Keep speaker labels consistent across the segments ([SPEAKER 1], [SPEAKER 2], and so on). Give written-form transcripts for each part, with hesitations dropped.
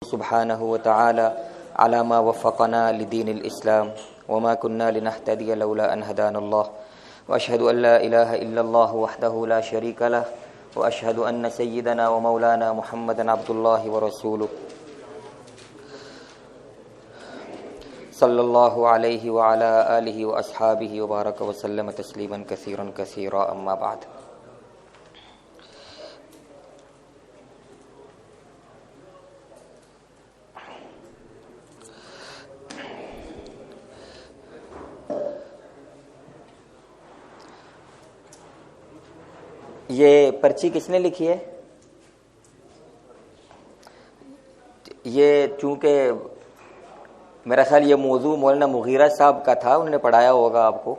[SPEAKER 1] سبحانه وتعالى على ما وفقنا لدين الإسلام وما كنا لنهتدي لولا أن هدانا الله وأشهد أن لا إله إلا الله وحده لا شريك له وأشهد أن سيدنا ومولانا محمدا عبد الله ورسوله صلى الله عليه وعلى آله وأصحابه وبارك وسلم تسليما كثيرا كثيرا أما بعد. یہ پرچی کس نے لکھی ہے؟ یہ چونکہ میرا خیال یہ موضوع مولانا مغیرہ صاحب کا تھا، انہوں نے پڑھایا ہوگا آپ کو،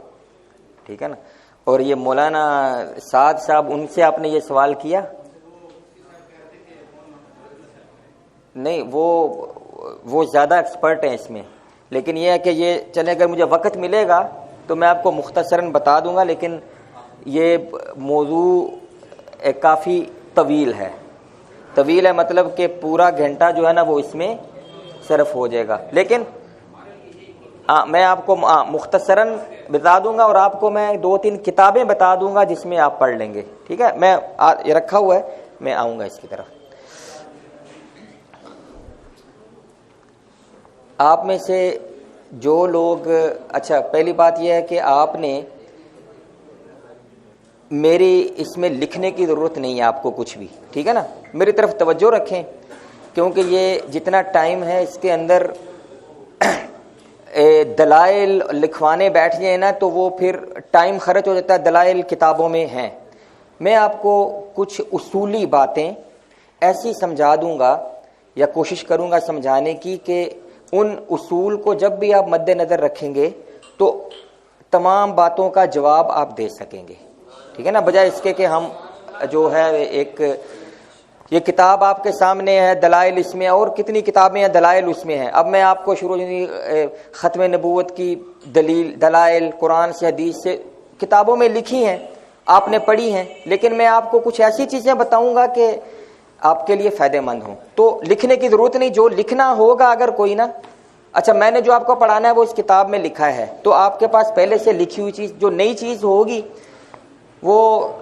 [SPEAKER 1] ٹھیک ہے نا؟ اور یہ مولانا سعد صاحب، ان سے آپ نے یہ سوال کیا؟ نہیں، وہ زیادہ ایکسپرٹ ہیں اس میں، لیکن یہ ہے کہ یہ چلے اگر مجھے وقت ملے گا تو میں آپ کو مختصراً بتا دوں گا، لیکن یہ موضوع کافی طویل ہے، مطلب کہ پورا گھنٹہ جو ہے نا وہ اس میں صرف ہو جائے گا، لیکن میں آپ کو مختصراً بتا دوں گا اور آپ کو میں 2-3 کتابیں بتا دوں گا جس میں آپ پڑھ لیں گے، ٹھیک ہے؟ میں یہ رکھا ہوا ہے، میں آؤں گا اس کی طرف۔ آپ میں سے جو لوگ، اچھا پہلی بات یہ ہے کہ آپ نے میری اس میں لکھنے کی ضرورت نہیں ہے آپ کو کچھ بھی، ٹھیک ہے نا؟ میری طرف توجہ رکھیں، کیونکہ یہ جتنا ٹائم ہے اس کے اندر دلائل لکھوانے بیٹھ جائیں نا تو وہ پھر ٹائم خرچ ہو جاتا ہے، دلائل کتابوں میں ہیں۔ میں آپ کو کچھ اصولی باتیں ایسی سمجھا دوں گا یا کوشش کروں گا سمجھانے کی کہ ان اصول کو جب بھی آپ مد نظر رکھیں گے تو تمام باتوں کا جواب آپ دے سکیں گے، ٹھیک ہے نا؟ بجائے اس کے کہ ہم جو ہے ایک یہ کتاب آپ کے سامنے ہے، دلائل اس میں، اور کتنی کتابیں ہیں دلائل اس میں ہیں۔ اب میں آپ کو شروع ختم نبوت کی دلائل قرآن سے، حدیث سے، کتابوں میں لکھی ہیں، آپ نے پڑھی ہیں، لیکن میں آپ کو کچھ ایسی چیزیں بتاؤں گا کہ آپ کے لیے فائدہ مند ہوں۔ تو لکھنے کی ضرورت نہیں، جو لکھنا ہوگا اگر کوئی نا، اچھا میں نے جو آپ کو پڑھانا ہے وہ اس کتاب میں لکھا ہے، تو آپ کے پاس پہلے سے لکھی ہوئی چیز، جو نئی چیز ہوگی وہ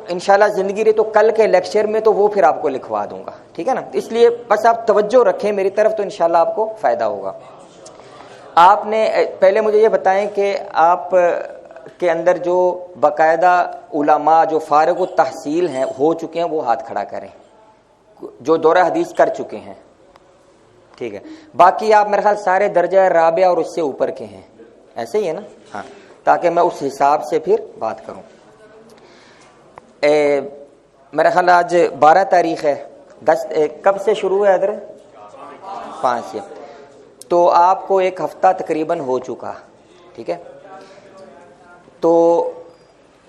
[SPEAKER 1] انشاءاللہ زندگی رہی تو کل کے لیکچر میں تو وہ پھر آپ کو لکھوا دوں گا، ٹھیک ہے نا؟ اس لیے بس آپ توجہ رکھیں میری طرف تو انشاءاللہ آپ کو فائدہ ہوگا۔ آپ نے پہلے مجھے یہ بتائیں کہ آپ کے اندر جو باقاعدہ علماء جو فارغ التحصیل ہیں، ہو چکے ہیں، وہ ہاتھ کھڑا کریں، جو دورہ حدیث کر چکے ہیں، ٹھیک ہے؟ باقی آپ میرے خیال سارے درجہ رابعہ اور اس سے اوپر کے ہیں، ایسے ہی ہے نا؟ ہاں، تاکہ میں اس حساب سے پھر بات کروں۔ میرا خیال آج 12 تاریخ ہے، 10 کب سے شروع ہے ادھر؟ 5 سے، تو آپ کو ایک ہفتہ تقریباً ہو چکا، ٹھیک ہے؟ تو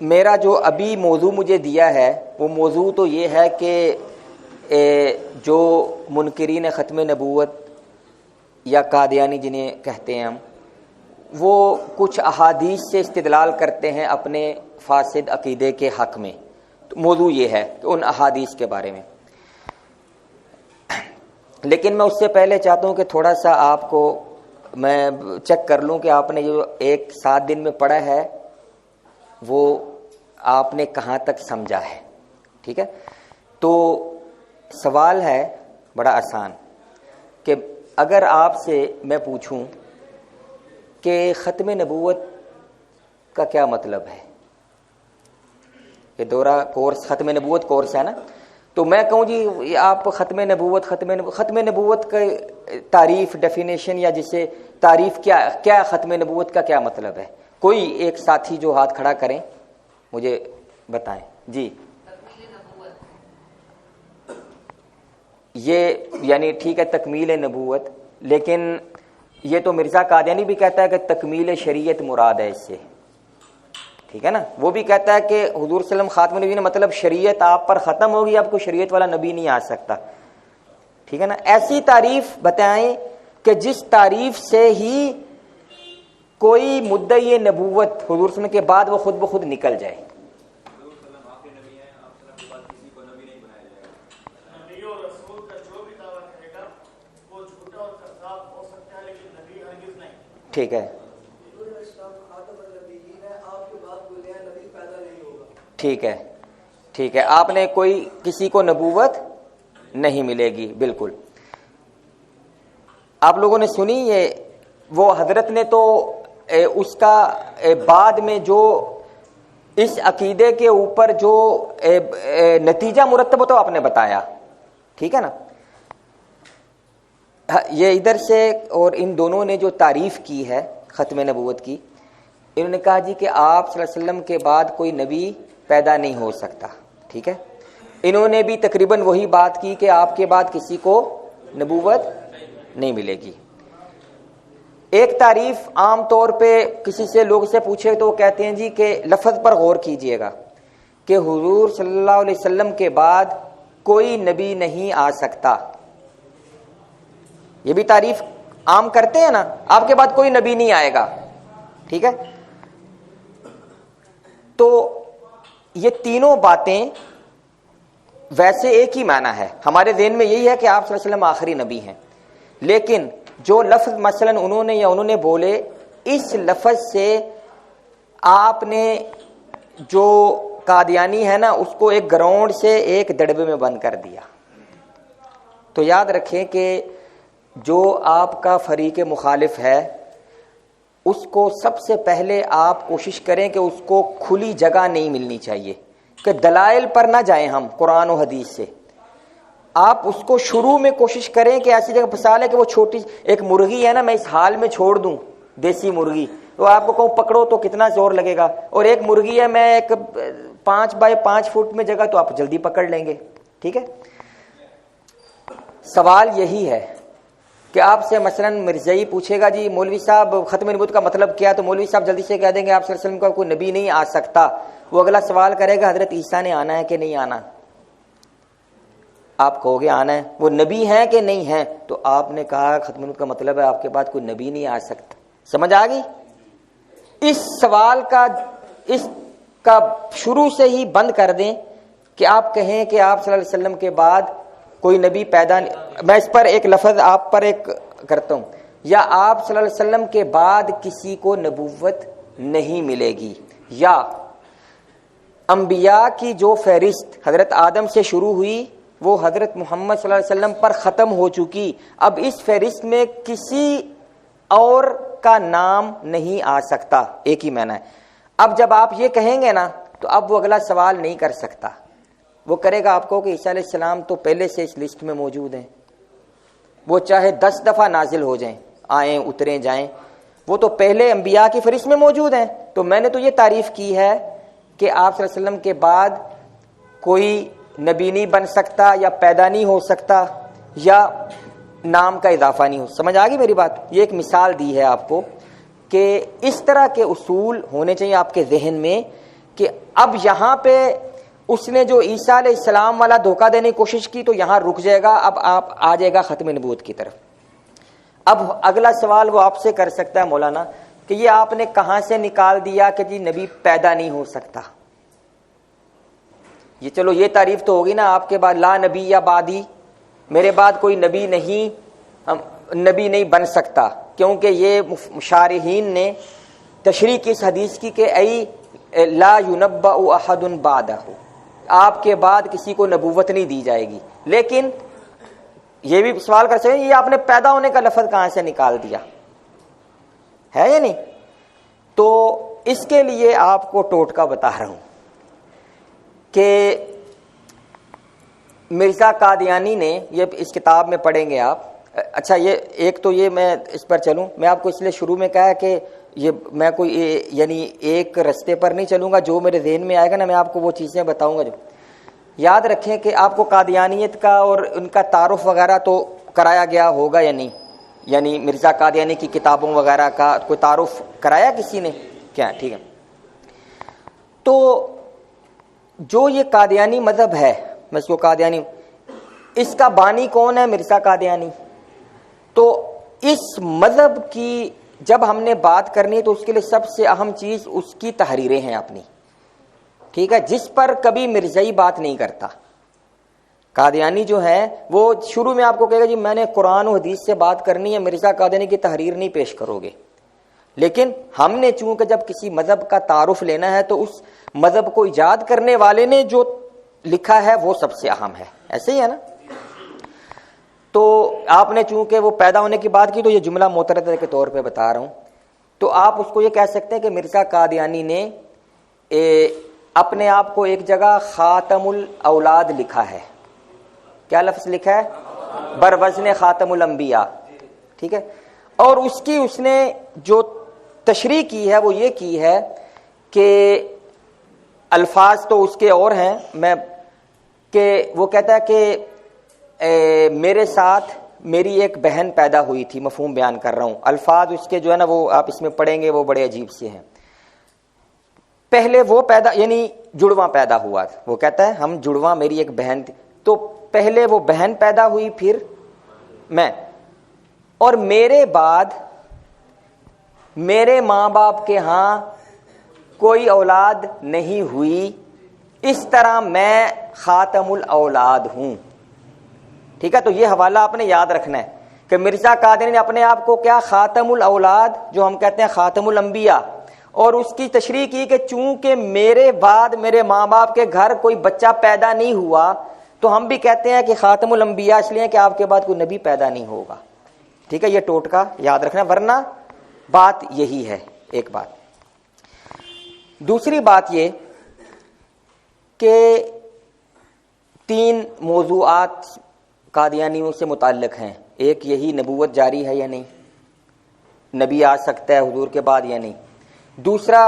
[SPEAKER 1] میرا جو ابھی موضوع مجھے دیا ہے وہ موضوع تو یہ ہے کہ جو منکرین ختم نبوت یا قادیانی جنہیں کہتے ہیں ہم، وہ کچھ احادیث سے استدلال کرتے ہیں اپنے فاسد عقیدے کے حق میں، تو موضوع یہ ہے کہ ان احادیث کے بارے میں۔ لیکن میں اس سے پہلے چاہتا ہوں کہ تھوڑا سا آپ کو میں چیک کر لوں کہ آپ نے جو 7 دن میں پڑھا ہے وہ آپ نے کہاں تک سمجھا ہے، ٹھیک ہے؟ تو سوال ہے بڑا آسان کہ اگر آپ سے میں پوچھوں کہ ختم نبوت کا کیا مطلب ہے، یہ دورہ کورس ختم نبوت کورس ہے نا، تو میں کہوں جی آپ ختم نبوت کا تعریف، ڈیفینیشن، یا جسے تعریف کیا ختم نبوت کا کیا مطلب ہے؟ کوئی ایک ساتھی جو ہاتھ کھڑا کریں مجھے بتائیں جی۔ یہ یعنی ٹھیک ہے تکمیل نبوت، لیکن یہ تو مرزا قادیانی بھی کہتا ہے کہ تکمیل شریعت مراد ہے اس سے، ٹھیک ہے نا؟ وہ بھی کہتا ہے کہ حضور صلی اللہ علیہ وسلم خاتم النبیین، مطلب شریعت آپ پر ختم ہوگی، اب کوئی شریعت والا نبی نہیں آ سکتا، ٹھیک ہے نا؟ ایسی تعریف بتائیں کہ جس تعریف سے ہی کوئی مدعی نبوت حضور صلی اللہ علیہ وسلم کے بعد وہ خود بخود نکل جائے۔ ٹھیک ہے ٹھیک ہے ٹھیک ہے، آپ نے کوئی کسی کو نبوت نہیں ملے گی، بالکل. آپ لوگوں نے سنی یہ، وہ حضرت نے تو اس کا بعد میں جو اس عقیدے کے اوپر جو نتیجہ مرتب ہوتا آپ نے بتایا، ٹھیک ہے نا. یہ ادھر سے اور ان دونوں نے جو تعریف کی ہے ختم نبوت کی، انہوں نے کہا جی کہ آپ صلی اللہ علیہ وسلم کے بعد کوئی نبی پیدا نہیں ہو سکتا، ٹھیک ہے. انہوں نے بھی تقریباً وہی بات کی کہ آپ کے بعد کسی کو نبوت نہیں ملے گی. ایک تعریف عام طور پہ کسی سے لوگ سے پوچھے تو وہ کہتے ہیں جی کہ لفظ پر غور کیجئے گا کہ حضور صلی اللہ علیہ وسلم کے بعد کوئی نبی نہیں آ سکتا. یہ بھی تعریف عام کرتے ہیں نا، آپ کے بعد کوئی نبی نہیں آئے گا، ٹھیک ہے. تو یہ تینوں باتیں ویسے ایک ہی معنی ہے، ہمارے ذہن میں یہی ہے کہ آپ صلی اللہ علیہ وسلم آخری نبی ہیں، لیکن جو لفظ مثلا انہوں نے بولے، اس لفظ سے آپ نے جو قادیانی ہے نا اس کو ایک گراؤنڈ سے ایک دڑبے میں بند کر دیا. تو یاد رکھیں کہ جو آپ کا فریق مخالف ہے اس کو سب سے پہلے آپ کوشش کریں کہ اس کو کھلی جگہ نہیں ملنی چاہیے، کہ دلائل پر نہ جائیں ہم قرآن و حدیث سے. آپ اس کو شروع میں کوشش کریں کہ ایسی جگہ مثال ہے کہ وہ چھوٹی ایک مرغی ہے نا، میں اس حال میں چھوڑ دوں دیسی مرغی، تو آپ کو کہوں پکڑو تو کتنا زور لگے گا، اور ایک مرغی ہے میں ایک 5 بائی 5 فٹ میں جگہ تو آپ جلدی پکڑ لیں گے، ٹھیک ہے. سوال یہی ہے کہ آپ سے مثلا مرزائی پوچھے گا جی مولوی صاحب ختم نبوت کا مطلب کیا، تو مولوی صاحب جلدی سے کہہ دیں گے آپ صلی اللہ علیہ وسلم کا کوئی نبی نہیں آ سکتا. وہ اگلا سوال کرے گا حضرت عیسیٰ نے آنا ہے کہ نہیں آنا، آپ کہو گے آنا ہے، وہ نبی ہیں کہ نہیں ہیں، تو آپ نے کہا ختم نبوت کا مطلب ہے آپ کے بعد کوئی نبی نہیں آ سکتا. سمجھ آ گئی؟ اس سوال کا شروع سے ہی بند کر دیں کہ آپ کہیں کہ آپ صلی اللہ علیہ وسلم کے بعد کوئی نبی پیدا نہیں. میں اس پر ایک لفظ آپ پر ایک کرتا ہوں، یا آپ صلی اللہ علیہ وسلم کے بعد کسی کو نبوت نہیں ملے گی، یا انبیاء کی جو فہرست حضرت آدم سے شروع ہوئی وہ حضرت محمد صلی اللہ علیہ وسلم پر ختم ہو چکی، اب اس فہرست میں کسی اور کا نام نہیں آ سکتا. ایک ہی معنی ہے. اب جب آپ یہ کہیں گے نا تو اب وہ اگلا سوال نہیں کر سکتا، وہ کرے گا آپ کو کہ عیسیٰ علیہ السلام تو پہلے سے اس لسٹ میں موجود ہیں، وہ چاہے 10 دفعہ نازل ہو جائیں، آئیں اتریں جائیں، وہ تو پہلے انبیاء کی فہرست میں موجود ہیں. تو میں نے تو یہ تعریف کی ہے کہ آپ صلی اللہ علیہ وسلم کے بعد کوئی نبی نہیں بن سکتا، یا پیدا نہیں ہو سکتا، یا نام کا اضافہ نہیں ہو. سمجھ آ گئی میری بات؟ یہ ایک مثال دی ہے آپ کو کہ اس طرح کے اصول ہونے چاہیے آپ کے ذہن میں، کہ اب یہاں پہ اس نے جو عیسیٰ علیہ السلام والا دھوکہ دینے کی کوشش کی تو یہاں رک جائے گا، اب آپ آ جائے گا ختم نبوت کی طرف. اب اگلا سوال وہ آپ سے کر سکتا ہے مولانا کہ یہ آپ نے کہاں سے نکال دیا کہ جی نبی پیدا نہیں ہو سکتا. یہ چلو یہ تعریف تو ہوگی نا آپ کے بعد لا نبی یا بعدی، میرے بعد کوئی نبی نہیں بن سکتا، کیونکہ یہ مشارحین نے تشریح کی اس حدیث کی کہ ای لا ینبأ احد بعدہ، آپ کے بعد کسی کو نبوت نہیں دی جائے گی. لیکن یہ بھی سوال کر سکتے ہیں یہ آپ نے پیدا ہونے کا لفظ کہاں سے نکال دیا ہے یا نہیں. تو اس کے لیے آپ کو ٹوٹکا بتا رہا ہوں کہ مرزا قادیانی نے، یہ اس کتاب میں پڑھیں گے آپ. اچھا یہ ایک تو یہ میں اس پر چلوں، میں آپ کو اس لیے شروع میں کہا کہ یہ میں کوئی یعنی ایک رستے پر نہیں چلوں گا، جو میرے ذہن میں آئے گا نا میں آپ کو وہ چیزیں بتاؤں گا. جو یاد رکھیں کہ آپ کو قادیانیت کا اور ان کا تعارف وغیرہ تو کرایا گیا ہوگا یا نہیں، یعنی مرزا قادیانی کی کتابوں وغیرہ کا کوئی تعارف کرایا کسی نے کیا؟ ٹھیک ہے. تو جو یہ قادیانی مذہب ہے، میں اس کو قادیانی، اس کا بانی کون ہے؟ مرزا قادیانی. تو اس مذہب کی جب ہم نے بات کرنی ہے تو اس کے لیے سب سے اہم چیز اس کی تحریریں ہیں اپنی، ٹھیک ہے، جس پر کبھی مرزائی بات نہیں کرتا. قادیانی جو ہے وہ شروع میں آپ کو کہے گا جی میں نے قرآن و حدیث سے بات کرنی ہے، مرزا قادیانی کی تحریر نہیں پیش کرو گے. لیکن ہم نے چونکہ جب کسی مذہب کا تعارف لینا ہے تو اس مذہب کو ایجاد کرنے والے نے جو لکھا ہے وہ سب سے اہم ہے. ایسے ہی ہے نا. تو آپ نے چونکہ وہ پیدا ہونے کی بات کی تو یہ جملہ متردد کے طور پہ بتا رہا ہوں. تو آپ اس کو یہ کہہ سکتے ہیں کہ مرزا قادیانی نے اپنے آپ کو ایک جگہ خاتم الاولاد لکھا ہے. کیا لفظ لکھا ہے؟ بروزن خاتم الانبیاء. ٹھیک ہے. اور اس نے جو تشریح کی ہے وہ یہ کی ہے کہ الفاظ تو اس کے اور ہیں، کہ وہ کہتا ہے کہ میرے ساتھ میری ایک بہن پیدا ہوئی تھی. مفہوم بیان کر رہا ہوں. الفاظ اس کے جو ہے نا وہ آپ اس میں پڑھیں گے وہ بڑے عجیب سے ہیں. پہلے وہ پیدا یعنی جڑواں پیدا ہوا. وہ کہتا ہے ہم جڑواں، میری ایک بہن تھی، تو پہلے وہ بہن پیدا ہوئی پھر میں، اور میرے بعد میرے ماں باپ کے ہاں کوئی اولاد نہیں ہوئی، اس طرح میں خاتم الاولاد ہوں. ٹھیک ہے. تو یہ حوالہ آپ نے یاد رکھنا ہے کہ مرزا قادری نے اپنے آپ کو کیا خاتم الاولاد، جو ہم کہتے ہیں خاتم الانبیاء، اور اس کی تشریح کی کہ چونکہ میرے بعد میرے ماں باپ کے گھر کوئی بچہ پیدا نہیں ہوا تو ہم بھی کہتے ہیں کہ خاتم الانبیاء اس لیے کہ آپ کے بعد کوئی نبی پیدا نہیں ہوگا. ٹھیک ہے. یہ ٹوٹکا یاد رکھنا، ورنہ بات یہی ہے. ایک بات. دوسری بات یہ کہ 3 موضوعات قادیانیوں سے متعلق ہیں. ایک یہی نبوت جاری ہے یا نہیں، نبی آ سکتا ہے حضور کے بعد یا نہیں. دوسرا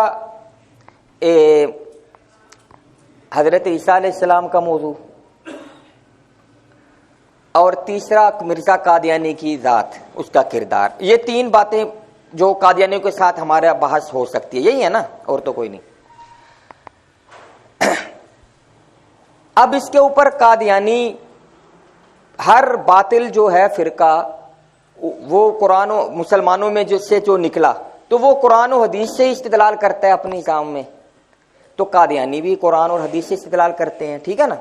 [SPEAKER 1] حضرت عیسیٰ علیہ السلام کا موضوع. اور تیسرا مرزا قادیانی کی ذات، اس کا کردار. یہ 3 باتیں جو قادیانیوں کے ساتھ ہمارا بحث ہو سکتی ہے. یہی ہے نا، اور تو کوئی نہیں. اب اس کے اوپر قادیانی ہر باطل جو ہے فرقہ وہ قرآن و مسلمانوں میں جس سے جو نکلا تو وہ قرآن و حدیث سے استدلال کرتا ہے اپنے نظام میں. تو قادیانی بھی قرآن اور حدیث سے استدلال کرتے ہیں. ٹھیک ہے نا.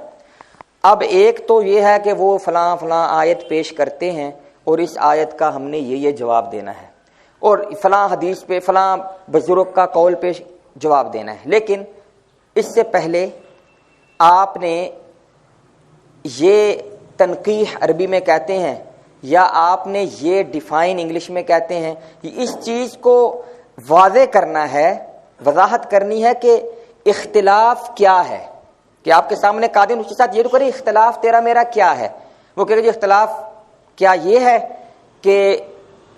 [SPEAKER 1] اب ایک تو یہ ہے کہ وہ فلاں فلاں آیت پیش کرتے ہیں اور اس آیت کا ہم نے یہ جواب دینا ہے، اور فلاں حدیث پہ فلاں بزرگ کا قول پیش جواب دینا ہے. لیکن اس سے پہلے آپ نے یہ تنقیح عربی میں کہتے ہیں، یا آپ نے یہ ڈیفائن انگلش میں کہتے ہیں، اس چیز کو واضح کرنا ہے، وضاحت کرنی ہے کہ اختلاف کیا ہے. کہ آپ کے سامنے قادم اس کے ساتھ یہ تو کرے اختلاف تیرا میرا کیا ہے. وہ کہے گا اختلاف کیا یہ ہے کہ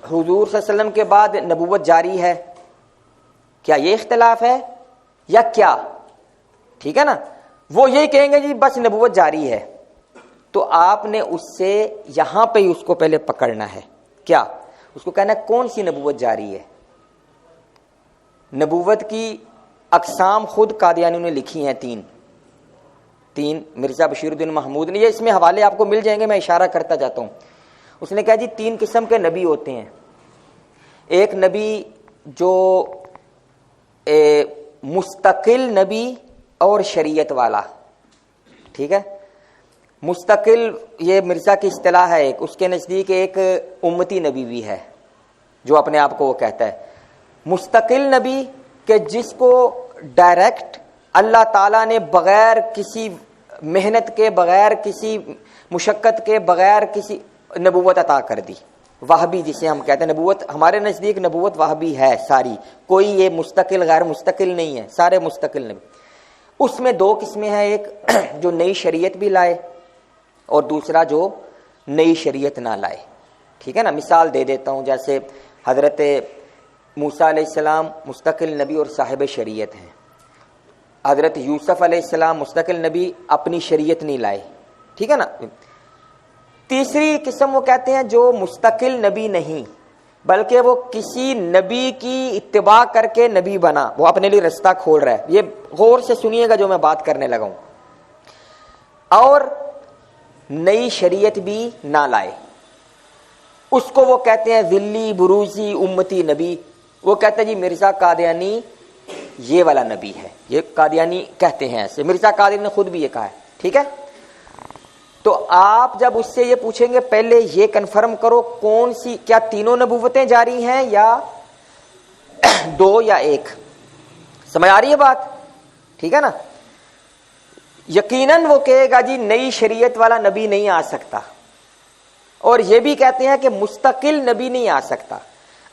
[SPEAKER 1] حضور صلی اللہ علیہ وسلم کے بعد نبوت جاری ہے، کیا یہ اختلاف ہے یا کیا؟ ٹھیک ہے نا. وہ یہی کہیں گے جی بس نبوت جاری ہے. تو آپ نے اس سے یہاں پہ ہی اس کو پہلے پکڑنا ہے. کیا اس کو کہنا ہے کون سی نبوت جاری ہے. نبوت کی اقسام خود قادیانیوں نے لکھی ہیں 3 مرزا بشیر الدین محمود نے. یہ اس میں حوالے آپ کو مل جائیں گے، میں اشارہ کرتا جاتا ہوں. اس نے کہا جی 3 قسم کے نبی ہوتے ہیں. ایک نبی جو مستقل نبی اور شریعت والا. ٹھیک ہے. مستقل یہ مرزا کی اصطلاح ہے. ایک اس کے نزدیک ایک امتی نبی بھی ہے جو اپنے آپ کو وہ کہتا ہے. مستقل نبی کہ جس کو ڈائریکٹ اللہ تعالیٰ نے بغیر کسی محنت کے، بغیر کسی مشقت کے، بغیر کسی نبوت عطا کر دی. وہابی جسے ہم کہتے ہیں، نبوت ہمارے نزدیک نبوت وہابی ہے ساری، کوئی یہ مستقل غیر مستقل نہیں ہے، سارے مستقل نبی. اس میں 2 قسمیں ہیں، ایک جو نئی شریعت بھی لائے اور دوسرا جو نئی شریعت نہ لائے. ٹھیک ہے نا. مثال دے دیتا ہوں، جیسے حضرت موسیٰ علیہ السلام مستقل نبی اور صاحب شریعت ہیں. حضرت یوسف علیہ السلام مستقل نبی، اپنی شریعت نہیں لائے. ٹھیک ہے نا. تیسری قسم وہ کہتے ہیں جو مستقل نبی نہیں بلکہ وہ کسی نبی کی اتباع کر کے نبی بنا، وہ اپنے لیے رستہ کھول رہا ہے. یہ غور سے سنیے گا جو میں بات کرنے لگا ہوں. اور نئی شریعت بھی نہ لائے، اس کو وہ کہتے ہیں ذلی بروزی امتی نبی. وہ کہتے ہیں جی مرزا قادیانی یہ والا نبی ہے. یہ قادیانی کہتے ہیں ایسے، مرزا قادری نے خود بھی یہ کہا ہے. ٹھیک ہے. تو آپ جب اس سے یہ پوچھیں گے پہلے یہ کنفرم کرو کون سی، کیا تینوں نبوتیں جاری ہیں یا دو یا ایک. سمجھ آ رہی ہے بات؟ ٹھیک ہے نا. یقیناً وہ کہے گا جی نئی شریعت والا نبی نہیں آ سکتا, اور یہ بھی کہتے ہیں کہ مستقل نبی نہیں آ سکتا.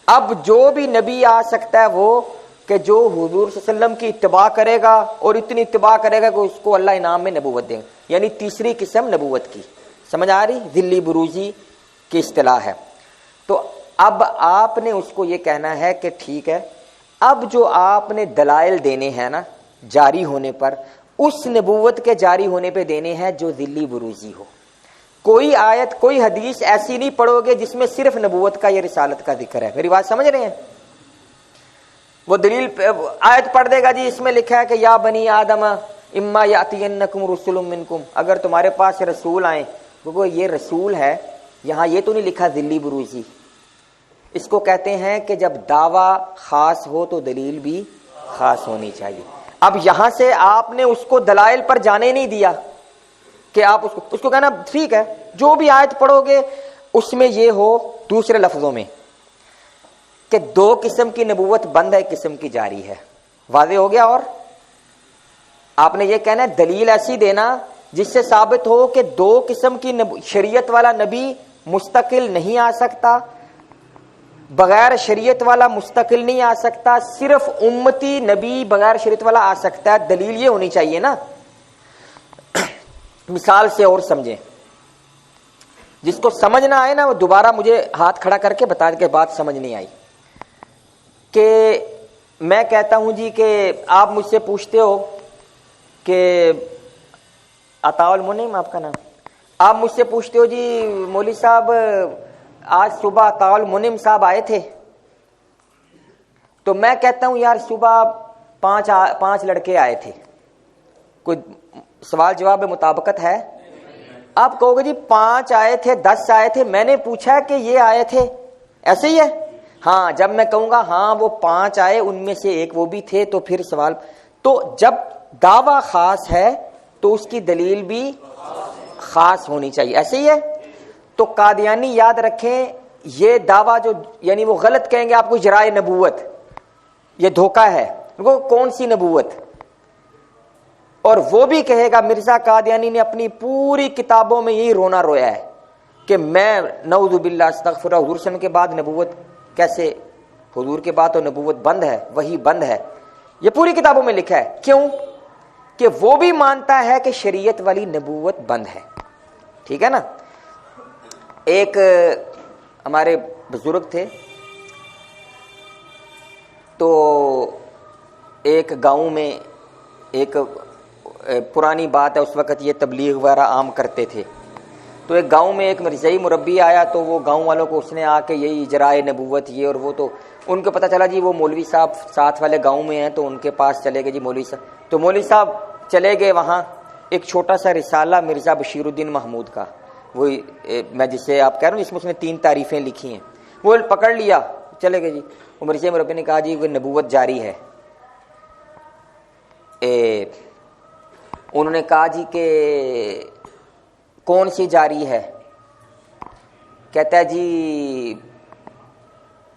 [SPEAKER 1] اب جو بھی نبی آ سکتا ہے وہ کہ جو حضور صلی اللہ علیہ وسلم کی اتباع کرے گا, اور اتنی اتباع کرے گا کہ اس کو اللہ انعام میں نبوت دے گا, یعنی تیسری قسم نبوت کی. سمجھ آ رہی؟ ذلی بروزی کی اصطلاح ہے. تو اب آپ نے اس کو یہ کہنا ہے کہ ٹھیک ہے, اب جو آپ نے دلائل دینے ہیں نا جاری ہونے پر, اس نبوت کے جاری ہونے پہ دینے ہیں جو ذلی بروزی ہو. کوئی آیت کوئی حدیث ایسی نہیں پڑھو گے جس میں صرف نبوت کا یا رسالت کا ذکر ہے. میری بات سمجھ رہے ہیں؟ وہ دلیل آیت پڑھ دے گا جی اس میں لکھا ہے کہ یا بنی آدم اما یاتینکم رسول منکم, اگر تمہارے پاس رسول آئیں, وہ یہ رسول ہے, یہاں یہ تو نہیں لکھا ذلی بروزی. اس کو کہتے ہیں کہ جب دعویٰ خاص ہو تو دلیل بھی خاص ہونی چاہیے. اب یہاں سے آپ نے اس کو دلائل پر جانے نہیں دیا کہ آپ اس کو کہنا ٹھیک ہے جو بھی آیت پڑھو گے اس میں یہ ہو, دوسرے لفظوں میں کہ دو قسم کی نبوت بند ہے, ایک قسم کی جاری ہے. واضح ہو گیا؟ اور آپ نے یہ کہنا ہے دلیل ایسی دینا جس سے ثابت ہو کہ دو قسم کی شریعت والا نبی مستقل نہیں آ سکتا, بغیر شریعت والا مستقل نہیں آ سکتا, صرف امتی نبی بغیر شریعت والا آ سکتا ہے. دلیل یہ ہونی چاہیے نا. مثال سے اور سمجھیں, جس کو سمجھ نہ آئے نا وہ دوبارہ مجھے ہاتھ کھڑا کر کے بتا کے بات سمجھ نہیں آئی. کہ میں کہتا ہوں جی کہ آپ مجھ سے پوچھتے ہو کہ عطاء المنعم آپ کا نام, آپ مجھ سے پوچھتے ہو جی مولوی صاحب آج صبح عطاء المنعم صاحب آئے تھے, تو میں کہتا ہوں یار صبح پانچ لڑکے آئے تھے. کوئی سوال جواب میں مطابقت ہے؟ آپ کہو گے جی 5 آئے تھے 10 آئے تھے, میں نے پوچھا کہ یہ آئے تھے, ایسے ہی ہے؟ ہاں. جب میں کہوں گا ہاں وہ 5 آئے ان میں سے ایک وہ بھی تھے, تو پھر سوال, تو جب دعویٰ خاص ہے تو اس کی دلیل بھی خاص ہونی چاہیے. ایسے ہی ہے؟ تو قادیانی یاد رکھیں یہ دعویٰ جو یعنی وہ غلط کہیں گے آپ کو اجراء نبوت, یہ دھوکہ ہے. وہ کون سی نبوت؟ اور وہ بھی کہے گا مرزا قادیانی نے اپنی پوری کتابوں میں یہی رونا رویا ہے کہ میں نعوذ باللہ استغفر اللہ, حضور صلی اللہ علیہ وسلم کے بعد نبوت کیسے, حضور کے بعد تو نبوت بند ہے, وہی بند ہے. یہ پوری کتابوں میں لکھا ہے. کیوں؟ کہ وہ بھی مانتا ہے کہ شریعت والی نبوت بند ہے. ٹھیک ہے نا. ایک ہمارے بزرگ تھے, تو ایک گاؤں میں, ایک پرانی بات ہے اس وقت یہ تبلیغ وغیرہ عام کرتے تھے, تو ایک گاؤں میں ایک مرزائی مربی آیا, تو وہ گاؤں والوں کو اس نے آ کے یہی اجرائے نبوت یہ اور وہ, تو ان کو پتہ چلا جی وہ مولوی صاحب ساتھ والے گاؤں میں ہیں, تو ان کے پاس چلے گئے جی مولوی صاحب. تو مولوی صاحب چلے گئے وہاں, ایک چھوٹا سا رسالہ مرزا بشیر الدین محمود کا, وہی میں جسے آپ کہہ رہا ہوں جس میں اس نے 3 تعریفیں لکھی ہیں, وہ پکڑ لیا, چلے گئے جی. وہ مرزا مربی نے کہا جی وہ نبوت جاری ہے. انہوں نے کہا جی کہ کون سی جاری ہے؟ کہتا ہے جی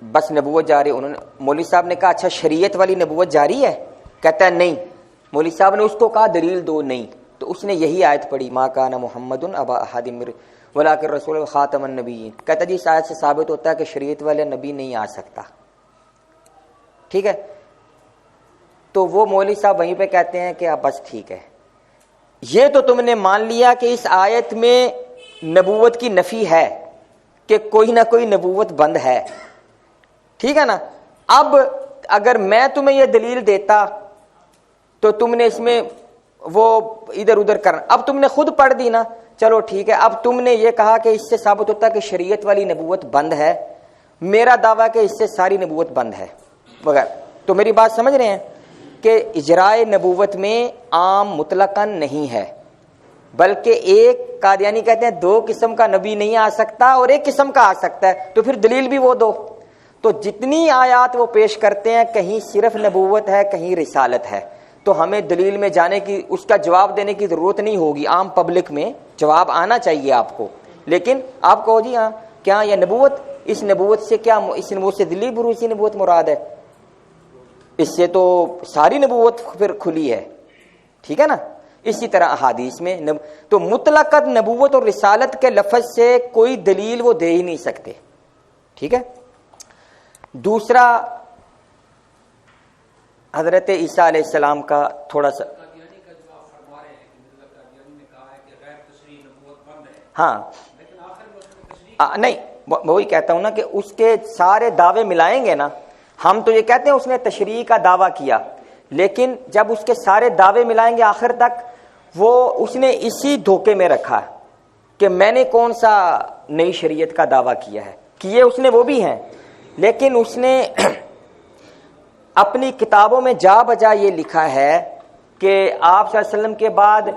[SPEAKER 1] بس نبوت جاری. انہوں نے مولوی صاحب نے کہا اچھا شریعت والی نبوت جاری ہے؟ کہتا ہے نہیں. مولوی صاحب نے اس کو کہا دلیل دو. نہیں. تو اس نے یہی آیت پڑھی ما کان محمد ابا احد ولکن رسول خاتم النبیین. کہتا جی اس آیت سے ثابت ہوتا ہے کہ شریعت والے نبی نہیں آ سکتا. ٹھیک ہے. تو وہ مولوی صاحب وہیں پہ کہتے ہیں کہ بس ٹھیک ہے, یہ تو تم نے مان لیا کہ اس آیت میں نبوت کی نفی ہے, کہ کوئی نہ کوئی نبوت بند ہے. ٹھیک ہے نا. اب اگر میں تمہیں یہ دلیل دیتا تو تم نے اس میں وہ ادھر ادھر کرنا, اب تم نے خود پڑھ دی نا, چلو ٹھیک ہے. اب تم نے یہ کہا کہ اس سے ثابت ہوتا ہے کہ شریعت والی نبوت بند ہے, میرا دعویٰ کہ اس سے ساری نبوت بند ہے وغیرہ. تو میری بات سمجھ رہے ہیں کہ اجرائے نبوت میں عام مطلقاً نہیں ہے, بلکہ ایک قادیانی کہتے ہیں 2 قسم کا نبی نہیں آ سکتا اور 1 قسم کا آ سکتا ہے, تو پھر دلیل بھی وہ دو. تو جتنی آیات وہ پیش کرتے ہیں کہیں صرف نبوت ہے کہیں رسالت ہے, تو ہمیں دلیل میں جانے کی, اس کا جواب دینے کی ضرورت نہیں ہوگی. عام پبلک میں جواب آنا چاہیے آپ کو, لیکن آپ کہو جی ہاں کیا یہ نبوت, اس نبوت سے کیا, اس نبوت سے ذلی بروزی نبوت مراد ہے, اس سے تو ساری نبوت پھر کھلی ہے، ٹھیک ہے نا. اسی طرح احادیث میں تو مطلقاً نبوت اور رسالت کے لفظ سے کوئی دلیل وہ دے ہی نہیں سکتے، ٹھیک ہے. دوسرا حضرت عیسیٰ علیہ السلام کا تھوڑا سا، ہاں نہیں وہی کہتا ہوں نا کہ اس کے سارے دعوے ملائیں گے نا. ہم تو یہ کہتے ہیں اس نے تشریع کا دعویٰ کیا، لیکن جب اس کے سارے دعوے ملائیں گے آخر تک وہ اس نے اسی دھوکے میں رکھا کہ میں نے کون سا نئی شریعت کا دعویٰ کیا ہے. کیے اس نے وہ بھی ہیں، لیکن اس نے اپنی کتابوں میں جا بجا یہ لکھا ہے کہ آپ صلی اللہ علیہ وسلم کے بعد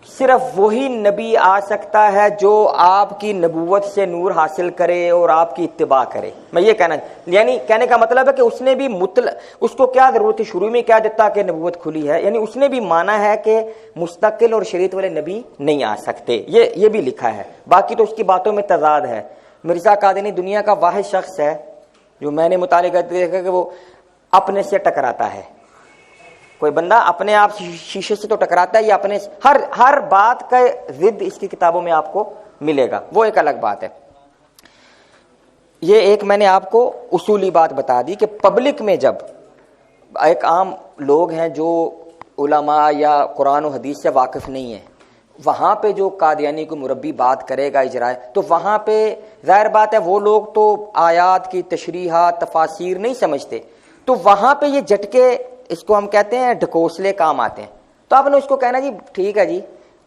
[SPEAKER 1] صرف وہی نبی آ سکتا ہے جو آپ کی نبوت سے نور حاصل کرے اور آپ کی اتباع کرے. میں یہ یعنی کہنے کا مطلب ہے کہ اس نے بھی اس کو کیا ضرورت تھی شروع میں کہہ دیتا کہ نبوت کھلی ہے، یعنی اس نے بھی مانا ہے کہ مستقل اور شریعت والے نبی نہیں آ سکتے، یہ بھی لکھا ہے. باقی تو اس کی باتوں میں تضاد ہے. مرزا قادیانی دنیا کا واحد شخص ہے جو میں نے مطالعہ کرتے دیکھا کہ وہ اپنے سے ٹکراتا ہے. کوئی بندہ اپنے آپ شیشے سے تو ٹکراتا ہے، یہ اپنے ہر بات کا ضد اس کی کتابوں میں آپ کو ملے گا، وہ ایک الگ بات ہے. یہ ایک میں نے آپ کو اصولی بات بتا دی کہ پبلک میں جب ایک عام لوگ ہیں جو علماء یا قرآن و حدیث سے واقف نہیں ہیں، وہاں پہ جو قادیانی کو مربی بات کرے گا اجرائے، تو وہاں پہ ظاہر بات ہے وہ لوگ تو آیات کی تشریحات تفاسیر نہیں سمجھتے، تو وہاں پہ یہ جھٹکے اس کو ہم کہتے ہیں ڈھکوسلے کام آتے ہیں. تو آپ نے اس کو کہنا جی ٹھیک ہے جی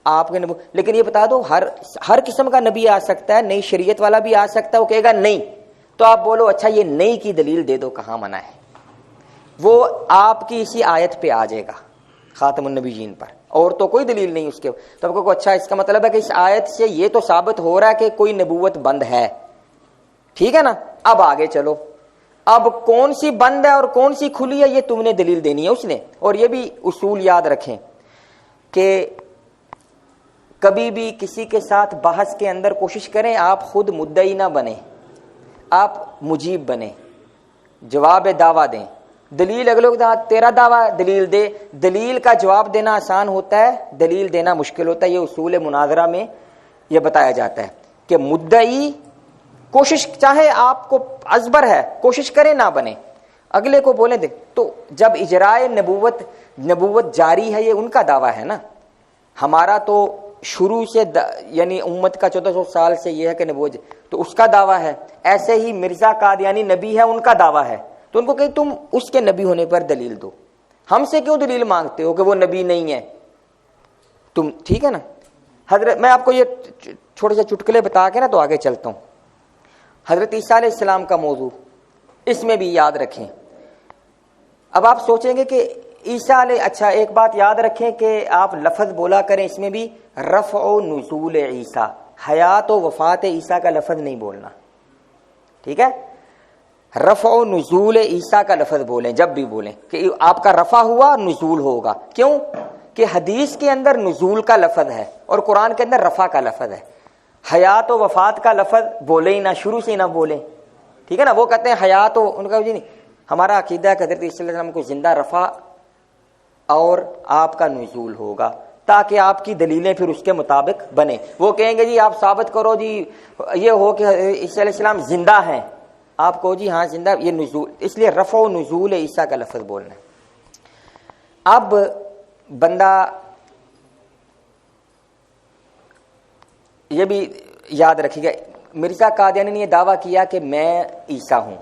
[SPEAKER 1] آپ کے نبی، لیکن یہ بتا دو ہر قسم کا نبی آ سکتا ہے، نئی شریعت والا بھی آ سکتا ہے. وہ کہے گا نہیں، تو آپ بولو اچھا یہ نئی کی دلیل دے دو کہاں منع ہے. وہ آپ کی اسی آیت پہ آ جائے گا خاتم النبیین پر، اور تو کوئی دلیل نہیں اس کے. تو آپ کو اچھا اس کا مطلب ہے کہ اس آیت سے یہ تو ثابت ہو رہا ہے کہ کوئی نبوت بند ہے، ٹھیک ہے نا. اب آگے چلو، اب کون سی بند ہے اور کون سی کھلی ہے یہ تم نے دلیل دینی ہے اس نے. اور یہ بھی اصول یاد رکھیں کہ کبھی بھی کسی کے ساتھ بحث کے اندر کوشش کریں آپ خود مدعی نہ بنیں، آپ مجیب بنیں، جواب دعویٰ دیں. دلیل اگلے کو تیرا دعویٰ دلیل دے، دلیل کا جواب دینا آسان ہوتا ہے، دلیل دینا مشکل ہوتا ہے. یہ اصول مناظرہ میں یہ بتایا جاتا ہے کہ مدعی کوشش، چاہے آپ کو ازبر ہے کوشش کرے نہ بنے، اگلے کو بولیں دے. تو جب اجرائے نبوت جاری ہے یہ ان کا دعویٰ ہے نا. ہمارا تو شروع سے یعنی امت کا 1400 سال سے یہ ہے کہ نبوت، تو اس کا دعویٰ ہے. ایسے ہی مرزا قادیانی نبی ہے، ان کا دعویٰ ہے. تو ان کو کہ تم اس کے نبی ہونے پر دلیل دو، ہم سے کیوں دلیل مانگتے ہو کہ وہ نبی نہیں ہے تم، ٹھیک ہے نا. حضرت میں آپ کو یہ چھوٹے سے چٹکلے بتا کے نا تو آگے چلتا ہوں. حضرت عیسیٰ علیہ السلام کا موضوع اس میں بھی یاد رکھیں. اب آپ سوچیں گے کہ عیسیٰ علیہ، اچھا ایک بات یاد رکھیں کہ آپ لفظ بولا کریں اس میں بھی رفع و نزول عیسیٰ، حیات و وفات عیسیٰ کا لفظ نہیں بولنا، ٹھیک ہے. رفع و نزول عیسیٰ کا لفظ بولیں جب بھی بولیں کہ آپ کا رفع ہوا نزول ہوگا. کیوں کہ حدیث کے اندر نزول کا لفظ ہے اور قرآن کے اندر رفع کا لفظ ہے. حیات و وفات کا لفظ بولے ہی نہ، شروع سے ہی نہ بولیں، ٹھیک ہے نا. وہ کہتے ہیں حیات و، ان کا جی نہیں، ہمارا عقیدہ ہے کہ حضرت عیسیٰ علیہ السلام کو زندہ رفع اور آپ کا نزول ہوگا تاکہ آپ کی دلیلیں پھر اس کے مطابق بنے. وہ کہیں گے جی آپ ثابت کرو جی یہ ہو کہ عیسیٰ علیہ السلام زندہ ہیں، آپ کو جی ہاں زندہ، یہ نزول، اس لیے رفع و نزول عیسیٰ کا لفظ بولنا ہے. اب بندہ یہ بھی یاد رکھیے گا، مرزا قادیانی نے یہ دعویٰ کیا کہ میں عیسیٰ ہوں،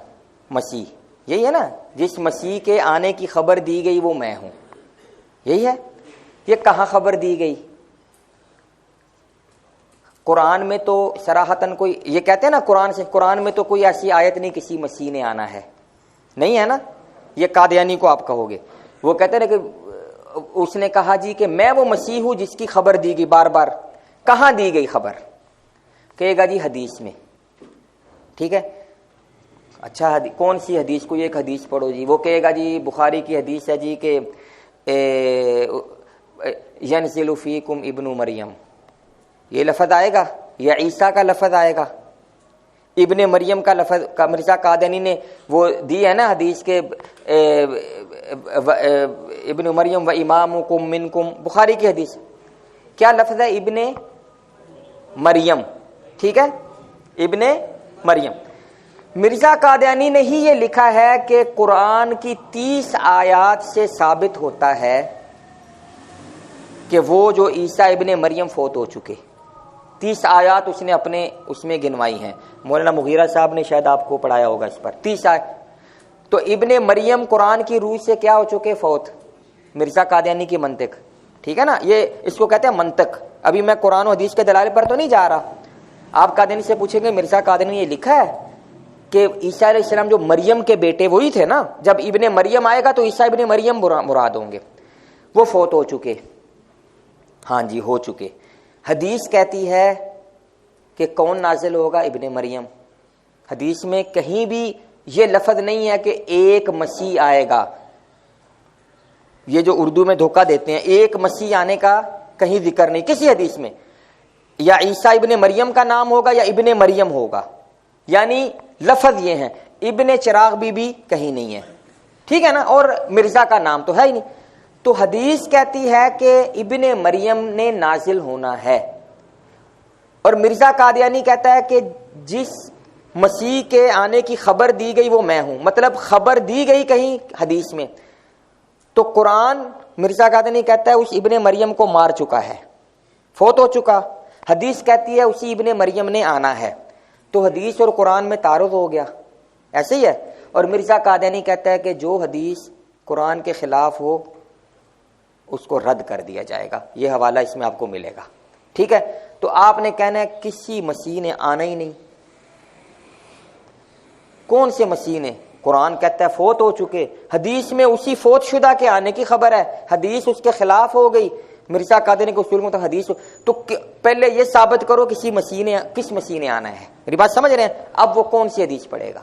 [SPEAKER 1] مسیح، یہی ہے نا، جس مسیح کے آنے کی خبر دی گئی وہ میں ہوں، یہی ہے. یہ کہاں خبر دی گئی؟ قرآن میں تو صراحتاً کوئی، یہ کہتے ہیں نا قرآن میں تو کوئی ایسی آیت نہیں کسی مسیح نے آنا ہے، نہیں ہے نا. یہ قادیانی کو آپ کہو گے، وہ کہتے ہیں کہ اس نے کہا جی کہ میں وہ مسیح ہوں جس کی خبر دی گئی بار بار. کہاں دی گئی خبر؟ کہے گا جی حدیث میں، ٹھیک ہے. اچھا کون سی حدیث؟ کوئی ایک حدیث پڑھو جی. وہ کہے گا جی بخاری کی حدیث ہے جی کہ ینزل فیکم ابن مریم، یہ لفظ آئے گا یا عیسیٰ کا لفظ آئے گا؟ ابن مریم کا لفظ کا مرزا قادیانی نے وہ دی ہے نا حدیث کے ابن مریم و امامکم منکم، بخاری کی حدیث، کیا لفظ ہے؟ ابن مریم، ٹھیک ہے، ابن مریم۔ مرزا قادیانی نے ہی یہ لکھا ہے کہ قرآن کی 30 آیات سے ثابت ہوتا ہے کہ وہ جو عیسیٰ ابن مریم فوت ہو چکے، 30 آیات اس نے اپنے اس میں گنوائی ہیں، مولانا مغیرہ صاحب نے شاید آپ کو پڑھایا ہوگا اس پر، 30 آیات۔ تو ابن مریم قرآن کی روح سے کیا ہو چکے؟ فوت۔ مرزا قادیانی کی منطق، ٹھیک ہے نا، یہ اس کو کہتے ہیں منطق۔ ابھی میں قرآن و حدیث کے دلائل پر تو نہیں جا رہا، آپ قادیانی سے پوچھیں گے مرزا قادیانی نے یہ لکھا ہے کہ عیسیٰ علیہ السلام جو مریم کے بیٹے وہی تھے نا، جب ابن مریم آئے گا تو عیسیٰ ابن مریم مراد ہوں گے، وہ فوت ہو چکے؟ ہاں جی ہو چکے۔ حدیث کہتی ہے کہ کون نازل ہوگا؟ ابن مریم۔ حدیث میں کہیں بھی یہ لفظ نہیں ہے کہ ایک مسیح آئے گا، یہ جو اردو میں دھوکہ دیتے ہیں، ایک مسیح آنے کا کہیں ذکر نہیں کسی حدیث میں، یا عیسیٰ ابن مریم کا نام ہوگا یا ابن مریم ہوگا، یعنی لفظ یہ ہیں۔ ابن چراغ بھی کہیں نہیں ہے، ٹھیک ہے نا، اور مرزا کا نام تو ہے ہی نہیں۔ تو حدیث کہتی ہے کہ ابن مریم نے نازل ہونا ہے، اور مرزا قادیانی کہتا ہے کہ جس مسیح کے آنے کی خبر دی گئی وہ میں ہوں، مطلب خبر دی گئی کہیں حدیث میں، تو قرآن مرزا قادیانی کہتا ہے اس ابن مریم کو مار چکا ہے، فوت ہو چکا، حدیث کہتی ہے اسی ابن مریم نے آنا ہے، تو حدیث اور قرآن میں تعارض ہو گیا، ایسے ہی ہے۔ اور مرزا قادیانی کہتا ہے کہ جو حدیث قرآن کے خلاف ہو اس کو رد کر دیا جائے گا، یہ حوالہ اس میں آپ کو ملے گا، ٹھیک ہے۔ تو آپ نے کہنا ہے کسی مسیح نے آنا ہی نہیں، کون سے مسیح نے؟ قرآن کہتا ہے فوت ہو چکے، حدیث میں اسی فوت شدہ کے آنے کی خبر ہے، حدیث اس کے خلاف ہو گئی، مرزا قادیانی کے اصول میں تو حدیث تو پہلے یہ ثابت کرو کس مسیح نے آنا ہے، میری بات سمجھ رہے ہیں؟ اب وہ کون سی حدیث پڑھے گا؟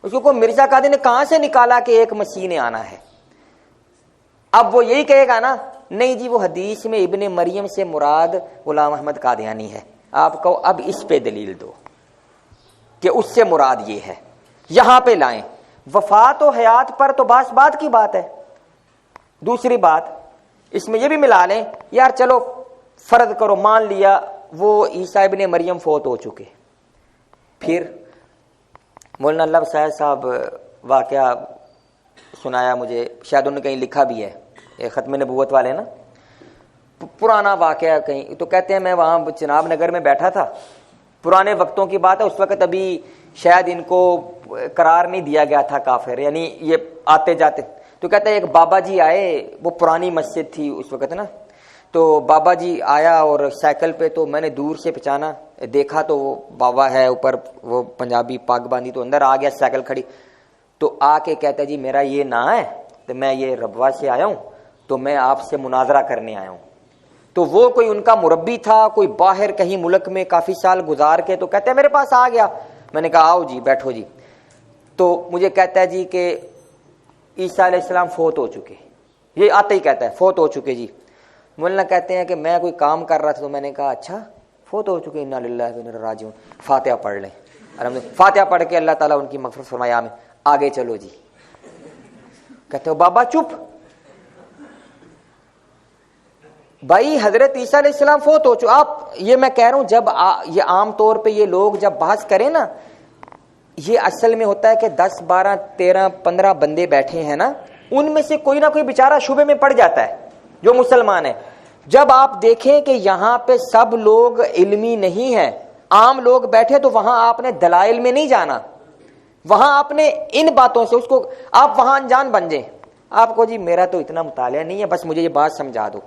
[SPEAKER 1] اس کو مرزا قادیانی نے کہاں سے نکالا کہ ایک مسیح نے آنا ہے؟ اب وہ یہی کہے گا نا، نہیں جی وہ حدیث میں ابن مریم سے مراد غلام احمد قادیانی ہے، آپ کو اب اس پہ دلیل دو کہ اس سے مراد یہ ہے، یہاں پہ لائیں۔ وفات و حیات پر تو بات کی بات ہے۔ دوسری بات اس میں یہ بھی ملا لیں، یار چلو فرض کرو مان لیا وہ عیسیٰ ابن مریم فوت ہو چکے، پھر مولانا اللہ صاحب صاحب واقعہ سنایا مجھے، شاید انہوں نے کہیں لکھا بھی ہے، ختم نبوت والے نا، پرانا واقعہ کہیں، تو کہتے ہیں میں وہاں چناب نگر میں بیٹھا تھا، پرانے وقتوں کی بات ہے، اس وقت ابھی شاید ان کو قرار نہیں دیا گیا تھا کافر، یعنی یہ آتے جاتے، تو کہتا ہے ایک بابا جی آئے، وہ پرانی مسجد تھی اس وقت نا، تو بابا جی آیا اور سائیکل پہ، تو میں نے دور سے پہچانا، دیکھا تو وہ بابا ہے اوپر، وہ پنجابی پاگ باندھی، تو اندر آ گیا سائیکل کھڑی، تو آ کے کہتا ہے جی میرا یہ نا ہے، تو میں یہ ربوہ سے آیا ہوں، تو میں آپ سے مناظرہ کرنے آیا ہوں۔ تو وہ کوئی ان کا مربی تھا، کوئی باہر کہیں ملک میں کافی سال گزار کے، تو کہتے ہیں میرے پاس آ گیا، میں نے کہا آؤ جی بیٹھو جی، تو مجھے کہتا ہے جی کہ عیسیٰ علیہ السلام فوت ہو چکے، یہ آتے ہی کہتا ہے فوت ہو چکے جی۔ مولانا کہتے ہیں کہ میں کوئی کام کر رہا تھا، تو میں نے کہا اچھا فوت ہو چکے، انا للہ و انا راجعون، فاتحہ پڑھ لیں، فاتحہ پڑھ کے اللہ تعالیٰ ان کی مغفرت فرمائے، آمین، آگے چلو جی۔ کہتے ہو بابا چپ، بھائی حضرت عیسیٰ علیہ السلام فوت ہو چکے، آپ یہ میں کہہ رہا ہوں، جب یہ عام طور پہ یہ لوگ جب بحث کریں نا، یہ اصل میں ہوتا ہے کہ 10 12 13 15 بندے بیٹھے ہیں نا، ان میں سے کوئی نہ کوئی بیچارہ شبے میں پڑ جاتا ہے جو مسلمان ہے۔ جب آپ دیکھیں کہ یہاں پہ سب لوگ علمی نہیں ہیں، عام لوگ بیٹھے، تو وہاں آپ نے دلائل میں نہیں جانا، وہاں آپ نے ان باتوں سے اس کو آپ وہاں انجان بن جائیں۔ آپ کو جی میرا تو اتنا مطالعہ نہیں ہے، بس مجھے یہ بات سمجھا دو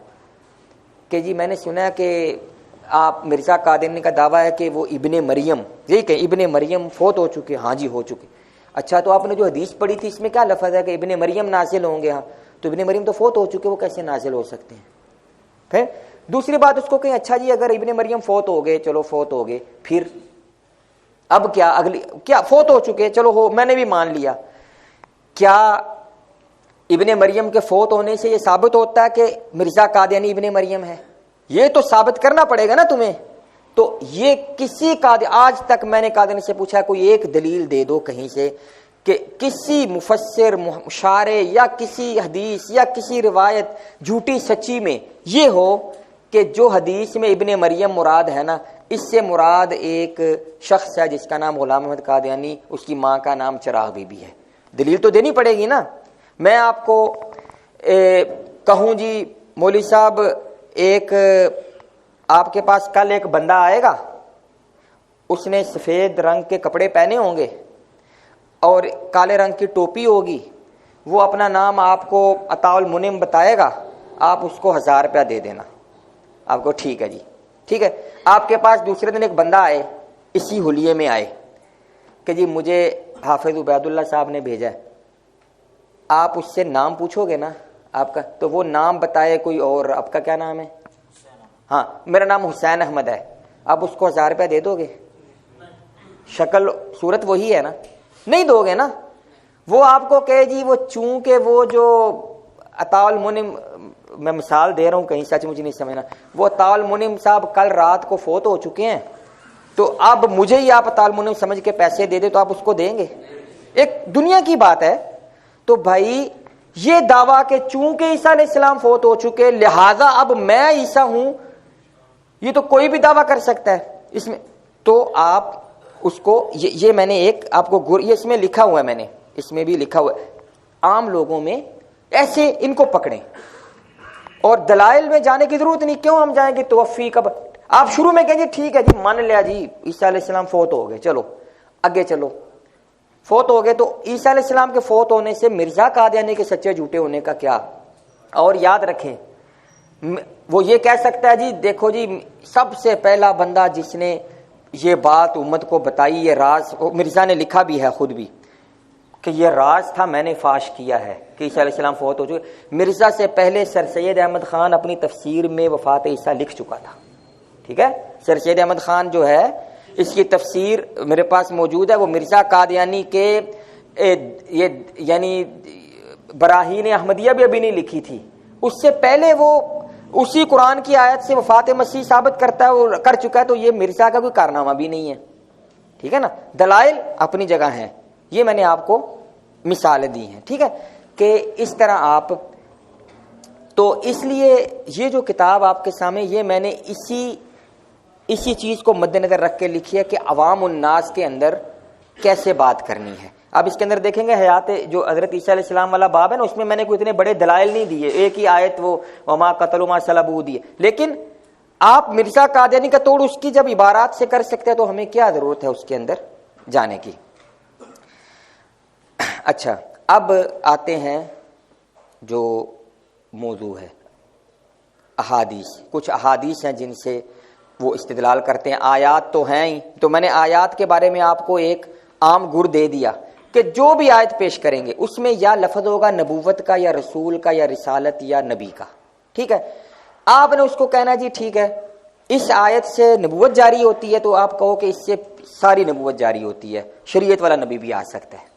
[SPEAKER 1] کہ جی میں نے سنا کہ آپ مرزا قادیانی کا دعویٰ ہے کہ وہ ابن مریم، یہی کہ ابن مریم فوت ہو چکے، ہاں جی ہو چکے، اچھا تو آپ نے جو حدیث پڑھی تھی اس میں کیا لفظ ہے کہ ابن مریم نازل ہوں گے؟ ہاں، تو ابن مریم تو فوت ہو چکے، وہ کیسے نازل ہو سکتے ہیں؟ پھر دوسری بات اس کو کہیں اچھا جی اگر ابن مریم فوت ہو گئے، چلو فوت ہو گئے، پھر اب کیا اگلی کیا فوت ہو چکے، چلو ہو، میں نے بھی مان لیا، کیا ابن مریم کے فوت ہونے سے یہ ثابت ہوتا ہے کہ مرزا قادیانی ابن مریم ہے؟ یہ تو ثابت کرنا پڑے گا نا تمہیں تو یہ کسی آج تک میں نے قادیانی سے پوچھا کوئی ایک دلیل دے دو کہیں سے کہ کسی مفسر مشارع یا کسی حدیث یا کسی روایت جھوٹی سچی میں یہ ہو کہ جو حدیث میں ابن مریم مراد ہے نا، اس سے مراد ایک شخص ہے جس کا نام غلام احمد قادیانی، اس کی ماں کا نام چراغ بی بی ہے۔ دلیل تو دینی پڑے گی نا۔ میں آپ کو کہوں جی مولوی صاحب ایک آپ کے پاس کل ایک بندہ آئے گا، اس نے سفید رنگ کے کپڑے پہنے ہوں گے اور کالے رنگ کی ٹوپی ہوگی، وہ اپنا نام آپ کو عطاء المنعم بتائے گا، آپ اس کو 1000 روپیہ دے دینا۔ آپ کو ٹھیک ہے جی، ٹھیک ہے۔ آپ کے پاس دوسرے دن ایک بندہ آئے، اسی حلیے میں آئے کہ جی مجھے حافظ عبید اللہ صاحب نے بھیجا ہے، آپ اس سے نام پوچھو گے نا آپ کا، تو وہ نام بتائے کوئی اور، آپ کا کیا نام ہے؟ ہاں میرا نام حسین احمد ہے، آپ اس کو 1000 روپیہ دے دو گے؟ شکل صورت وہی ہے نا، نہیں دو گے نا۔ وہ آپ کو کہے جی وہ چونکہ وہ جو عطاء المنعم، میں مثال دے رہا ہوں کہیں سچ مجھے نہیں سمجھنا، وہ عطاء المنعم صاحب کل رات کو فوت ہو چکے ہیں، تو اب مجھے ہی آپ عطاء المنعم سمجھ کے پیسے دے دے تو آپ اس کو دیں گے؟ ایک دنیا کی بات ہے۔ تو بھائی یہ دعویٰ کہ چونکہ عیسیٰ علیہ السلام فوت ہو چکے لہذا اب میں عیسیٰ ہوں، یہ تو کوئی بھی دعویٰ کر سکتا ہے اس میں، تو آپ اس کو یہ میں نے ایک آپ کو یہ اس میں لکھا ہوا ہے، میں نے اس میں بھی لکھا ہوا ہے، عام لوگوں میں ایسے ان کو پکڑیں اور دلائل میں جانے کی ضرورت نہیں۔ کیوں ہم جائیں گے توفی کب؟ آپ شروع میں کہیں گے ٹھیک ہے جی مان لیا جی عیسیٰ علیہ السلام فوت ہو گئے، چلو آگے چلو، فوت ہو گئے تو عیسیٰ علیہ السلام کے فوت ہونے سے مرزا قادیانی کے سچے جھوٹے ہونے کا کیا؟ اور یاد رکھیں وہ یہ کہہ سکتا ہے جی دیکھو جی سب سے پہلا بندہ جس نے یہ بات امت کو بتائی، یہ راز مرزا نے لکھا بھی ہے خود بھی کہ یہ راز تھا میں نے فاش کیا ہے کہ عیسیٰ علیہ السلام فوت ہو چکے۔ مرزا سے پہلے سر سید احمد خان اپنی تفسیر میں وفات عیسیٰ لکھ چکا تھا، ٹھیک ہے۔ سر سید احمد خان جو ہے اس کی تفسیر میرے پاس موجود ہے، وہ مرزا قادیانی کے یہ یعنی براہین احمدیہ بھی ابھی نہیں لکھی تھی، اس سے پہلے وہ اسی قرآن کی آیت سے وفات مسیح ثابت کرتا ہے اور کر چکا ہے، تو یہ مرزا کا کوئی کارنامہ بھی نہیں ہے، ٹھیک ہے نا۔ دلائل اپنی جگہ ہیں، یہ میں نے آپ کو مثالیں دی ہیں، ٹھیک ہے، کہ اس طرح آپ تو اس لیے یہ جو کتاب آپ کے سامنے یہ میں نے اسی چیز کو مد نظر رکھ کے لکھی ہے کہ عوام الناس کے اندر کیسے بات کرنی ہے۔ اب اس کے اندر دیکھیں گے حیات جو حضرت عیسیٰ علیہ السلام والا باب ہے نا، اس میں میں نے کوئی اتنے بڑے دلائل نہیں دیے، ایک ہی آیت وہ وما قتلوا ما صلبوا دی، لیکن آپ مرزا قادیانی کا توڑ اس کی جب عبارات سے کر سکتے ہیں تو ہمیں کیا ضرورت ہے اس کے اندر جانے کی۔ اچھا اب آتے ہیں جو موضوع ہے احادیث، کچھ احادیث ہیں جن سے وہ استدلال کرتے ہیں، آیات تو ہیں ہی، تو میں نے آیات کے بارے میں آپ کو ایک عام گر دے دیا کہ جو بھی آیت پیش کریں گے اس میں یا لفظ ہوگا نبوت کا یا رسول کا یا رسالت یا نبی کا، ٹھیک ہے۔ آپ نے اس کو کہنا جی ٹھیک ہے اس آیت سے نبوت جاری ہوتی ہے، تو آپ کہو کہ اس سے ساری نبوت جاری ہوتی ہے، شریعت والا نبی بھی آ سکتا ہے،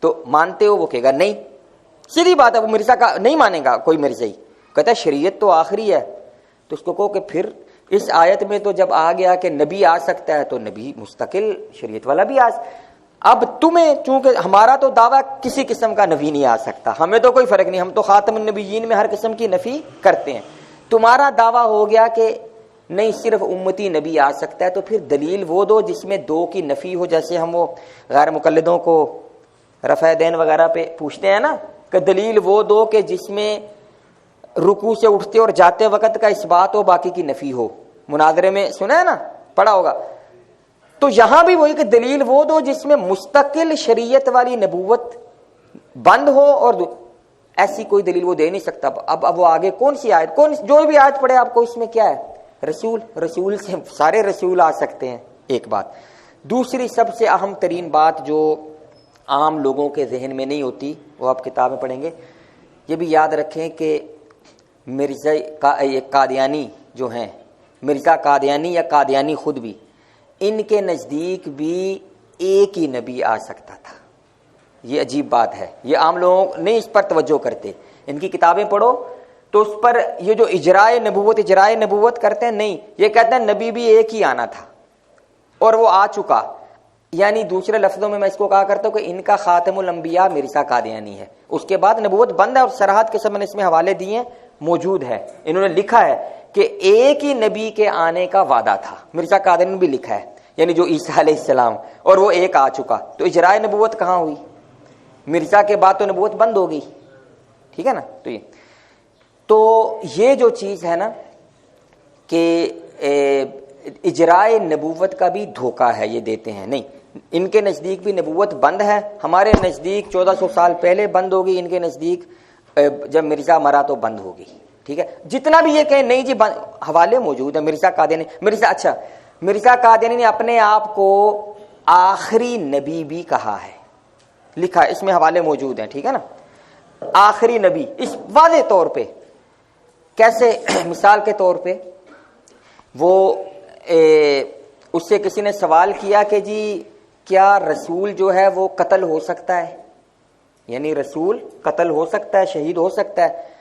[SPEAKER 1] تو مانتے ہو؟ وہ کہے گا نہیں، سیدھی بات ہے، وہ مرزا کا نہیں مانے گا کوئی مرزائی، کہتا ہے شریعت تو آخری ہے، تو اس کو کہو کہ پھر اس آیت میں تو جب آ گیا کہ نبی آ سکتا ہے تو نبی مستقل شریعت والا بھی اب تمہیں چونکہ ہمارا تو دعویٰ کسی قسم کا نبی نہیں آ سکتا، ہمیں تو کوئی فرق نہیں، ہم تو خاتم النبیین میں ہر قسم کی نفی کرتے ہیں، تمہارا دعویٰ ہو گیا کہ نہیں صرف امتی نبی آ سکتا ہے، تو پھر دلیل وہ دو جس میں دو کی نفی ہو، جیسے ہم وہ غیر مقلدوں کو رفع دین وغیرہ پہ پوچھتے ہیں نا کہ دلیل وہ دو کہ جس میں رکوع سے اٹھتے اور جاتے وقت کا اس بات ہو باقی کی نفی ہو، مناظرے میں سنا ہے نا، پڑھا ہوگا۔ تو یہاں بھی وہی کہ دلیل وہ دو جس میں مستقل شریعت والی نبوت بند ہو، اور ایسی کوئی دلیل وہ دے نہیں سکتا۔ اب وہ آگے کون سی آیت، جو بھی آیت پڑھے آپ کو اس میں کیا ہے؟ رسول سے سارے رسول آ سکتے ہیں، ایک بات۔ دوسری سب سے اہم ترین بات جو عام لوگوں کے ذہن میں نہیں ہوتی، وہ آپ کتابیں پڑھیں گے، یہ بھی یاد رکھیں کہ مرزا قادیانی جو ہیں، مرزا قادیانی یا قادیانی خود بھی، ان کے نزدیک بھی ایک ہی نبی آ سکتا تھا۔ یہ عجیب بات ہے، یہ عام لوگ نہیں اس پر توجہ کرتے، ان کی کتابیں پڑھو تو اس پر یہ جو اجرائے نبوت کرتے ہیں، نہیں، یہ کہتے ہیں نبی بھی ایک ہی آنا تھا اور وہ آ چکا. یعنی دوسرے لفظوں میں اس کو کہا کرتا ہوں کہ ان کا خاتم الانبیاء مرزا قادیانی ہے. اس کے بعد نبوت بند ہے، اور سراحت کے سب میں نے اس میں حوالے دیے ہیں، موجود ہے. انہوں نے لکھا ہے کہ ایک ہی نبی کے آنے کا وعدہ تھا. مرزا قادیانی نے بھی لکھا ہے، یعنی جو عیسیٰ علیہ السلام، اور وہ ایک آ چکا. تو اجرائے نبوت کہاں ہوئی؟ مرزا کے بعد تو نبوت بند ہو گئی. ٹھیک ہے نا. تو یہ جو چیز ہے نا کہ اجرائے نبوت کا بھی دھوکہ ہے، یہ دیتے ہیں. نہیں، ان کے نزدیک بھی نبوت بند ہے. ہمارے نزدیک 1400 سال پہلے بند ہوگی، ان کے نزدیک جب مرزا مرا تو بند ہوگی. ٹھیک ہے. جتنا بھی یہ کہیں نہیں جی حوالے موجود ہیں. مرزا قادیانی نے اپنے آپ کو آخری نبی بھی کہا ہے، لکھا ہے، اس میں حوالے موجود ہیں. ٹھیک ہے نا. آخری نبی اس واضح طور پہ. کیسے؟ مثال کے طور پہ وہ اس سے کسی نے سوال کیا کہ جی کیا رسول جو ہے وہ قتل ہو سکتا ہے؟ یعنی رسول قتل ہو سکتا ہے، شہید ہو سکتا ہے؟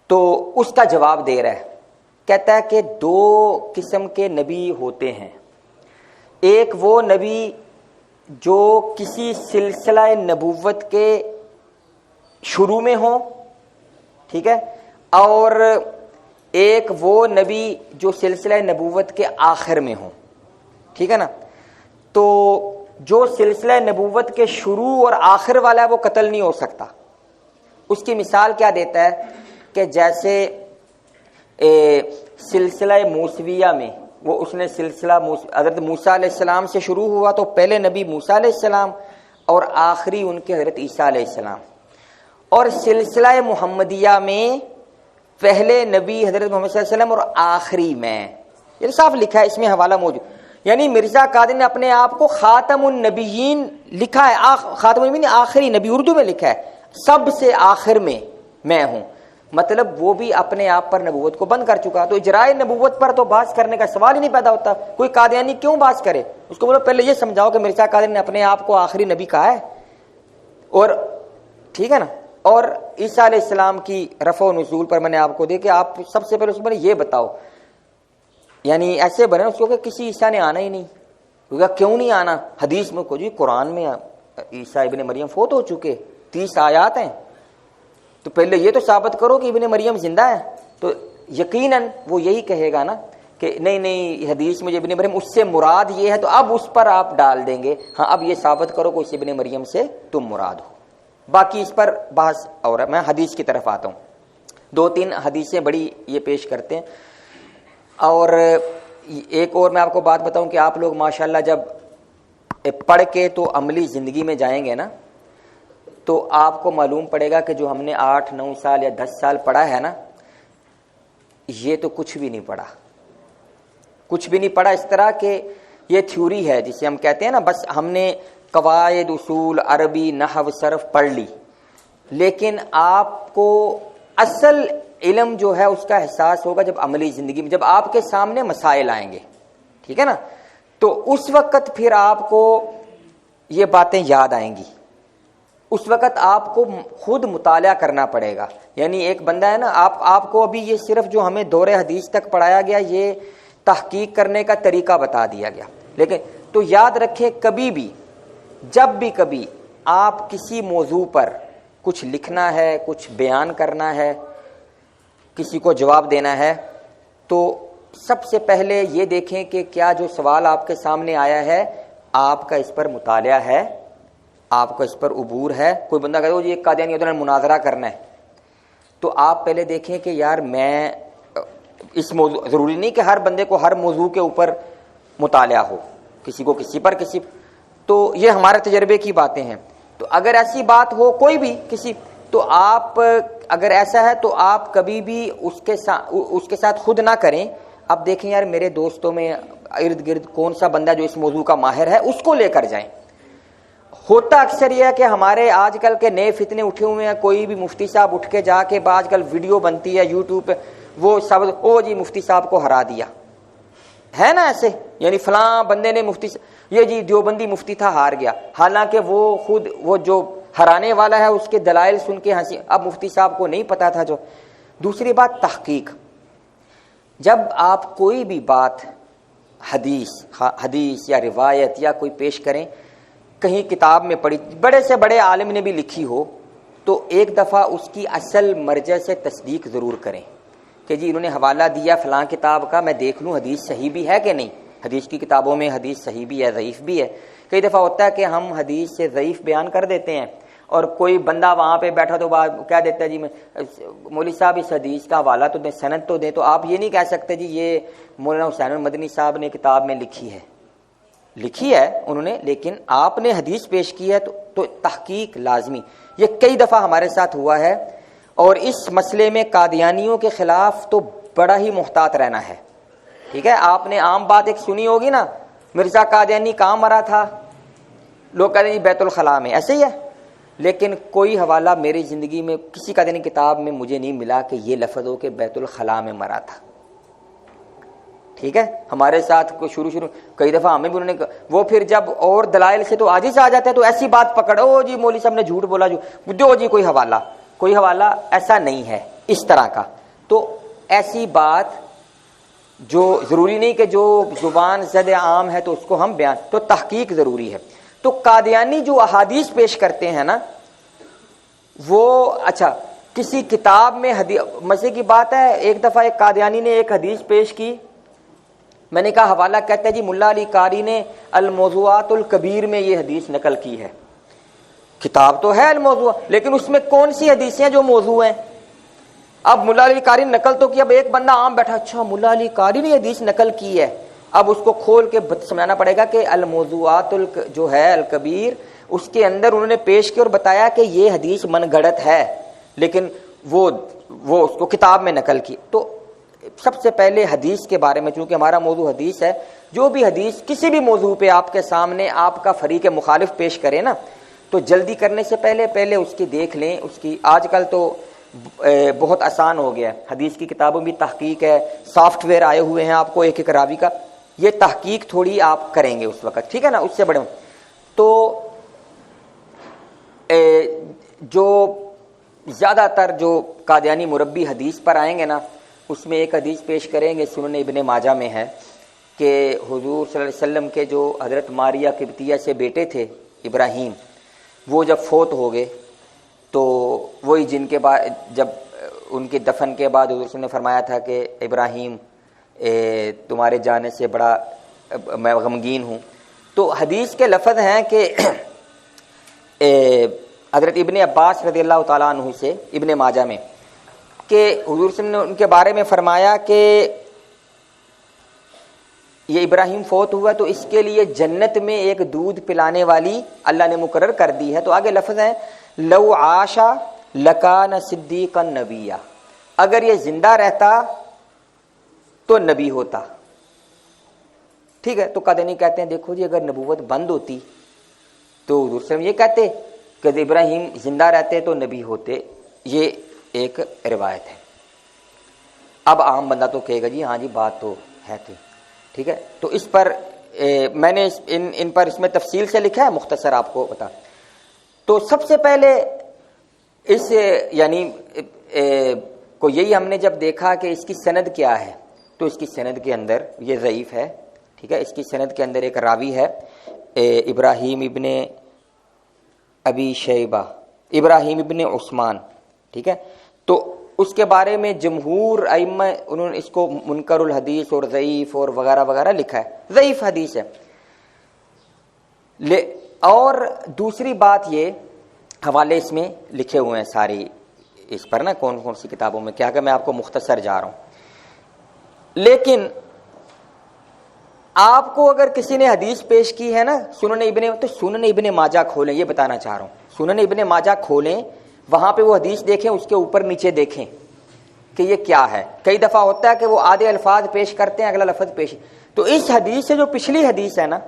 [SPEAKER 1] تو اس کا جواب دے رہا ہے، کہتا ہے کہ 2 قسم کے نبی ہوتے ہیں. ایک وہ نبی جو کسی سلسلہ نبوت کے شروع میں ہو، ٹھیک ہے، اور ایک وہ نبی جو سلسلہ نبوت کے آخر میں ہو. ٹھیک ہے نا. تو جو سلسلہ نبوت کے شروع اور آخر والا ہے وہ قتل نہیں ہو سکتا. اس کی مثال کیا دیتا ہے کہ جیسے سلسلہ موسویہ میں وہ اس نے سلسلہ حضرت موسیٰ علیہ السلام سے شروع ہوا، تو پہلے نبی موسیٰ علیہ السلام اور آخری ان کے حضرت عیسیٰ علیہ السلام. اور سلسلہ محمدیہ میں پہلے نبی حضرت محمد صلی اللہ علیہ وسلم اور آخری میں. یہ صاف لکھا ہے، اس میں حوالہ موجود. یعنی مرزا قادری نے اپنے آپ کو خاتم النبیین لکھا ہے. خاتم النبیین آخری نبی اردو میں لکھا ہے، سب سے آخر میں ہوں. مطلب وہ بھی اپنے آپ پر نبوت کو بند کر چکا. تو اجرائے نبوت پر تو بحث کرنے کا سوال ہی نہیں پیدا ہوتا. کوئی قادیانی کیوں بحث کرے؟ اس کو بولو پہلے یہ سمجھاؤ کہ مرزا قادری نے اپنے آپ کو آخری نبی کہا ہے. اور ٹھیک ہے نا. اور عیسیٰ علیہ السلام کی رفع و نزول پر میں نے آپ کو دے کہ آپ سب سے پہلے اس میں یہ بتاؤ، یعنی ایسے بنے اس کو کہ کسی عیسیٰ نے آنا ہی نہیں. کیوں نہیں آنا؟ حدیث میں کو جی قرآن میں عیسیٰ ابن مریم فوت ہو چکے، 30 آیات ہیں. تو پہلے یہ تو ثابت کرو کہ ابن مریم زندہ ہے. تو یقیناً وہ یہی کہے گا نا کہ نہیں حدیث میں ابن مریم اس سے مراد یہ ہے، تو اب اس پر آپ ڈال دیں گے ہاں اب یہ ثابت کرو کہ اس ابن مریم سے تم مراد ہو. باقی اس پر بحث اور میں حدیث کی طرف آتا ہوں. 2-3 حدیثیں بڑی یہ پیش کرتے ہیں. اور ایک اور میں آپ کو بات بتاؤں کہ آپ لوگ ماشاءاللہ جب پڑھ کے تو عملی زندگی میں جائیں گے نا، تو آپ کو معلوم پڑے گا کہ جو ہم نے 8-9 سال یا 10 سال پڑھا ہے نا، یہ تو کچھ بھی نہیں پڑھا. کچھ بھی نہیں پڑھا. اس طرح کہ یہ تھیوری ہے جسے ہم کہتے ہیں نا، بس ہم نے قواعد، اصول، عربی، نحو، صرف پڑھ لی، لیکن آپ کو اصل علم جو ہے اس کا احساس ہوگا جب عملی زندگی میں، جب آپ کے سامنے مسائل آئیں گے. ٹھیک ہے نا. تو اس وقت پھر آپ کو یہ باتیں یاد آئیں گی. اس وقت آپ کو خود مطالعہ کرنا پڑے گا. یعنی ایک بندہ ہے نا، آپ کو ابھی یہ صرف جو ہمیں دور حدیث تک پڑھایا گیا یہ تحقیق کرنے کا طریقہ بتا دیا گیا. لیکن تو یاد رکھیں کبھی بھی جب بھی کبھی آپ کسی موضوع پر کچھ لکھنا ہے، کچھ بیان کرنا ہے، کسی کو جواب دینا ہے، تو سب سے پہلے یہ دیکھیں کہ کیا جو سوال آپ کے سامنے آیا ہے آپ کا اس پر مطالعہ ہے، آپ کا اس پر عبور ہے. کوئی بندہ کہے یہ قادیانی ادھر مناظرہ کرنا ہے، تو آپ پہلے دیکھیں کہ یار میں اس موضوع، ضروری نہیں کہ ہر بندے کو ہر موضوع کے اوپر مطالعہ ہو، کسی کو کسی پر کسی، تو یہ ہمارے تجربے کی باتیں ہیں. تو اگر ایسی بات ہو کوئی بھی کسی، تو آپ اگر ایسا ہے تو آپ کبھی بھی اس کے ساتھ خود نہ کریں. اب دیکھیں یار میرے دوستوں میں ارد گرد کون سا بندہ جو اس موضوع کا ماہر ہے اس کو لے کر جائیں. ہوتا اکثر یہ ہے کہ ہمارے آج کل کے نئے فتنے اٹھے ہوئے ہیں. کوئی بھی مفتی صاحب اٹھ کے جا کے آج کل ویڈیو بنتی ہے یوٹیوب پہ، وہ سب او جی مفتی صاحب کو ہرا دیا ہے نا ایسے، یعنی فلاں بندے نے مفتی، یہ جی دیوبندی مفتی تھا ہار گیا، حالانکہ وہ خود وہ جو ہرانے والا ہے اس کے دلائل سن کے ہنسی. اب مفتی صاحب کو نہیں پتا تھا جو دوسری بات تحقیق. جب آپ کوئی بھی بات حدیث یا روایت یا کوئی پیش کریں, کہیں کتاب میں پڑھی, بڑے سے بڑے عالم نے بھی لکھی ہو, تو ایک دفعہ اس کی اصل مرجع سے تصدیق ضرور کریں کہ جی انہوں نے حوالہ دیا فلاں کتاب کا, میں دیکھ لوں حدیث صحیح بھی ہے کہ نہیں. حدیث کی کتابوں میں حدیث صحیح بھی ہے, ضعیف بھی ہے. کئی دفعہ ہوتا ہے کہ ہم حدیث سے ضعیف بیان کر دیتے ہیں, اور کوئی بندہ وہاں پہ بیٹھا تو کہہ دیتا ہے جی مولوی صاحب اس حدیث کا حوالہ تو دیں, سند تو دیں. تو آپ یہ نہیں کہہ سکتے جی یہ مولانا حسین المدنی صاحب نے کتاب میں لکھی ہے انہوں نے, لیکن آپ نے حدیث پیش کی ہے تو تحقیق لازمی. یہ کئی دفعہ ہمارے ساتھ ہوا ہے, اور اس مسئلے میں قادیانیوں کے خلاف تو بڑا ہی محتاط رہنا ہے. ٹھیک ہے, آپ نے عام بات ایک سنی ہوگی نا, مرزا قادیانی کہاں مرا تھا, لوگ کہتے ہیں بیت الخلاء میں, ایسے ہی ہے. لیکن کوئی حوالہ میری زندگی میں کسی قادیانی کتاب میں مجھے نہیں ملا کہ یہ لفظ ہو کہ بیت الخلاء میں مرا تھا. ٹھیک ہے, ہمارے ساتھ شروع کئی دفعہ ہمیں بھی انہوں نے, وہ پھر جب اور دلائل سے تو عاجز آ جاتے ہیں, تو ایسی بات پکڑو جی مولوی صاحب نے جھوٹ بولا, جو جی کوئی حوالہ ایسا نہیں ہے اس طرح کا. تو ایسی بات جو ضروری نہیں کہ جو زبان زد عام ہے تو اس کو ہم بیان, تو تحقیق ضروری ہے. تو قادیانی جو احادیث پیش کرتے ہیں نا, وہ اچھا کسی کتاب میں مزے کی بات ہے, ایک دفعہ ایک قادیانی نے ایک حدیث پیش کی, میں نے کہا حوالہ, کہتے ہیں جی ملا علی قاری نے الموضوعات الکبیر میں یہ حدیث نقل کی ہے. کتاب تو ہے الموضوع, لیکن اس میں کون سی حدیثیں ہیں جو موضوع ہیں. اب ملا علی قاری نے نقل تو کی, اب ایک بندہ عام بیٹھا, اچھا ملا علی قاری نے حدیث نقل کی ہے, اب اس کو کھول کے سمجھانا پڑے گا کہ الموضوعات جو ہے الکبیر, اس کے اندر انہوں نے پیش کیا اور بتایا کہ یہ حدیث من گھڑت ہے, لیکن وہ اس کو کتاب میں نقل کی. تو سب سے پہلے حدیث کے بارے میں, چونکہ ہمارا موضوع حدیث ہے, جو بھی حدیث کسی بھی موضوع پہ آپ کے سامنے آپ کا فریق مخالف پیش کرے نا, تو جلدی کرنے سے پہلے اس کی دیکھ لیں. اس کی آج کل تو بہت آسان ہو گیا ہے, حدیث کی کتابوں بھی تحقیق ہے, سافٹ ویئر آئے ہوئے ہیں آپ کو ایک راوی کا, یہ تحقیق تھوڑی آپ کریں گے اس وقت, ٹھیک ہے نا, اس سے بڑے. تو جو زیادہ تر جو قادیانی مربی حدیث پر آئیں گے نا, اس میں ایک حدیث پیش کریں گے, سنن ابن ماجہ میں ہے کہ حضور صلی اللہ علیہ وسلم کے جو حضرت ماریہ قبطیہ سے بیٹے تھے ابراہیم, وہ جب فوت ہو گئے تو وہی جن کے بعد جب ان کے دفن کے بعد حضور صلی اللہ علیہ وسلم نے فرمایا تھا کہ ابراہیم تمہارے جانے سے بڑا میں غمگین ہوں. تو حدیث کے لفظ ہیں کہ حضرت ابن عباس رضی اللہ تعالیٰ عنہ سے ابن ماجہ میں, کہ حضور صلی اللہ علیہ وسلم نے ان کے بارے میں فرمایا کہ یہ ابراہیم فوت ہوا تو اس کے لیے جنت میں ایک دودھ پلانے والی اللہ نے مقرر کر دی ہے. تو آگے لفظ ہیں لو عاشا لکان صدیقا نبیا, اگر یہ زندہ رہتا تو نبی ہوتا. ٹھیک ہے, تو قادیانی کہتے ہیں دیکھو جی اگر نبوت بند ہوتی تو حضور صلی اللہ علیہ وسلم یہ کہتے کہ ابراہیم زندہ رہتے تو نبی ہوتے. یہ ایک روایت ہے. اب عام بندہ تو کہے گا جی ہاں جی بات تو ہے تھی, ٹھیک ہے. تو اس پر میں نے ان پر اس میں تفصیل سے لکھا ہے, مختصر آپ کو بتا. تو سب سے پہلے اس یعنی کو یہی ہم نے جب دیکھا کہ اس کی سند کیا ہے, تو اس کی سند کے اندر یہ ضعیف ہے. ٹھیک ہے, اس کی سند کے اندر ایک راوی ہے ابراہیم ابن ابی شیبہ, ابراہیم ابن عثمان. ٹھیک ہے, تو اس کے بارے میں جمہور ائمہ انہوں نے اس کو منکر الحدیث اور ضعیف اور وغیرہ وغیرہ لکھا ہے, ضعیف حدیث ہے. اور دوسری بات یہ, حوالے اس میں لکھے ہوئے ہیں ساری اس پر نا, کون کون سی کتابوں میں کیا کہ میں آپ کو مختصر جا رہا ہوں. لیکن آپ کو اگر کسی نے حدیث پیش کی ہے نا سنن ابن ماجہ کھولیں, یہ بتانا چاہ رہا ہوں, سنن ابن ماجہ کھولیں, وہاں پہ وہ حدیث دیکھیں, اس کے اوپر نیچے دیکھیں کہ یہ کیا ہے. کئی دفعہ ہوتا ہے کہ وہ آدھے الفاظ پیش کرتے ہیں, اگلا لفظ پیش. تو اس حدیث سے جو پچھلی حدیث ہے نا,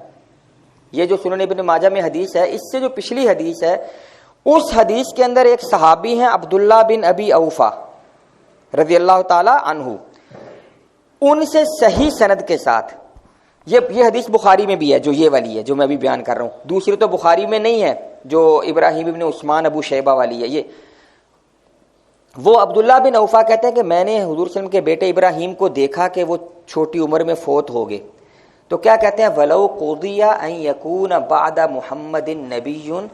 [SPEAKER 1] یہ جو سنن ابن ماجہ میں حدیث ہے, اس سے جو پچھلی حدیث ہے, اس حدیث کے اندر ایک صحابی ہیں عبداللہ بن ابی اوفا رضی اللہ تعالی عنہ, ان سے صحیح سند کے ساتھ, یہ حدیث بخاری میں بھی ہے جو یہ والی ہے جو میں ابھی بیان کر رہا ہوں, دوسری تو بخاری میں نہیں ہے جو ابراہیم ابن عثمان ابو شیبہ والی ہے, یہ وہ عبداللہ بن اوفا کہتے ہیں کہ میں نے حضور صلی اللہ علیہ وسلم کے بیٹے ابراہیم کو دیکھا کہ وہ چھوٹی عمر میں فوت ہو گئے، تو کیا کہتے ہیں وَلَوْ قُضِيَ أَن يَكُونَ بَعْدَ مُحَمَّدٍ نَبِيٌّ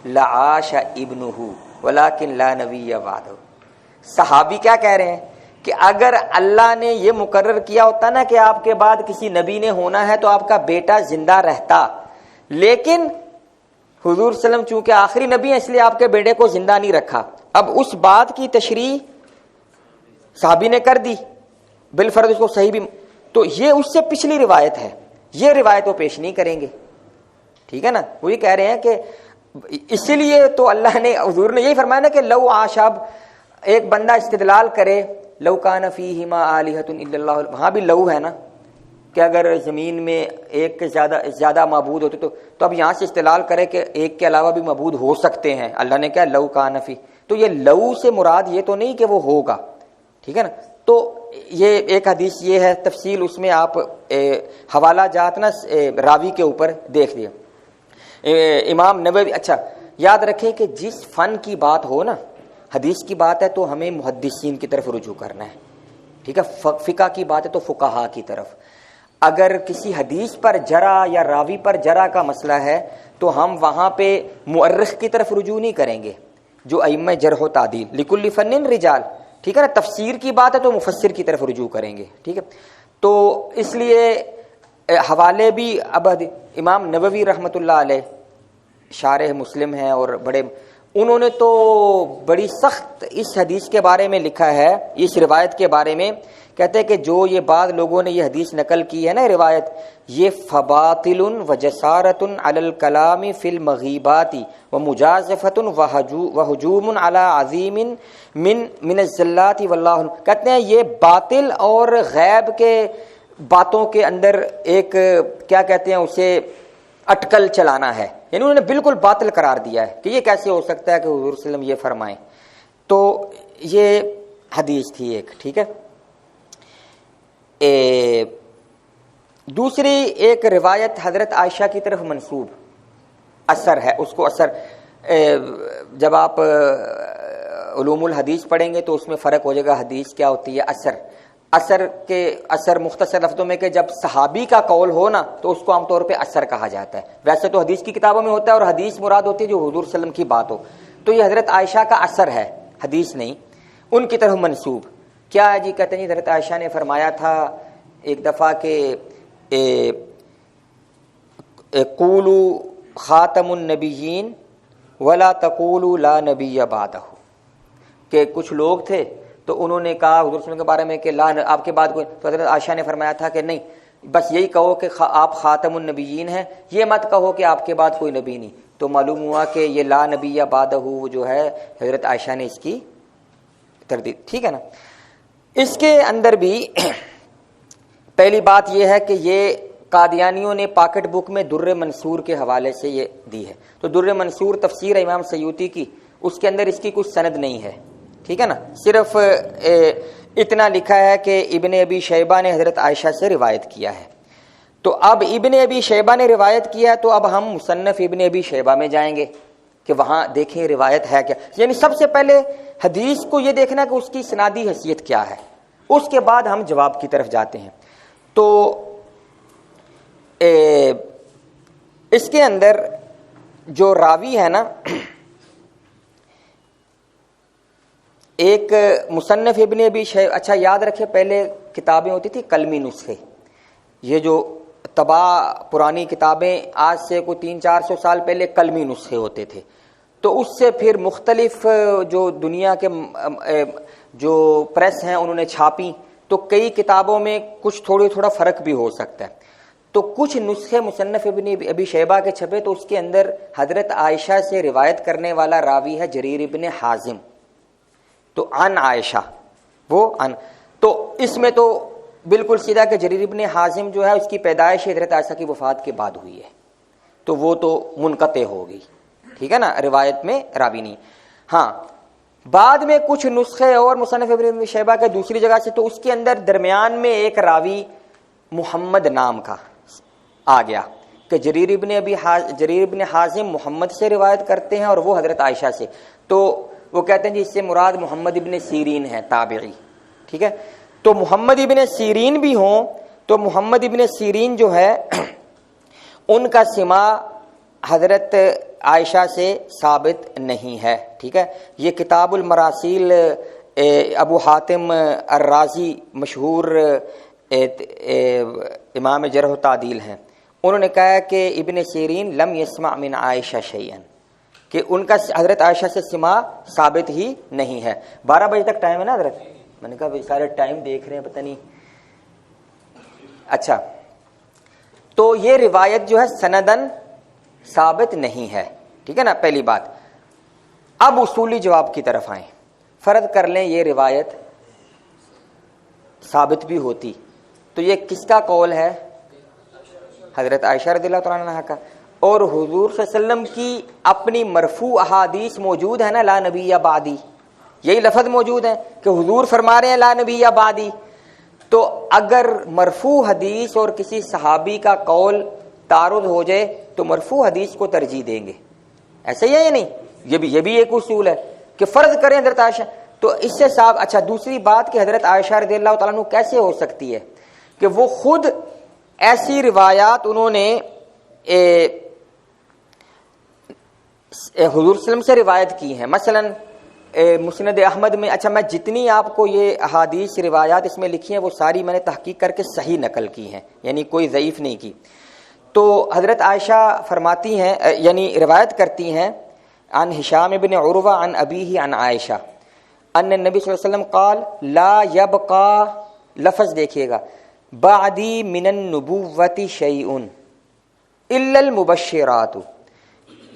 [SPEAKER 1] لَعَاشَ ابْنُهُ وَلَكِنْ لَا نَبِيَّ بَعْدَهُ۔ صحابی کیا کہہ رہے ہیں کہ اگر اللہ نے یہ مقرر کیا ہوتا نا کہ آپ کے بعد کسی نبی نے ہونا ہے تو آپ کا بیٹا زندہ رہتا، لیکن حضور صلی اللہ علیہ وسلم چونکہ آخری نبی ہیں اس لیے آپ کے بیٹے کو زندہ نہیں رکھا۔ اب اس بات کی تشریح صحابی نے کر دی، بالفرض اس کو صحیح بھی، تو یہ اس سے پچھلی روایت ہے، یہ روایت وہ پیش نہیں کریں گے، ٹھیک ہے نا۔ وہ یہ کہہ رہے ہیں کہ اسی لیے تو اللہ نے، حضور نے یہی فرمایا نا کہ لو آشاب، ایک بندہ استدلال کرے لو کان فیہما آلہۃ الا اللہ، وہاں بھی لو ہے نا کہ اگر زمین میں ایک کے زیادہ معبود ہوتے تو اب یہاں سے استدلال کرے کہ ایک کے علاوہ بھی معبود ہو سکتے ہیں، اللہ نے کیا لو کان فی، تو یہ لو سے مراد یہ تو نہیں کہ وہ ہوگا، ٹھیک ہے نا۔ تو یہ ایک حدیث یہ ہے، تفصیل اس میں آپ حوالہ جات نا راوی کے اوپر دیکھ لیا۔ امام نووی، اچھا یاد رکھیں کہ جس فن کی بات ہو نا، حدیث کی بات ہے تو ہمیں محدثین کی طرف رجوع کرنا ہے، ٹھیک ہے، فقہ کی بات ہے تو فقہا کی طرف۔ اگر کسی حدیث پر جرح یا راوی پر جرح کا مسئلہ ہے تو ہم وہاں پہ مؤرخ کی طرف رجوع نہیں کریں گے، جو ائمہ جرح و تعدیل، لکل فن رجال، ٹھیک ہے نا۔ تفسیر کی بات ہے تو مفسر کی طرف رجوع کریں گے، ٹھیک ہے۔ تو اس لیے حوالے بھی اب امام نووی رحمۃ اللہ علیہ شارح مسلم ہیں اور بڑے، انہوں نے تو بڑی سخت اس حدیث کے بارے میں لکھا ہے، اس روایت کے بارے میں کہتے ہیں کہ جو یہ بعض لوگوں نے یہ حدیث نقل کی ہے نا روایت، یہ فباطل وجسارۃ علی الکلام فی المغیبات ومجازفۃ وہجوم علی عظیم من الزلات واللہ، کہتے ہیں یہ باطل اور غیب کے باتوں کے اندر ایک کیا کہتے ہیں اسے اٹکل چلانا ہے، یعنی انہوں نے بالکل باطل قرار دیا ہے کہ یہ کیسے ہو سکتا ہے کہ حضور صلی اللہ علیہ وسلم یہ فرمائیں۔ تو یہ حدیث تھی ایک، ٹھیک ہے۔ دوسری ایک روایت حضرت عائشہ کی طرف منسوب اثر ہے، اس کو اثر، جب آپ علوم الحدیث پڑھیں گے تو اس میں فرق ہو جائے گا حدیث کیا ہوتی ہے، اثر مختصر لفظوں میں کہ جب صحابی کا قول ہو نا تو اس کو عام طور پہ اثر کہا جاتا ہے، ویسے تو حدیث کی کتابوں میں ہوتا ہے اور حدیث مراد ہوتی ہے جو حضور صلی اللہ علیہ وسلم کی بات ہو، تو یہ حضرت عائشہ کا اثر ہے، حدیث نہیں، ان کی طرف منسوب کیا ہے جی، کہتے ہیں حضرت عائشہ نے فرمایا تھا ایک دفعہ کہ قولوا خاتم النبیین ولا تقولوا لا نبی بعدہ، کہ کچھ لوگ تھے تو انہوں نے کہا حضور صلی اللہ علیہ وسلم کے بارے میں کہ لا آپ کے بعد کوئی، تو حضرت عائشہ نے فرمایا تھا کہ نہیں، بس یہی کہو کہ آپ خاتم النبیین ہیں، یہ مت کہو کہ آپ کے بعد کوئی نبی نہیں۔ تو معلوم ہوا کہ یہ لا نبی بعدہ جو ہے حضرت عائشہ نے اس کی تردید، ٹھیک ہے نا۔ اس کے اندر بھی پہلی بات یہ ہے کہ یہ قادیانیوں نے پاکٹ بک میں در منصور کے حوالے سے یہ دی ہے، تو در منصور تفسیر امام سیوطی کی، اس کے اندر اس کی کچھ سند نہیں ہے، ٹھیک ہے نا، صرف اتنا لکھا ہے کہ ابن ابی شیبہ نے حضرت عائشہ سے روایت کیا ہے۔ تو اب ابن ابی شیبہ نے روایت کیا ہے تو اب ہم مصنف ابن ابی شیبہ میں جائیں گے کہ وہاں دیکھیں روایت ہے کیا، یعنی سب سے پہلے حدیث کو یہ دیکھنا کہ اس کی سنادی حیثیت کیا ہے، اس کے بعد ہم جواب کی طرف جاتے ہیں۔ تو اس کے اندر جو راوی ہے نا، ایک مصنف ابن ابی شیبہ، اچھا یاد رکھے پہلے کتابیں ہوتی تھی قلمی نسخے، یہ جو طبع پرانی کتابیں آج سے کوئی 300-400 سال پہلے قلمی نسخے ہوتے تھے، تو اس سے پھر مختلف جو دنیا کے جو پریس ہیں انہوں نے چھاپی، تو کئی کتابوں میں کچھ تھوڑا فرق بھی ہو سکتا ہے، تو کچھ نسخے مصنف ابن ابی شیبہ کے چھپے تو اس کے اندر حضرت عائشہ سے روایت کرنے والا راوی ہے جریر ابن حازم، تو عن عائشہ، وہ عن، تو اس میں تو بالکل سیدھا کہ جریر ابن حازم جو ہے اس کی پیدائش حضرت عائشہ کی وفات کے بعد ہوئی ہے، تو وہ تو منقطع ہو گئی، ٹھیک ہے نا، روایت میں راوی نہیں۔ ہاں بعد میں کچھ نسخے اور مصنف ابن شیبہ کے دوسری جگہ سے، تو اس کے اندر درمیان میں ایک راوی محمد نام کا آ گیا کہ جریر ابن حازم محمد سے روایت کرتے ہیں اور وہ حضرت عائشہ سے، تو وہ کہتے ہیں جی اس سے مراد محمد ابن سیرین ہے تابعی. ٹھیک ہے, تو محمد ابن سیرین بھی ہوں تو محمد ابن سیرین جو ہے ان کا سماع حضرت عائشہ سے ثابت نہیں ہے. ٹھیک ہے, یہ کتاب المراسیل ابو حاتم الرازی مشہور امام جرح و تعدیل ہیں, انہوں نے کہا کہ ابن سیرین لم یسمع من عائشہ شیئا, کہ ان کا حضرت عائشہ سے سماع ثابت ہی نہیں ہے. 12 بجے تک ٹائم ہے نا حضرت؟ میں نے کہا بھائی سارے ٹائم دیکھ رہے ہیں پتہ نہیں. اچھا, تو یہ روایت جو ہے سندن ثابت نہیں ہے. ٹھیک ہے نا, پہلی بات. اب اصولی جواب کی طرف آئیں. فرض کر لیں یہ روایت ثابت بھی ہوتی تو یہ کس کا قول ہے؟ حضرت عائشہ رضی اللہ تعالیٰ عنہا کا. اور حضور صلی اللہ علیہ وسلم کی اپنی مرفوع احادیث موجود ہے نا, لا نبی یا بعدی, یہی لفظ موجود ہے کہ حضور فرما رہے ہیں لا نبی یا بعدی. تو اگر مرفوع حدیث اور کسی صحابی کا قول تعارض ہو جائے تو مرفوع حدیث کو ترجیح دیں گے. ایسا ہی ہے یا نہیں؟ یہ بھی ایک اصول ہے کہ فرض کریں حضرت عائشہ, تو اس سے صاحب. اچھا, دوسری بات کہ حضرت عائشہ رضی اللہ تعالیٰ عنہ کیسے ہو سکتی ہے کہ وہ خود ایسی روایات انہوں نے حضور صلی اللہ علیہ وسلم سے روایت کی ہیں. مثلا مسند احمد میں, اچھا میں جتنی آپ کو یہ احادیث روایات اس میں لکھی ہیں وہ ساری میں نے تحقیق کر کے صحیح نقل کی ہیں, یعنی کوئی ضعیف نہیں کی. تو حضرت عائشہ فرماتی ہیں, یعنی روایت کرتی ہیں, عن ہشام ابن عروہ عن ابیہ عن عائشہ ان النبی صلی اللہ علیہ وسلم قال لا یبقى, لفظ دیکھیے گا, بعدی من النبوۃ شیء الا المبشرات.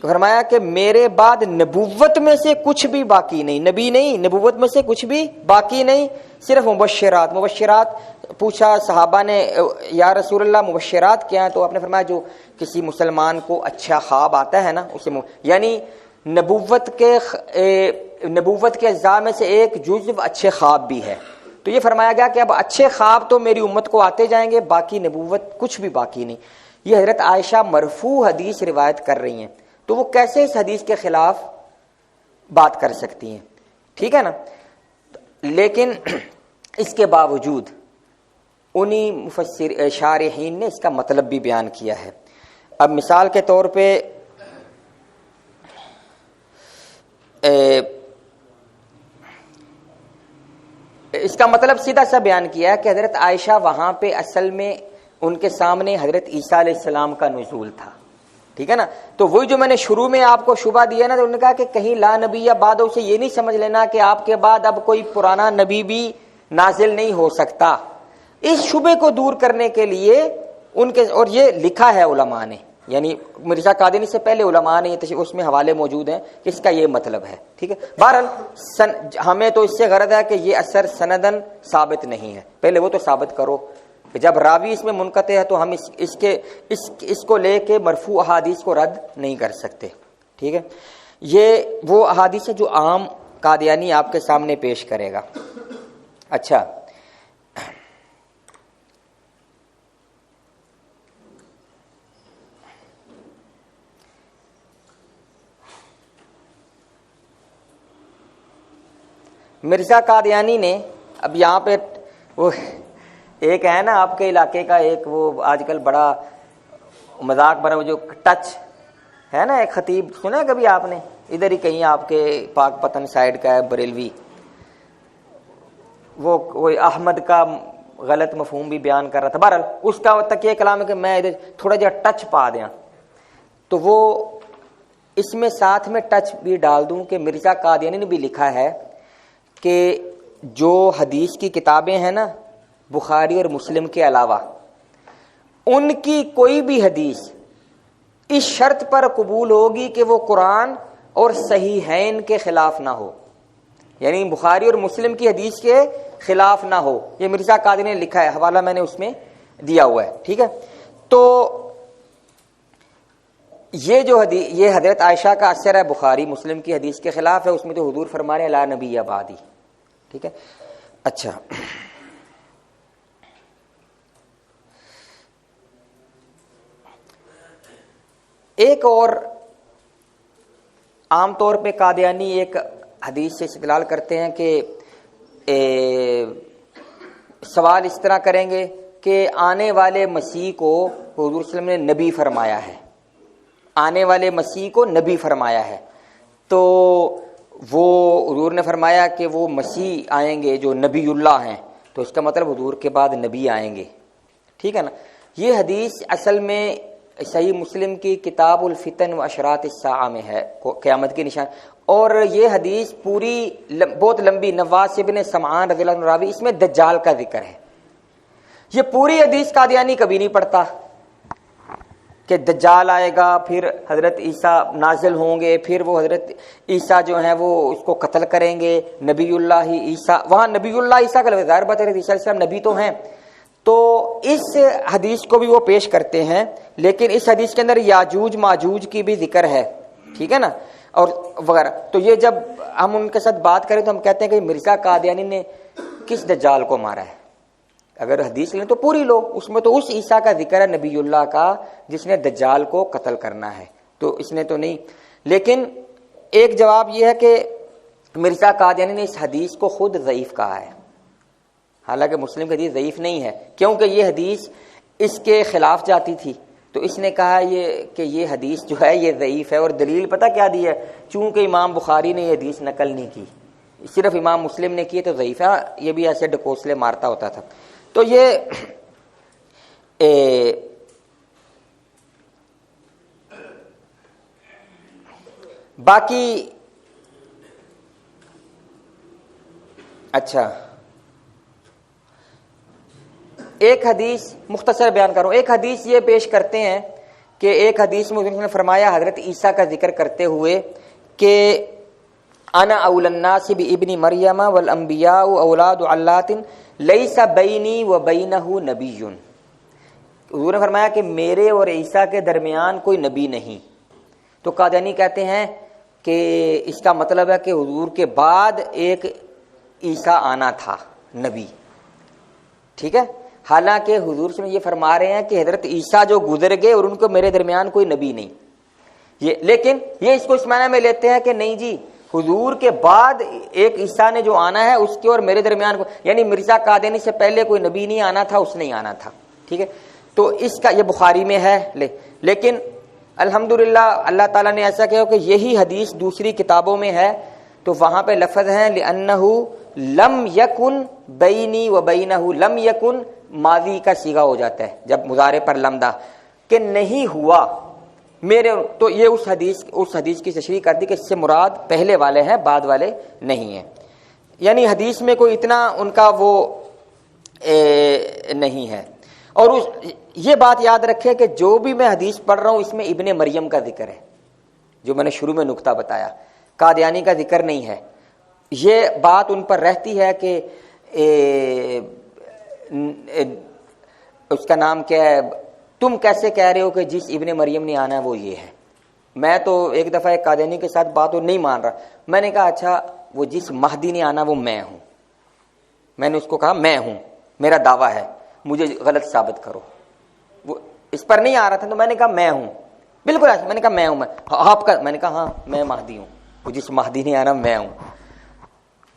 [SPEAKER 1] فرمایا کہ میرے بعد نبوت میں سے کچھ بھی باقی نہیں, نبی نہیں, نبوت میں سے کچھ بھی باقی نہیں, صرف مبشرات. مبشرات پوچھا صحابہ نے یا رسول اللہ مبشرات کیا ہیں؟ تو آپ نے فرمایا جو کسی مسلمان کو اچھا خواب آتا ہے نا اسے یعنی نبوت کے اجزاء میں سے ایک جزو اچھے خواب بھی ہے. تو یہ فرمایا گیا کہ اب اچھے خواب تو میری امت کو آتے جائیں گے, باقی نبوت کچھ بھی باقی نہیں. یہ حضرت عائشہ مرفوع حدیث روایت کر رہی ہیں, تو وہ کیسے اس حدیث کے خلاف بات کر سکتی ہیں؟ ٹھیک ہے نا. لیکن اس کے باوجود انہی مفسر شارحین نے اس کا مطلب بھی بیان کیا ہے. اب مثال کے طور پہ اس کا مطلب سیدھا سا بیان کیا ہے کہ حضرت عائشہ وہاں پہ اصل میں ان کے سامنے حضرت عیسیٰ علیہ السلام کا نزول تھا. ٹھیک ہے نا, تو وہی جو میں نے شروع میں آپ کو شبہ دیا نا, تو انہوں نے کہا کہ کہیں لا نبی یا بعد سے یہ نہیں سمجھ لینا کہ آپ کے بعد اب کوئی پرانا نبی بھی نازل نہیں ہو سکتا. اس شبے کو دور کرنے کے لیے ان کے, اور یہ لکھا ہے علماء نے, یعنی مرزا قادری سے پہلے علماء نے اس میں حوالے موجود ہیں کہ اس کا یہ مطلب ہے. ٹھیک ہے, بہرحال ہمیں تو اس سے غرض ہے کہ یہ اثر سندن ثابت نہیں ہے, پہلے وہ تو ثابت کرو. جب راوی اس میں منقطع ہے تو ہم اس کو لے کے مرفوع احادیث کو رد نہیں کر سکتے. ٹھیک ہے, یہ وہ احادیث ہے جو عام قادیانی آپ کے سامنے پیش کرے گا. اچھا, مرزا قادیانی نے اب یہاں پہ وہ ایک ہے نا آپ کے علاقے کا, ایک وہ آج کل بڑا مذاق بنا, وہ جو ٹچ ہے نا, ایک خطیب سنا ہے کبھی آپ نے؟ ادھر ہی کہیں آپ کے پاک پتن سائڈ کا ہے, بریلوی. وہ احمد کا غلط مفہوم بھی بیان کر رہا تھا. بہرحال اس کا تک یہ کلام ہے کہ میں ادھر تھوڑا جہا ٹچ پا دیا, تو وہ اس میں ساتھ میں ٹچ بھی ڈال دوں کہ مرزا قادیانی نے بھی لکھا ہے کہ جو حدیث کی کتابیں ہیں نا بخاری اور مسلم کے علاوہ, ان کی کوئی بھی حدیث اس شرط پر قبول ہوگی کہ وہ قرآن اور صحیحین کے خلاف نہ ہو, یعنی بخاری اور مسلم کی حدیث کے خلاف نہ ہو. یہ مرزا قادری نے لکھا ہے, حوالہ میں نے اس میں دیا ہوا ہے. ٹھیک ہے, تو یہ جو حدیث, یہ حضرت عائشہ کا اثر ہے بخاری مسلم کی حدیث کے خلاف ہے. اس میں تو حضور فرما رہے ہیں لا نبی یا بعدی. ٹھیک ہے, اچھا ایک اور عام طور پہ قادیانی ایک حدیث سے استدلال کرتے ہیں کہ سوال اس طرح کریں گے کہ آنے والے مسیح کو حضور صلی اللہ علیہ وسلم نے نبی فرمایا ہے، آنے والے مسیح کو نبی فرمایا ہے، تو وہ حضور نے فرمایا کہ وہ مسیح آئیں گے جو نبی اللہ ہیں، تو اس کا مطلب حضور کے بعد نبی آئیں گے، ٹھیک ہے نا۔ یہ حدیث اصل میں صحیح مسلم کی کتاب الفتن و اشراط الساعہ میں ہے، قیامت کے نشان، اور یہ حدیث پوری بہت لمبی، نواس ابن سمعان رضی اللہ عنہ راوی، اس میں دجال کا ذکر ہے۔ یہ پوری حدیث قادیانی کبھی نہیں پڑھتا کہ دجال آئے گا، پھر حضرت عیسیٰ نازل ہوں گے، پھر وہ حضرت عیسیٰ جو ہیں وہ اس کو قتل کریں گے، نبی اللہ عیسیٰ، وہاں نبی اللہ عیسیٰ کا ظاہر بات ہے عیسیٰ علیہ السلام نبی تو ہیں، تو اس حدیث کو بھی وہ پیش کرتے ہیں، لیکن اس حدیث کے اندر یاجوج ماجوج کی بھی ذکر ہے، ٹھیک ہے نا، اور وغیرہ۔ تو یہ جب ہم ان کے ساتھ بات کریں تو ہم کہتے ہیں کہ مرزا قادیانی نے کس دجال کو مارا ہے؟ اگر حدیث لیں تو پوری لو، اس میں تو اس عیسیٰ کا ذکر ہے نبی اللہ کا جس نے دجال کو قتل کرنا ہے، تو اس نے تو نہیں۔ لیکن ایک جواب یہ ہے کہ مرزا قادیانی نے اس حدیث کو خود ضعیف کہا ہے، حالانکہ مسلم کی حدیث ضعیف نہیں ہے، کیونکہ یہ حدیث اس کے خلاف جاتی تھی، تو اس نے کہا کہ یہ حدیث جو ہے یہ ضعیف ہے، اور دلیل پتہ کیا دی ہے؟ چونکہ امام بخاری نے یہ حدیث نقل نہیں کی، صرف امام مسلم نے کی تو ضعیف ہے۔ یہ بھی ایسے ڈکوسلے مارتا ہوتا تھا۔ تو یہ باقی اچھا ایک حدیث مختصر بیان کروں، ایک حدیث یہ پیش کرتے ہیں کہ ایک حدیث میں انہوں نے فرمایا حضرت عیسیٰ کا ذکر کرتے ہوئے کہ انا اول الناس بابن مریم والانبیاء اولاد علات لیس بینی و بینہ نبی۔ حضور نے فرمایا کہ میرے اور عیسیٰ کے درمیان کوئی نبی نہیں، تو قادیانی کہتے ہیں کہ اس کا مطلب ہے کہ حضور کے بعد ایک عیسیٰ آنا تھا نبی، ٹھیک ہے، حالانکہ حضور سے یہ فرما رہے ہیں کہ حضرت عیسیٰ جو گزر گئے اور ان کو میرے درمیان کوئی نبی نہیں، لیکن یہ اس کو اس معنی میں لیتے ہیں کہ نہیں جی حضور کے بعد ایک عیسیٰ نے جو آنا ہے اس کے اور میرے درمیان کو، یعنی مرزا قادیانی سے پہلے کوئی نبی نہیں آنا تھا، اس نہیں آنا تھا، ٹھیک ہے۔ تو اس کا یہ بخاری میں ہے، لیکن الحمدللہ اللہ تعالیٰ نے ایسا کیا کہ یہی حدیث دوسری کتابوں میں ہے، تو وہاں پہ لفظ ہے لِأَنَّهُ لم یکن بینی و بینہ، لم یکن ماضی کا صیغہ ہو جاتا ہے جب مضارع پر لمدہ، کہ نہیں ہوا میرے، تو یہ اس حدیث کی تشریح کر دی کہ اس سے مراد پہلے والے ہیں، بعد والے نہیں ہیں، یعنی حدیث میں کوئی اتنا ان کا وہ نہیں ہے۔ اور یہ بات یاد رکھے کہ جو بھی میں حدیث پڑھ رہا ہوں اس میں ابن مریم کا ذکر ہے، جو میں نے شروع میں نقطہ بتایا، قادیانی کا ذکر نہیں ہے۔ یہ بات ان پر رہتی ہے کہ اس کا نام کیا ہے، تم کیسے کہہ رہے ہو کہ جس ابن مریم نے آنا ہے وہ یہ ہے۔ میں تو ایک دفعہ ایک قادیانی کے ساتھ بات نہیں مان رہا، میں نے کہا اچھا وہ جس مہدی نے آنا وہ میں ہوں، میں نے اس کو کہا میں ہوں، میرا دعویٰ ہے، مجھے غلط ثابت کرو۔ وہ اس پر نہیں آ رہا تھا تو میں نے کہا میں ہوں، بالکل ایسا، میں نے کہا میں ہوں، آپ کا، میں نے کہا ہاں میں مہدی ہوں، وہ جس مہدی نے آنا میں ہوں۔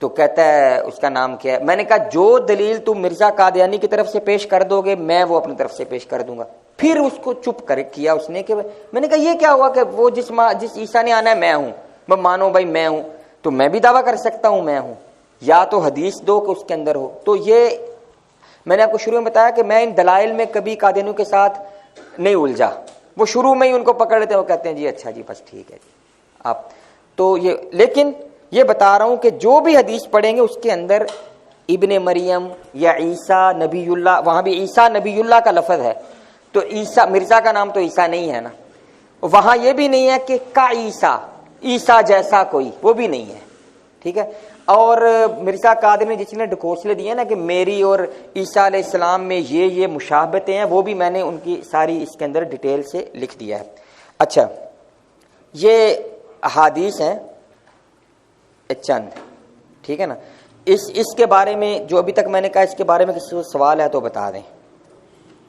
[SPEAKER 1] تو کہتا ہے اس کا نام کیا ہے؟ میں نے کہا جو دلیل تم مرزا قادیانی کی طرف سے پیش کر دو گے میں وہ اپنی طرف سے پیش کر دوں گا۔ پھر اس کو چپ کر کیا اس نے کہ میں نے کہا یہ کیا ہوا کہ وہ جس عیسیٰ نے آنا ہے میں ہوں، میں مانو بھائی میں ہوں، تو میں بھی دعویٰ کر سکتا ہوں میں ہوں، یا تو حدیث دو کہ اس کے اندر ہو۔ تو یہ میں نے آپ کو شروع میں بتایا کہ میں ان دلائل میں کبھی قادیانیوں کے ساتھ نہیں الجھا، وہ شروع میں ہی ان کو پکڑ لیتے ہیں، وہ کہتے ہیں جی اچھا جی بس ٹھیک ہے جی آپ تو یہ، لیکن یہ بتا رہا ہوں کہ جو بھی حدیث پڑھیں گے اس کے اندر ابن مریم یا عیسیٰ نبی اللہ، وہاں بھی عیسیٰ نبی اللہ کا لفظ ہے، تو عیسیٰ، مرزا کا نام تو عیسیٰ نہیں ہے نا، وہاں یہ بھی نہیں ہے کہ کا عیسیٰ، عیسیٰ جیسا کوئی، وہ بھی نہیں ہے، ٹھیک ہے۔ اور مرزا قادر نے جس نے ڈھکوسلے دیے نا کہ میری اور عیسیٰ علیہ السلام میں یہ مشابہتیں ہیں، وہ بھی میں نے ان کی ساری اس کے اندر ڈیٹیل سے لکھ دیا ہے۔ اچھا یہ احادیث ہیں چند، ٹھیک ہے نا، اس کے بارے میں جو ابھی تک میں نے کہا اس کے بارے میں کسی کو سوال ہے تو بتا دیں،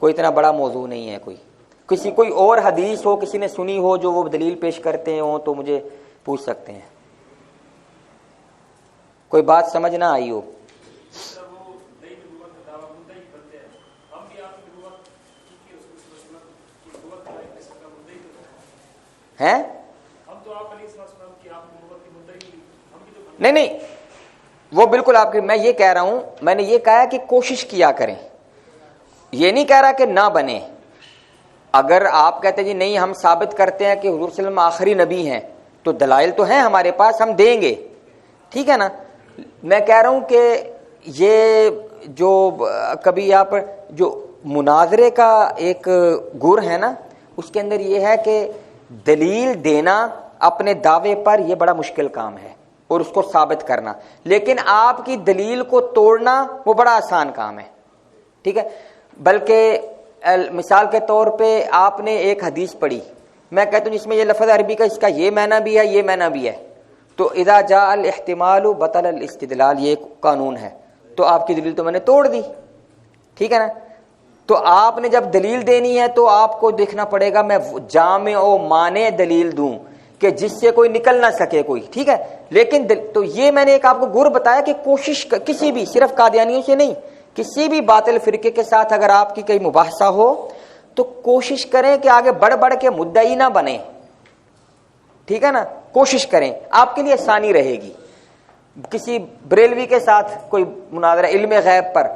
[SPEAKER 1] کوئی اتنا بڑا موضوع نہیں ہے، کوئی اور حدیث ہو کسی نے سنی ہو جو وہ دلیل پیش کرتے ہوں تو مجھے پوچھ سکتے ہیں۔ کوئی بات سمجھ نہ آئی ہو. ہیں نہیں وہ بالکل آپ کی، میں یہ کہہ رہا ہوں، میں نے یہ کہا کہ کوشش کیا کریں، یہ نہیں کہہ رہا کہ نہ بنے. اگر آپ کہتے ہیں جی نہیں ہم ثابت کرتے ہیں کہ حضور صلی اللہ علیہ وسلم آخری نبی ہیں، تو دلائل تو ہیں ہمارے پاس، ہم دیں گے، ٹھیک ہے نا. میں کہہ رہا ہوں کہ یہ جو کبھی آپ جو مناظرے کا ایک گر ہے نا، اس کے اندر یہ ہے کہ دلیل دینا اپنے دعوے پر یہ بڑا مشکل کام ہے اور اس کو ثابت کرنا، لیکن آپ کی دلیل کو توڑنا وہ بڑا آسان کام ہے، ٹھیک ہے. بلکہ مثال کے طور پہ آپ نے ایک حدیث پڑھی، میں کہتا ہوں جس میں یہ لفظ عربی کا اس کا یہ معنی بھی ہے، یہ معنی بھی ہے، تو اذا جاء الاحتمال بطل الاستدلال، یہ ایک قانون ہے، تو آپ کی دلیل تو میں نے توڑ دی، ٹھیک ہے نا. تو آپ نے جب دلیل دینی ہے تو آپ کو دیکھنا پڑے گا میں جامع و مانع دلیل دوں کہ جس سے کوئی نکل نہ سکے کوئی، ٹھیک ہے. لیکن تو یہ میں نے ایک آپ کو گر بتایا کہ کوشش کسی بھی، صرف قادیانیوں سے نہیں، کسی بھی باطل فرقے کے ساتھ اگر آپ کی کوئی مباحثہ ہو تو کوشش کریں کہ آگے بڑھ بڑھ کے مدعی نہ بنے، ٹھیک ہے نا. کوشش کریں، آپ کے لیے آسانی رہے گی. کسی بریلوی کے ساتھ کوئی مناظرہ علم غیب پر،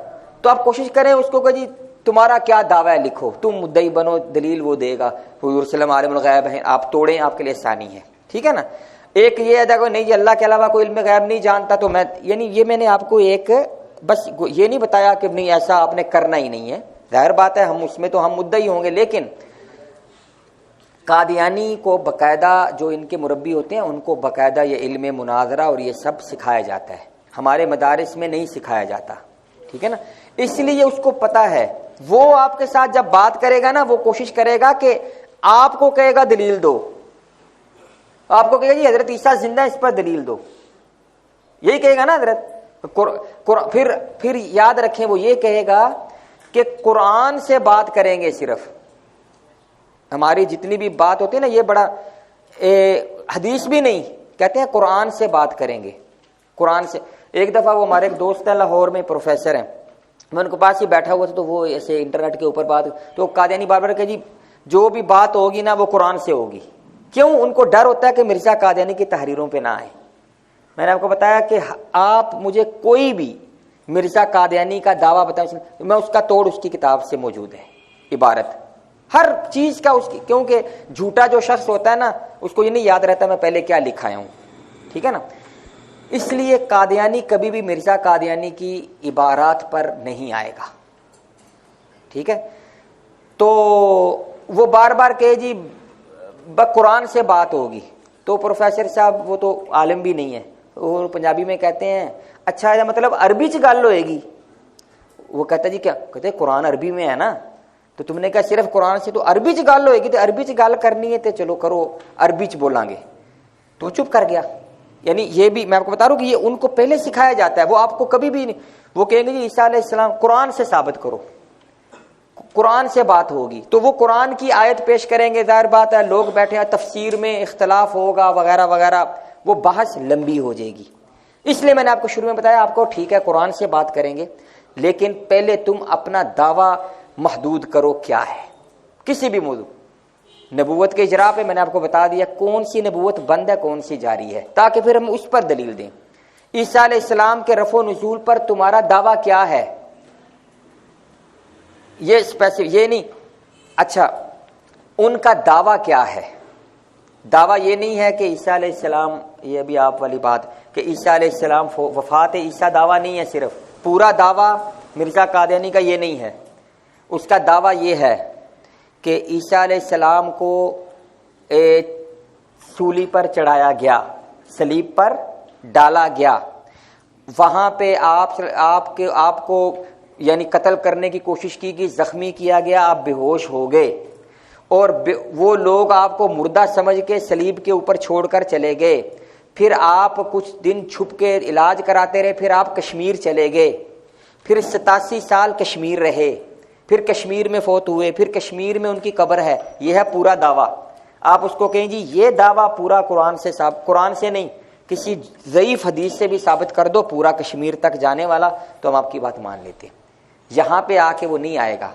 [SPEAKER 1] تو آپ کوشش کریں اس کو کہ جی تمہارا کیا دعویٰ ہے لکھو، تم مدعی بنو، دلیل وہ دے گا، حضور صلی اللہ علیہ وسلم عالم الغیب ہیں، آپ توڑیں، آپ کے لیے آسانی ہے، ٹھیک ہے نا. ایک یہ ادا کو نہیں جی اللہ کے علاوہ کوئی علم غیب نہیں جانتا، تو میں یعنی یہ میں نے آپ کو ایک بس یہ نہیں بتایا کہ نہیں ایسا آپ نے کرنا ہی نہیں ہے، ظاہر بات ہے ہم اس میں تو ہم مدعی ہوں گے، لیکن قادیانی کو باقاعدہ جو ان کے مربی ہوتے ہیں ان کو باقاعدہ یہ علم مناظرہ اور یہ سب سکھایا جاتا ہے، ہمارے مدارس میں نہیں سکھایا جاتا، ٹھیک ہے نا. اس لیے اس کو پتا ہے، وہ آپ کے ساتھ جب بات کرے گا نا وہ کوشش کرے گا کہ آپ کو کہے گا دلیل دو، آپ کو کہے گا جی حضرت عیسیٰ زندہ، اس پر دلیل دو، یہی کہے گا نا حضرت. پھر یاد رکھیں وہ یہ کہے گا کہ قرآن سے بات کریں گے، صرف ہماری جتنی بھی بات ہوتی ہے نا یہ بڑا حدیث بھی نہیں، کہتے ہیں قرآن سے بات کریں گے، قرآن سے. ایک دفعہ وہ ہمارے ایک دوست ہیں لاہور میں پروفیسر ہیں، میں ان کے پاس ہی بیٹھا ہوا تھا، تو وہ ایسے انٹرنیٹ کے اوپر بات، تو قادیانی بار بار کہ جی جو بھی بات ہوگی نا وہ قرآن سے ہوگی. کیوں؟ ان کو ڈر ہوتا ہے کہ مرزا قادیانی کی تحریروں پہ نہ آئے. میں نے آپ کو بتایا کہ آپ مجھے کوئی بھی مرزا قادیانی کا دعویٰ بتائیں، میں اس کا توڑ اس کی کتاب سے موجود ہے، عبارت ہر چیز کا اس کی، کیونکہ جھوٹا جو شخص ہوتا ہے نا اس کو یہ نہیں یاد رہتا میں پہلے کیا لکھا ہوں، ٹھیک ہے نا. اس لیے قادیانی کبھی بھی مرزا قادیانی کی عبارات پر نہیں آئے گا، ٹھیک ہے. تو وہ بار بار کہے جی قرآن سے بات ہوگی، تو پروفیسر صاحب وہ تو عالم بھی نہیں ہے، وہ پنجابی میں کہتے ہیں اچھا یا مطلب عربی چ گل ہوئے گی. وہ کہتا جی کیا کہتے قرآن عربی میں ہے نا، تو تم نے کہا صرف قرآن سے، تو عربی چ گل ہوئے گی، تو عربی چ گل کرنی ہے تو چلو کرو عربی چ بولیں گے. تو چپ کر گیا. یعنی یہ بھی میں آپ کو بتا رہا ہوں کہ یہ ان کو پہلے سکھایا جاتا ہے، وہ آپ کو کبھی بھی نہیں، وہ کہیں گے جی عیسیٰ علیہ السلام قرآن سے ثابت کرو، قرآن سے بات ہوگی، تو وہ قرآن کی آیت پیش کریں گے، ظاہر بات ہے لوگ بیٹھے ہیں، تفسیر میں اختلاف ہوگا وغیرہ وغیرہ، وہ بحث لمبی ہو جائے گی. اس لیے میں نے آپ کو شروع میں بتایا آپ کو ٹھیک ہے قرآن سے بات کریں گے، لیکن پہلے تم اپنا دعویٰ محدود کرو کیا ہے کسی بھی موضوع. نبوت کے اجرا پہ میں نے آپ کو بتا دیا کون سی نبوت بند ہے کون سی جاری ہے، تاکہ پھر ہم اس پر دلیل دیں. عیسیٰ علیہ السلام کے رفع و نزول پر تمہارا دعویٰ کیا ہے، یہ اسپیسیفک، یہ نہیں اچھا ان کا دعویٰ کیا ہے. دعویٰ یہ نہیں ہے کہ عیسیٰ علیہ السلام، یہ بھی آپ والی بات کہ عیسیٰ علیہ السلام وفات عیسیٰ دعویٰ نہیں ہے، صرف پورا دعویٰ مرزا قادیانی کا یہ نہیں ہے. اس کا دعویٰ یہ ہے کہ عیسیٰ علیہ السلام کو سولی پر چڑھایا گیا، صلیب پر ڈالا گیا، وہاں پہ آپ کو یعنی قتل کرنے کی کوشش کی گئی، زخمی کیا گیا، آپ بے ہوش ہو گئے، اور وہ لوگ آپ کو مردہ سمجھ کے صلیب کے اوپر چھوڑ کر چلے گئے. پھر آپ کچھ دن چھپ کے علاج کراتے رہے، پھر آپ کشمیر چلے گئے، پھر 87 سال کشمیر رہے، پھر کشمیر میں فوت ہوئے، پھر کشمیر میں ان کی قبر ہے. یہ ہے پورا دعویٰ. آپ اس کو کہیں جی یہ دعویٰ پورا قرآن سے نہیں، کسی ضعیف حدیث سے بھی ثابت کر دو پورا کشمیر تک جانے والا تو ہم آپ کی بات مان لیتے. یہاں پہ آ کے وہ نہیں آئے گا.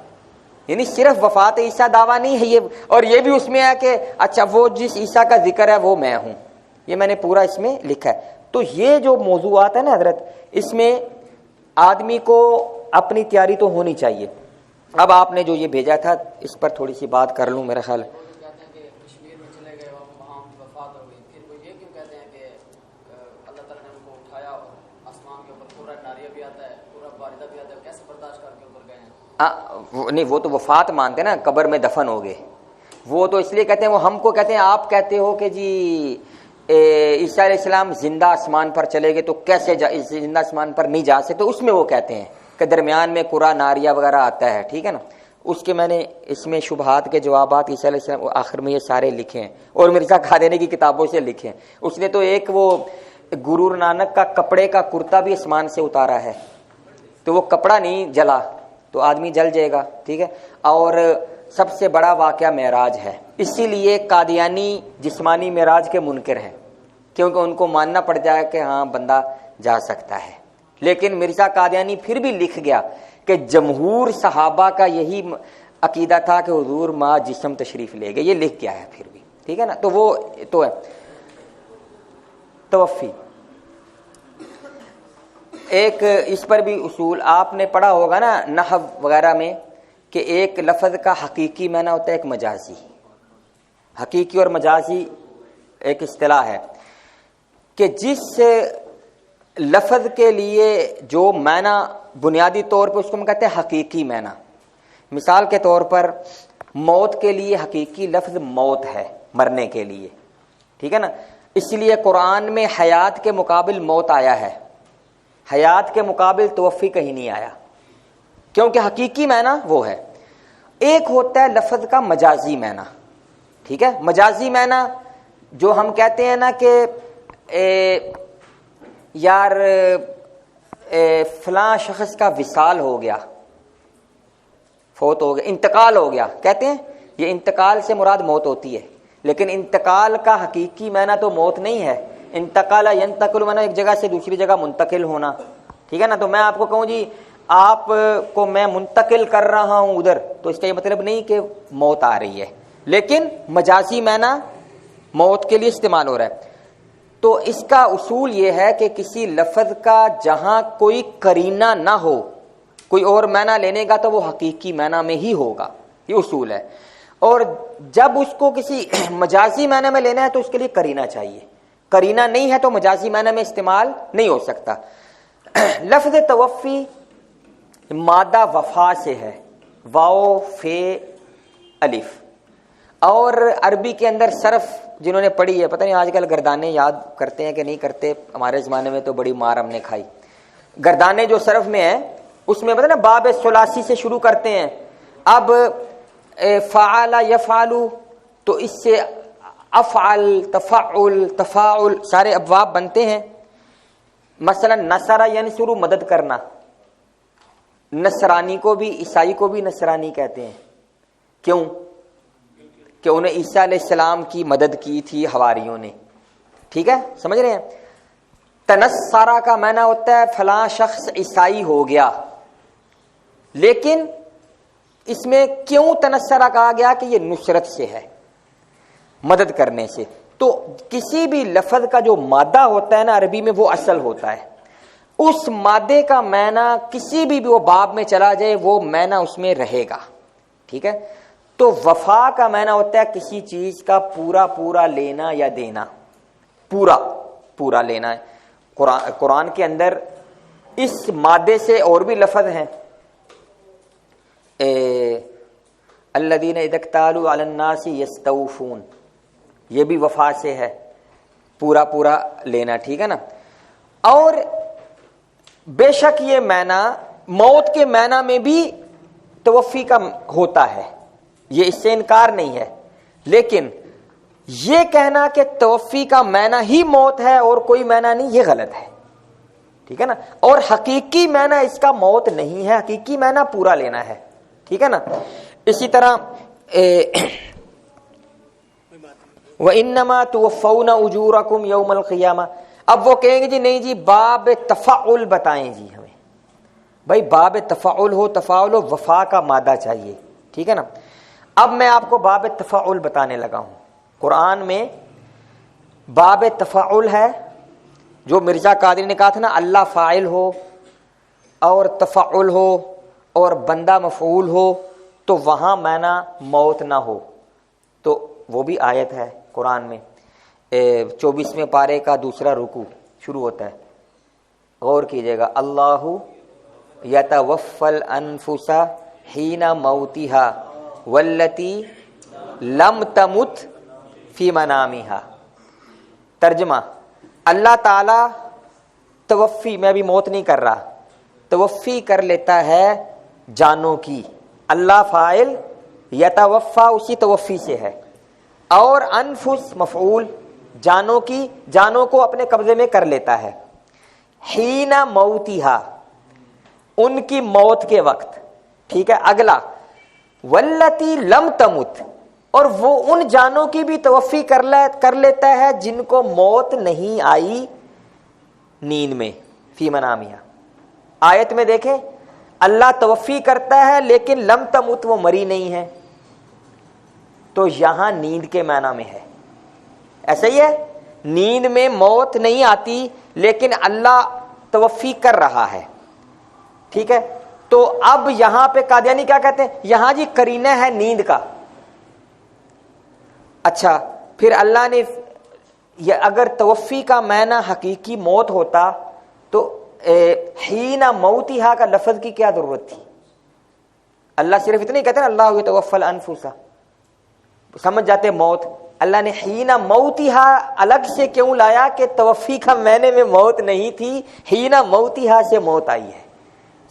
[SPEAKER 1] یعنی صرف وفات عیسیٰ دعویٰ نہیں ہے یہ, اور یہ بھی اس میں ہے کہ اچھا وہ جس عیسیٰ کا ذکر ہے وہ میں ہوں, یہ میں نے پورا اس میں لکھا ہے. تو یہ جو موضوعات ہیں نا حضرت, اس میں آدمی کو اپنی تیاری تو ہونی چاہیے. اب آپ نے جو یہ بھیجا تھا اس پر تھوڑی سی بات کر لوں. میرا خیال نہیں, وہ تو وفات مانتے ہیں نا, قبر میں دفن ہو گئے. وہ تو اس لیے کہتے ہیں, وہ ہم کو کہتے ہیں آپ کہتے ہو کہ جی عیسیٰ علیہ السلام زندہ آسمان پر چلے گئے تو کیسے زندہ آسمان پر نہیں جا سکتے. تو اس میں وہ کہتے ہیں کہ درمیان میں قرآن ناریہ وغیرہ آتا ہے, ٹھیک ہے نا. اس کے میں نے اس میں شبہات کے جوابات عیسیٰ علیہ السلام آخر میں یہ سارے لکھے ہیں, اور مرزا قادیانی کی کتابوں سے لکھے ہیں. اس نے تو ایک وہ گرو نانک کا کپڑے کا کرتا بھی آسمان سے اتارا ہے, تو وہ کپڑا نہیں جلا تو آدمی جل جائے گا, ٹھیک ہے. اور سب سے بڑا واقعہ معراج ہے, اسی لیے قادیانی جسمانی معراج کے منکر ہیں, کیونکہ ان کو ماننا پڑ جائے کہ ہاں بندہ جا سکتا ہے. لیکن مرزا قادیانی پھر بھی لکھ گیا کہ جمہور صحابہ کا یہی عقیدہ تھا کہ حضور ماں جسم تشریف لے گئے, یہ لکھ گیا ہے پھر بھی, ٹھیک ہے نا. تو وہ تو ہے توفی. ایک اس پر بھی اصول آپ نے پڑھا ہوگا نا نحو وغیرہ میں, کہ ایک لفظ کا حقیقی معنی ہوتا ہے, ایک مجازی. حقیقی اور مجازی ایک اصطلاح ہے کہ جس لفظ کے لیے جو معنی بنیادی طور پہ اس کو ہم کہتے ہیں حقیقی معنی. مثال کے طور پر موت کے لیے حقیقی لفظ موت ہے, مرنے کے لیے, ٹھیک ہے نا. اس لیے قرآن میں حیات کے مقابل موت آیا ہے, حیات کے مقابل توفی کہیں نہیں آیا, کیونکہ حقیقی معنی وہ ہے. ایک ہوتا ہے لفظ کا مجازی معنی, ٹھیک ہے. مجازی معنی جو ہم کہتے ہیں نا کہ یار فلاں شخص کا وصال ہو گیا, فوت ہو گیا, انتقال ہو گیا, کہتے ہیں یہ انتقال سے مراد موت ہوتی ہے. لیکن انتقال کا حقیقی معنی تو موت نہیں ہے. انتقال ینتقل معنی ایک جگہ سے دوسری جگہ منتقل ہونا, ٹھیک ہے نا. تو میں آپ کو کہوں جی آپ کو میں منتقل کر رہا ہوں ادھر, تو اس کا یہ مطلب نہیں کہ موت آ رہی ہے, لیکن مجازی معنی موت کے لیے استعمال ہو رہا ہے. تو اس کا اصول یہ ہے کہ کسی لفظ کا جہاں کوئی قرینہ نہ ہو, کوئی اور معنی لینے کا تو وہ حقیقی معنی میں ہی ہوگا, یہ اصول ہے. اور جب اس کو کسی مجازی معنی میں لینا ہے تو اس کے لیے قرینہ چاہیے, قرینہ نہیں ہے تو مجازی معنی میں استعمال نہیں ہو سکتا. لفظ توفی مادہ وفا سے ہے, واو فے الف. اور عربی کے اندر صرف جنہوں نے پڑھی ہے, پتہ نہیں آج کل گردانے یاد کرتے ہیں کہ نہیں کرتے, ہمارے زمانے میں تو بڑی مار ہم نے کھائی. گردانے جو صرف میں ہیں اس میں پتہ نا باب ثلاثی سے شروع کرتے ہیں. اب فعل یفعل, تو اس سے افعل تفعل تفاعل سارے ابواب بنتے ہیں. مثلا نصر ینصر مدد کرنا, نصرانی کو بھی عیسائی کو بھی نصرانی کہتے ہیں. کیوں؟ کہ انہیں عیسیٰ علیہ السلام کی مدد کی تھی حواریوں نے, ٹھیک ہے, سمجھ رہے ہیں. تنصرہ کا معنی ہوتا ہے فلاں شخص عیسائی ہو گیا, لیکن اس میں کیوں تنصرہ کہا گیا کہ یہ نصرت سے ہے, مدد کرنے سے. تو کسی بھی لفظ کا جو مادہ ہوتا ہے نا عربی میں وہ اصل ہوتا ہے, اس مادے کا معنی کسی بھی وہ باب میں چلا جائے وہ معنی اس میں رہے گا, ٹھیک ہے. تو وفا کا معنی ہوتا ہے کسی چیز کا پورا پورا لینا یا دینا, پورا پورا لینا ہے. قرآن کے اندر اس مادے سے اور بھی لفظ ہیں, الذین اذا اکتالوا علی الناس یستوفون, یہ بھی وفا سے ہے, پورا پورا لینا, ٹھیک ہے نا. اور بے شک یہ معنی موت کے معنی میں بھی توفی کا ہوتا ہے, یہ اس سے انکار نہیں ہے. لیکن یہ کہنا کہ توفی کا معنی ہی موت ہے اور کوئی معنی نہیں, یہ غلط ہے, ٹھیک ہے نا. اور حقیقی معنی اس کا موت نہیں ہے, حقیقی معنی پورا لینا ہے, ٹھیک ہے نا. اسی طرح وَإِنَّمَا تُوَفَّوْنَ أُجُورَكُمْ يَوْمَ الْقِيَامَةِ, اب وہ کہیں گے جی نہیں جی باب تفاعل بتائیں جی ہمیں. بھائی باب تفاعل ہو وفا کا مادہ چاہیے, ٹھیک ہے نا. اب میں آپ کو باب تفاعل بتانے لگا ہوں. قرآن میں باب تفاعل ہے, جو مرزا قادری نے کہا تھا نا اللہ فاعل ہو اور تفاعل ہو اور بندہ مفعول ہو تو وہاں معنی موت نہ ہو. تو وہ بھی آیت ہے قرآن میں, 24ویں پارے کا 2 رکوع شروع ہوتا ہے, غور کیجئے گا. اللہ یتوفی الانفس حین موتہا والتی لم تمت فی منامہا. ترجمہ, اللہ تعالی توفی, میں ابھی موت نہیں کر رہا, توفی کر لیتا ہے جانوں کی. اللہ فاعل, یتوفا اسی توفی سے ہے, اور انفس مفعول, جانوں کی, جانوں کو اپنے قبضے میں کر لیتا ہے. حین موتہا, ان کی موت کے وقت, ٹھیک ہے. اگلا والتی لم تمت, اور وہ ان جانوں کی بھی توفی کر لیتا ہے جن کو موت نہیں آئی نیند میں, فی منامہا. آیت میں دیکھیں اللہ توفی کرتا ہے لیکن لم تمت وہ مری نہیں ہے, تو یہاں نیند کے معنی میں ہے. ایسا ہی ہے, نیند میں موت نہیں آتی لیکن اللہ توفی کر رہا ہے, ٹھیک ہے. تو اب یہاں پہ قادیانی کیا کہتے ہیں, یہاں جی قرینہ ہے نیند کا. اچھا پھر اللہ نے اگر توفی کا معنی حقیقی موت ہوتا تو حین موتہا کا لفظ کی کیا ضرورت تھی. اللہ صرف اتنا ہی کہتے ہیں اللہ یتوفی الانفس, سمجھ جاتے موت. اللہ نے حین موتہا الگ سے کیوں لایا کہ توفی کا معنی میں موت نہیں تھی, حین موتہا سے موت آئی ہے.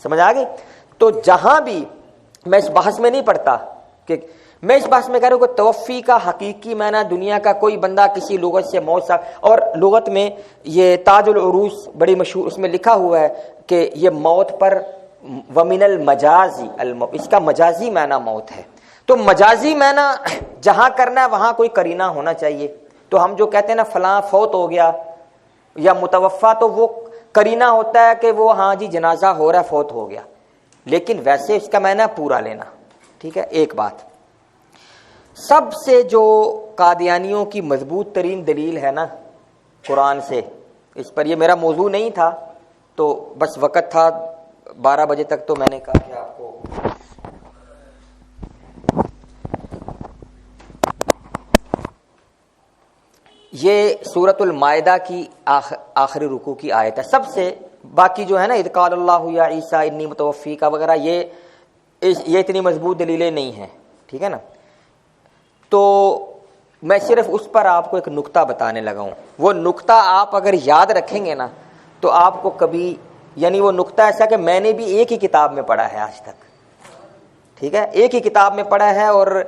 [SPEAKER 1] سمجھ آ گئی. تو جہاں بھی میں اس بحث میں نہیں پڑھتا, کہ میں اس بحث میں کہہ رہا ہوں کہ توفی کا حقیقی معنی دنیا کا کوئی بندہ کسی لغت سے موت سا, اور لغت میں یہ تاج العروس بڑی مشہور, اس میں لکھا ہوا ہے کہ یہ موت پر ومن المجازی اس کا مجازی معنی موت ہے. تو مجازی معنی جہاں کرنا ہے وہاں کوئی قرینہ ہونا چاہیے. تو ہم جو کہتے ہیں نا فلاں فوت ہو گیا یا متوفا, تو وہ قرینہ ہوتا ہے کہ وہ ہاں جی جنازہ ہو رہا ہے, فوت ہو گیا, لیکن ویسے اس کا معنی پورا لینا, ٹھیک ہے. ایک بات, سب سے جو قادیانیوں کی مضبوط ترین دلیل ہے نا قرآن سے, اس پر یہ میرا موضوع نہیں تھا تو بس وقت تھا 12 بجے تک, تو میں نے کہا کہ آپ کو یہ سورۃ المائدہ کی آخری رکوع کی آیت ہے. سب سے باقی جو ہے نا اذ قال اللہ یا عیسیٰ انی متوفیک وغیرہ, یہ اتنی مضبوط دلیلیں نہیں ہیں, ٹھیک ہے نا. تو میں صرف اس پر آپ کو ایک نقطہ بتانے لگا ہوں. وہ نقطہ آپ اگر یاد رکھیں گے نا تو آپ کو کبھی, یعنی وہ نقطہ ایسا کہ میں نے بھی ایک ہی کتاب میں پڑھا ہے آج تک, ٹھیک ہے, ایک ہی کتاب میں پڑھا ہے اور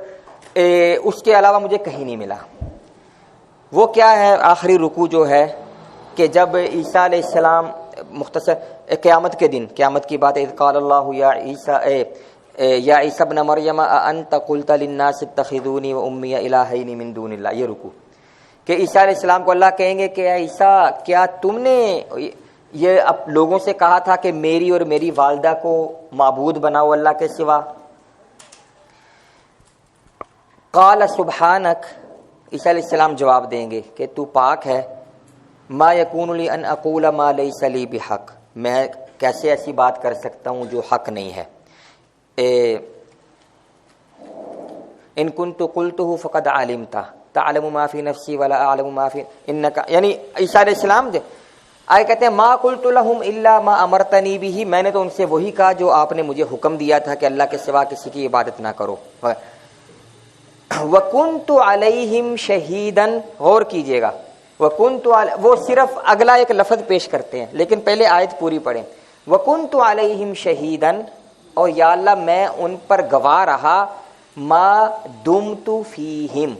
[SPEAKER 1] اس کے علاوہ مجھے کہیں نہیں ملا. وہ کیا ہے آخری رکوع جو ہے کہ جب عیسیٰ علیہ السلام, مختصر قیامت کے دن, قیامت کی بات ہے, اذ قال اللہ یا عیسیٰ یا عیسیٰ ابن مریم اانت قلت للناس اتخذونی و امی الہین من دون اللہ, یہ رکوع کہ عیسیٰ علیہ السلام کو اللہ کہیں گے کہ عیسیٰ کیا تم نے یہ اب لوگوں سے کہا تھا کہ میری اور میری والدہ کو معبود بناؤ اللہ کے سوا. قال سبحانک, عیسیٰ علیہ السلام جواب دیں گے کہ تو پاک ہے, ما یکون لی ان اقول ما لیس لی بحق, میں کیسے ایسی بات کر سکتا ہوں جو حق نہیں ہے. ان کنت قلتہ فقد علمتہ تعلم ما فی نفسی ولا اعلم ما فی انک, یعنی عیسیٰ علیہ السلام آئے کہتے ہیں ما قلت لہم الا ما امرتنی بہ, میں نے تو ان سے وہی کہا جو آپ نے مجھے حکم دیا تھا کہ اللہ کے سوا کسی کی عبادت نہ کرو. وَكُنْتُ عَلَيْهِمْ شَهِيدًا, غور کیجئے گا, وہ صرف اگلا ایک لفظ پیش کرتے ہیں لیکن پہلے آیت پوری پڑھیں. وَكُنْتُ عَلَيْهِمْ شَهِيدًا, اور یا اللہ میں ان پر گواہ رہا, ما دمت فیہم,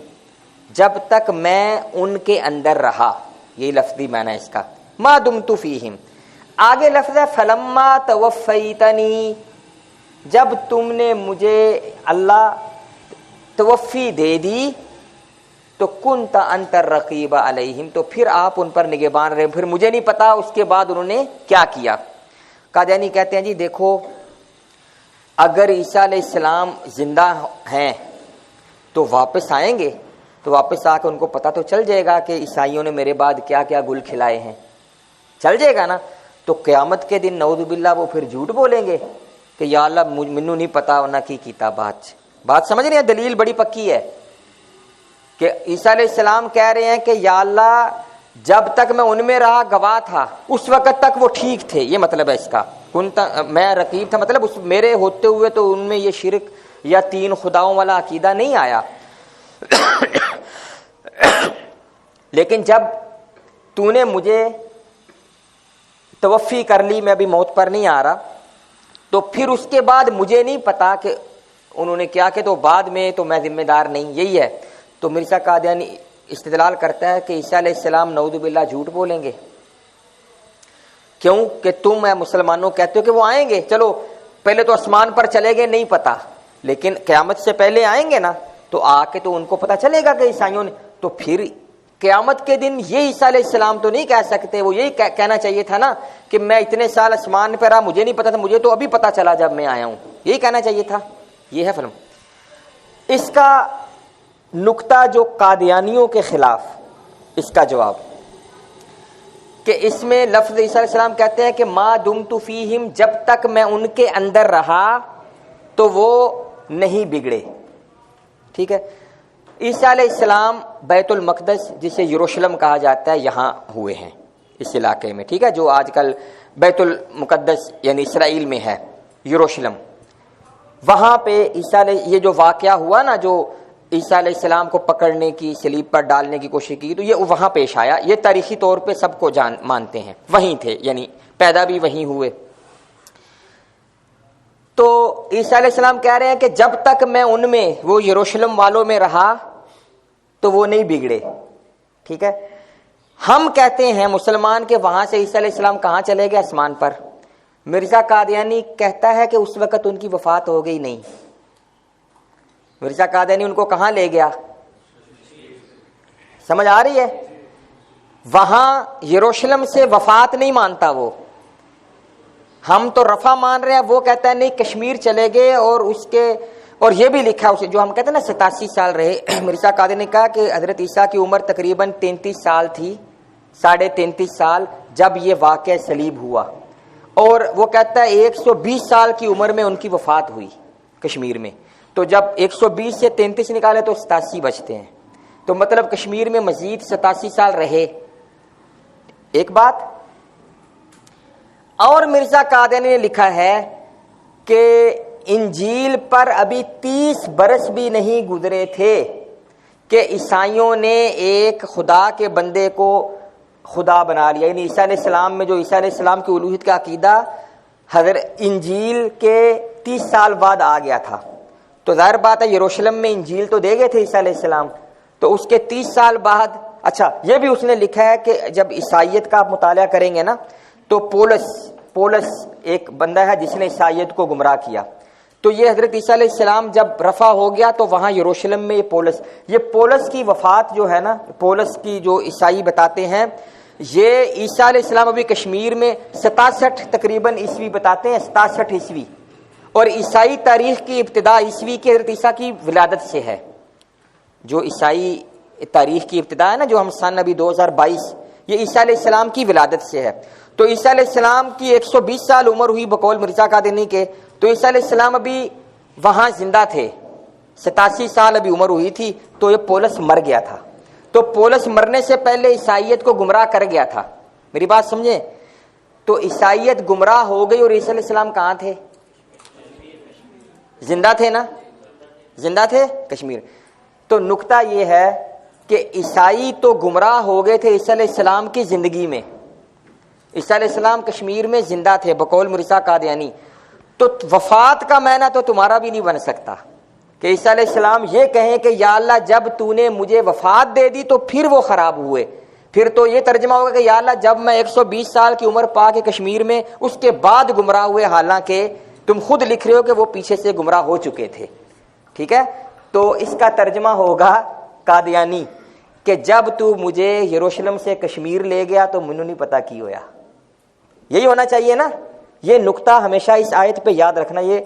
[SPEAKER 1] جب تک میں ان کے اندر رہا, یہی لفظی معنی اس کا, ما دمت فیہم. آگے لفظ ہے فلما توفیتنی, جب تم نے مجھے اللہ توفی دے دی, تو کنت انت الرقیب علیہم، تو پھر آپ ان پر نگہبان رہے، پھر مجھے نہیں پتا اس کے بعد انہوں نے کیا کیا۔ قادیانی کہتے ہیں جی دیکھو، اگر عیسیٰ علیہ السلام زندہ ہیں تو واپس آئیں گے، تو واپس آ کے ان کو پتہ تو چل جائے گا کہ عیسائیوں نے میرے بعد کیا کیا گل کھلائے ہیں، چل جائے گا نا۔ تو قیامت کے دن نعوذ باللہ وہ پھر جھوٹ بولیں گے کہ یا اللہ مینوں نہیں پتا انہاں کی کیتا۔ بات سمجھ رہے ہیں؟ دلیل بڑی پکی ہے کہ عیسیٰ علیہ السلام کہہ رہے ہیں کہ یا اللہ جب تک میں ان میں رہا گواہ تھا اس وقت تک وہ ٹھیک تھے، یہ مطلب ہے اس کا۔ میں رقیب تھا، مطلب اس میرے ہوتے ہوئے تو ان میں یہ شرک یا تین خداؤں والا عقیدہ نہیں آیا، لیکن جب تو نے مجھے توفی کر لی، میں ابھی موت پر نہیں آ رہا، تو پھر اس کے بعد مجھے نہیں پتا کہ انہوں نے کیا کہ تو بعد میں تو میں ذمہ دار نہیں، یہی ہے۔ تو مرزا قادیانی استدلال کرتا ہے کہ عیسیٰ علیہ السلام نعوذ باللہ جھوٹ بولیں گے، کیوں کہ تم مسلمانوں کہتے ہو کہ وہ آئیں گے، چلو پہلے تو آسمان پر چلے گئے نہیں پتا، لیکن قیامت سے پہلے آئیں گے نا، تو آ کے تو ان کو پتا چلے گا کہ عیسائیوں نے، تو پھر قیامت کے دن یہ عیسیٰ علیہ السلام تو نہیں کہہ سکتے، وہ یہی کہنا چاہیے تھا نا کہ میں اتنے سال آسمان پہ رہا مجھے نہیں پتا تھا، مجھے تو ابھی پتا چلا جب میں آیا ہوں، یہی کہنا چاہیے تھا۔ یہ ہے فلم۔ اس کا نقطہ جو قادیانیوں کے خلاف، اس کا جواب کہ اس میں لفظ عیسیٰ علیہ السلام کہتے ہیں کہ ما دمت فیہم، جب تک میں ان کے اندر رہا تو وہ نہیں بگڑے، ٹھیک ہے۔ عیسیٰ علیہ السلام بیت المقدس جسے یروشلم کہا جاتا ہے یہاں ہوئے ہیں، اس علاقے میں، ٹھیک ہے، جو آج کل بیت المقدس یعنی اسرائیل میں ہے، یروشلم، وہاں پہ عیسیٰ علیہ یہ جو واقعہ ہوا نا، جو عیسیٰ علیہ السلام کو پکڑنے کی صلیب پر ڈالنے کی کوشش کی، تو یہ وہاں پیش آیا، یہ تاریخی طور پہ سب کو مانتے ہیں، وہیں تھے، یعنی پیدا بھی وہیں ہوئے۔ تو عیسیٰ علیہ السلام کہہ رہے ہیں کہ جب تک میں ان میں، وہ یروشلم والوں میں رہا تو وہ نہیں بگڑے، ٹھیک ہے۔ ہم کہتے ہیں مسلمان کہ وہاں سے عیسیٰ علیہ السلام کہاں چلے گئے؟ آسمان پر۔ مرزا قادیانی کہتا ہے کہ اس وقت ان کی وفات ہو گئی نہیں۔ مرزا قادیانی ان کو کہاں لے گیا؟ سمجھ آ رہی ہے؟ وہاں یروشلم سے وفات نہیں مانتا وہ، ہم تو رفع مان رہے ہیں، وہ کہتا ہے نہیں کشمیر چلے گئے، اور اس کے اور یہ بھی لکھا اسے جو ہم کہتے ہیں نا 87 سال رہے۔ مرزا قادری نے کہا کہ حضرت عیسیٰ کی عمر تقریباً 33 سال تھی، 33.5 سال جب یہ واقعہ صلیب ہوا، اور وہ کہتا ہے 120 سال کی عمر میں ان کی وفات ہوئی کشمیر میں۔ تو جب 120 سے 33 نکالے تو 87 بچتے ہیں، تو مطلب کشمیر میں مزید 87 سال رہے۔ ایک بات اور مرزا قادیانی نے لکھا ہے کہ انجیل پر ابھی 30 برس بھی نہیں گزرے تھے کہ عیسائیوں نے ایک خدا کے بندے کو خدا بنا لیا، یعنی عیسیٰ علیہ السلام میں جو عیسیٰ علیہ السلام کی الوہیت کا عقیدہ حضرت انجیل کے 30 سال بعد آ گیا تھا۔ تو ظاہر بات ہے یروشلم میں انجیل تو دے گئے تھے عیسیٰ علیہ السلام، تو اس کے 30 سال بعد، اچھا یہ بھی اس نے لکھا ہے کہ جب عیسائیت کا آپ مطالعہ کریں گے نا، تو پولس ایک بندہ ہے جس نے عیسائیت کو گمراہ کیا، تو یہ حضرت عیسیٰ علیہ السلام جب رفع ہو گیا تو وہاں یروشلم میں یہ پولس کی وفات جو ہے نا، پولس کی جو عیسائی بتاتے ہیں، یہ عیسیٰ علیہ السلام ابھی کشمیر میں 67 تقریباً عیسوی بتاتے ہیں، 67 عیسوی، اور عیسائی تاریخ کی ابتدا عیسوی کی حضرت عیسیٰ کی ولادت سے ہے۔ جو عیسائی تاریخ کی ابتدا ہے نا، جو ہم سن ابھی 2022، یہ عیسیٰ علیہ السلام کی ولادت سے ہے۔ تو عیسیٰ علیہ السلام کی 120 سال عمر ہوئی بقول مرزا قادیانی کے، تو عیسیٰ علیہ السلام ابھی وہاں زندہ تھے، 87 سال ابھی عمر ہوئی تھی، تو یہ پولس مر گیا تھا۔ تو پولس مرنے سے پہلے عیسائیت کو گمراہ کر گیا تھا، میری بات سمجھیں؟ تو عیسائیت گمراہ ہو گئی، اور عیسیٰ علیہ السلام کہاں تھے؟ زندہ تھے نا، زندہ تھے کشمیر۔ تو نقطہ یہ ہے کہ عیسائی تو گمراہ ہو گئے تھے عیسیٰ علیہ السلام کی زندگی میں، عیسیٰ علیہ السلام کشمیر میں زندہ تھے بقول مرزا قادیانی، تو وفات کا معنی تو تمہارا بھی نہیں بن سکتا کہ عیسیٰ علیہ السلام یہ کہیں کہ یا اللہ جب تو نے مجھے وفات دے دی تو پھر وہ خراب ہوئے، پھر تو یہ ترجمہ ہوگا کہ یا اللہ جب میں 120 سال کی عمر پا کے کشمیر میں، اس کے بعد گمراہ ہوئے، حالانکہ تم خود لکھ رہے ہو کہ وہ پیچھے سے گمراہ ہو چکے تھے، ٹھیک ہے۔ تو اس کا ترجمہ ہوگا قادیانی کہ جب تو مجھے یروشلم سے کشمیر لے گیا تو مجھے نہیں پتا کی ہویا. یہی ہونا چاہیے نا. یہ نقطہ ہمیشہ اس آیت پہ یاد رکھنا. یہ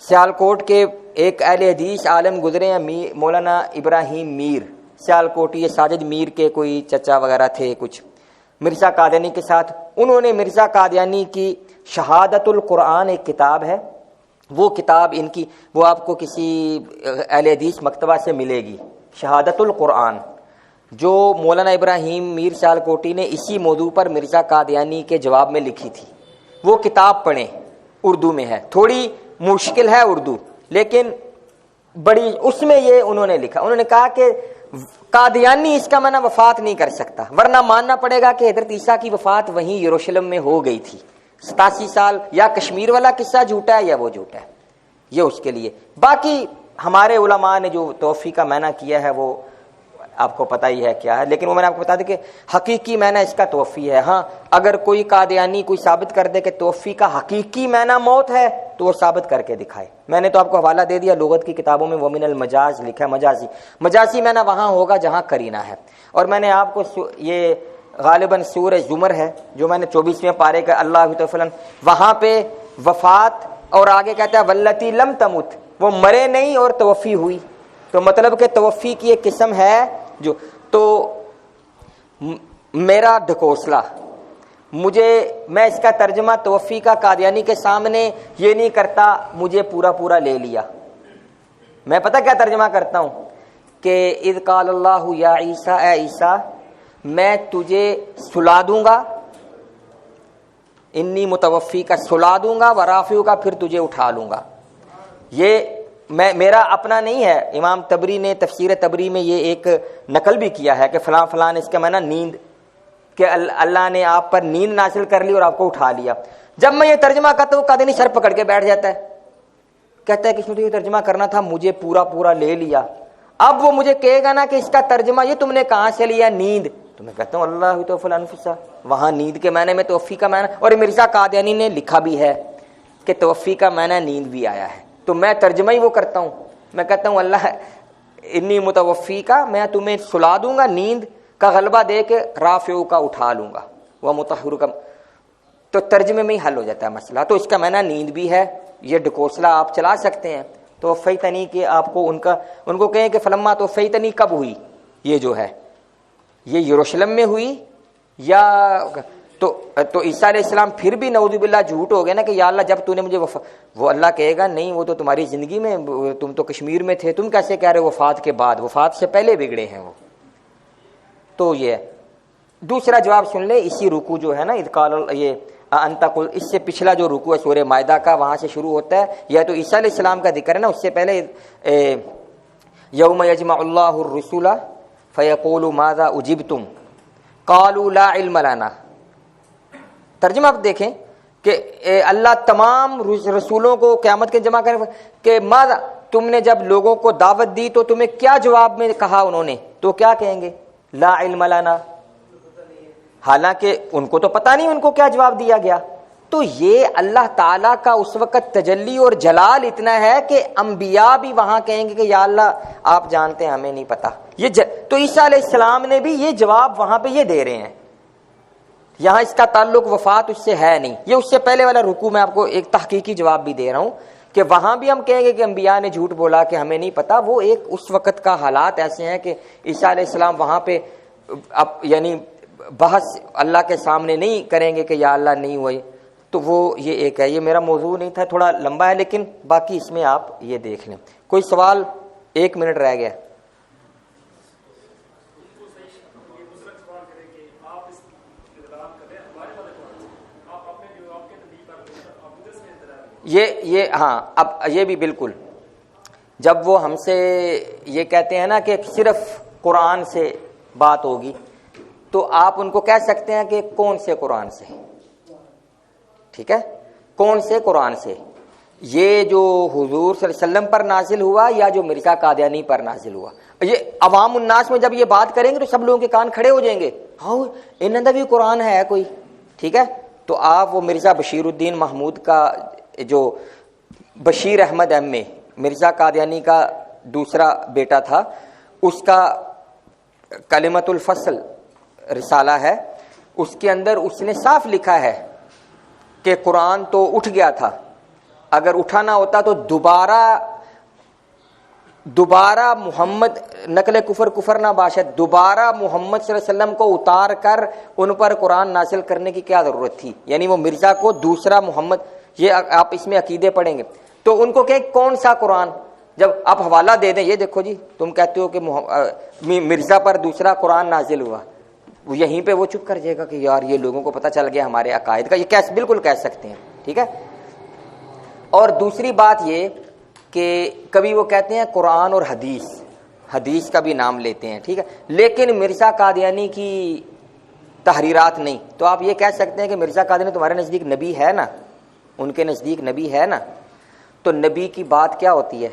[SPEAKER 1] سیالکوٹ کے ایک اہل حدیث عالم گزرے ہیں مولانا ابراہیم میر سیالکوٹی. یہ ساجد میر کے کوئی چچا وغیرہ تھے کچھ, مرزا قادیانی کے ساتھ. انہوں نے مرزا قادیانی کی شہادت القرآن ایک کتاب ہے, وہ کتاب ان کی وہ آپ کو کسی اہل حدیث مکتبہ سے ملے گی, شہادت القرآن, جو مولانا ابراہیم میر سیالکوٹی نے اسی موضوع پر مرزا قادیانی کے جواب میں لکھی تھی. وہ کتاب پڑھیں, اردو میں ہے, تھوڑی مشکل ہے اردو لیکن بڑی, اس میں یہ انہوں نے لکھا. انہوں نے کہا کہ قادیانی اس کا معنی وفات نہیں کر سکتا, ورنہ ماننا پڑے گا کہ حضرت عیسیٰ کی وفات وہیں یروشلم میں ہو گئی تھی 87 سال. یا کشمیر والا قصہ جھوٹا ہے یا وہ جھوٹا ہے, یہ اس کے لیے. باقی ہمارے علماء نے جو توفی کا معنی کیا ہے وہ آپ کو پتہ ہی ہے کیا ہے, لیکن وہ میں نے آپ کو بتا دیا کہ حقیقی معنی اس کا توفی ہے. ہاں اگر کوئی قادیانی کوئی ثابت کر دے کہ توفی کا حقیقی معنی موت ہے تو وہ ثابت کر کے دکھائے. میں نے تو آپ کو حوالہ دے دیا, لغت کی کتابوں میں ومن المجاز لکھا ہے, مجازی. مجازی معنی وہاں ہوگا جہاں کرینہ ہے. اور میں نے آپ کو یہ غالباً سورہ زمر ہے جو میں نے 24ویں پارے کا اللہ تعالی وہاں پہ وفات اور آگے کہتا ہے واللتی لم تمت, وہ مرے نہیں اور توفی ہوئی. تو مطلب کہ توفی کی ایک قسم ہے جو, تو میرا ڈھکوسلا میں اس کا ترجمہ توفی کا قادیانی کے سامنے یہ نہیں کرتا مجھے پورا پورا لے لیا. میں پتہ کیا ترجمہ کرتا ہوں کہ اذ قال اللہ یا عیسیٰ, اے عیسیٰ میں تجھے سلا دوں گا, انی متوفی کا سلا دوں گا, ورافعو کا پھر تجھے اٹھا لوں گا. یہ میرا اپنا نہیں ہے, امام تبری نے تفسیر تبری میں یہ ایک نقل بھی کیا ہے کہ فلاں فلاں اس کا معنی نیند, کہ اللہ نے آپ پر نیند نازل کر لی اور آپ کو اٹھا لیا. جب میں یہ ترجمہ کرتا ہوں قادیانی سر پکڑ کے بیٹھ جاتا ہے, کہتا ہے کہ اس نے تو یہ ترجمہ کرنا تھا مجھے پورا پورا لے لیا. اب وہ مجھے کہے گا نا کہ اس کا ترجمہ یہ تم نے کہاں سے لیا نیند, تو میں کہتا ہوں اللہ توفی الانفس, وہاں نیند کے معنی میں توفی کا معنی, اور مرزا قادیانی نے لکھا بھی ہے کہ توفی کا معنی نیند بھی آیا ہے. تو میں ترجمہ ہی وہ کرتا ہوں, میں کہتا ہوں اللہ انی متوفی کا, میں تمہیں سلا دوں گا نیند کا غلبہ دے کے, رافعو کا اٹھا لوں گا, وہ مطہر کا. تو ترجمے میں ہی حل ہو جاتا ہے مسئلہ. تو اس کا معنی نیند بھی ہے, یہ ڈکوسلا آپ چلا سکتے ہیں. تو فیتنی کہ آپ کو ان کو کہیں کہ فلما تو فیتنی کب ہوئی, یہ جو ہے یہ یروشلم میں ہوئی یا تو عیسیٰ علیہ السلام پھر بھی نعوذ باللہ جھوٹ ہو گئے نا کہ یا اللہ جب تو نے مجھے وہ اللہ کہے گا نہیں وہ تو تمہاری زندگی میں, تم تو کشمیر میں تھے, تم کیسے کہہ رہے ہو وفات کے بعد, وفات سے پہلے بگڑے ہیں وہ. تو یہ دوسرا جواب سن لے, اسی رکوع جو ہے نا اذقال یہ انت قل, اس سے پچھلا جو رکوع ہے سورہ مائدہ کا وہاں سے شروع ہوتا ہے. یا تو عیسیٰ علیہ السلام کا ذکر ہے نا, اس سے پہلے یوم یجمع اللہ الرسول فیقول ماذا اجبتم قالوا لا علم لنا. ترجمہ آپ دیکھیں کہ اللہ تمام رسولوں کو قیامت کے جمع کرے کہ ماذا, تم نے جب لوگوں کو دعوت دی تو تمہیں کیا جواب میں کہا انہوں نے, تو کیا کہیں گے لا علم لنا, حالانکہ ان کو تو پتہ نہیں ان کو کیا جواب دیا گیا. تو یہ اللہ تعالیٰ کا اس وقت تجلی اور جلال اتنا ہے کہ انبیاء بھی وہاں کہیں گے کہ یا اللہ آپ جانتے ہیں ہمیں نہیں پتا. تو عیسیٰ علیہ السلام نے بھی یہ جواب وہاں پہ یہ دے رہے ہیں. یہاں اس کا تعلق وفات اس سے ہے نہیں. یہ اس سے پہلے والا رکوع میں آپ کو ایک تحقیقی جواب بھی دے رہا ہوں کہ وہاں بھی ہم کہیں گے کہ انبیاء نے جھوٹ بولا کہ ہمیں نہیں پتا. وہ ایک اس وقت کا حالات ایسے ہیں کہ عیسیٰ علیہ السلام وہاں پہ یعنی بحث اللہ کے سامنے نہیں کریں گے کہ یا اللہ نہیں ہوئے. تو وہ یہ ایک ہے. یہ میرا موضوع نہیں تھا, تھوڑا لمبا ہے, لیکن باقی اس میں آپ یہ دیکھ لیں. کوئی سوال؟ 1 منٹ رہ گیا. یہ ہاں, اب یہ بھی بالکل, جب وہ ہم سے یہ کہتے ہیں نا کہ صرف قرآن سے بات ہوگی تو آپ ان کو کہہ سکتے ہیں کہ کون سے قرآن سے, ٹھیک ہے, کون سے قرآن سے, یہ جو حضور صلی اللہ علیہ وسلم پر نازل ہوا یا جو مرزا قادیانی پر نازل ہوا. یہ عوام الناس میں جب یہ بات کریں گے تو سب لوگوں کے کان کھڑے ہو جائیں گے, ہاں انہوں نے بھی قرآن ہے کوئی, ٹھیک ہے. تو آپ وہ مرزا بشیر الدین محمود کا جو بشیر احمد ایم اے مرزا قادیانی کا دوسرا بیٹا تھا, اس کا کلمۃ الفصل رسالہ ہے، اس کے اندر اس نے صاف لکھا ہے کہ قرآن تو اٹھ گیا تھا، اگر اٹھا نہ ہوتا تو دوبارہ محمد نقل کفر نہ باشد، دوبارہ محمد صلی اللہ علیہ وسلم کو اتار کر ان پر قرآن نازل کرنے کی کیا ضرورت تھی؟ یعنی وہ مرزا کو دوسرا محمد، یہ آپ اس میں عقیدے پڑھیں گے تو ان کو کہ کون سا قرآن، جب آپ حوالہ دے دیں یہ دیکھو جی تم کہتے ہو کہ مرزا پر دوسرا قرآن نازل ہوا، یہیں پہ وہ چپ کر جائے گا کہ یار یہ لوگوں کو پتہ چل گیا ہمارے عقائد کا، یہ کیسے بالکل کہہ سکتے ہیں، ٹھیک ہے۔ اور دوسری بات یہ کہ کبھی وہ کہتے ہیں قرآن اور حدیث کا بھی نام لیتے ہیں، ٹھیک ہے، لیکن مرزا قادیانی کی تحریرات نہیں، تو آپ یہ کہہ سکتے ہیں کہ مرزا قادیانی تمہارے نزدیک نبی ہے نا، ان کے نزدیک نبی ہے نا، تو نبی کی بات کیا ہوتی ہے؟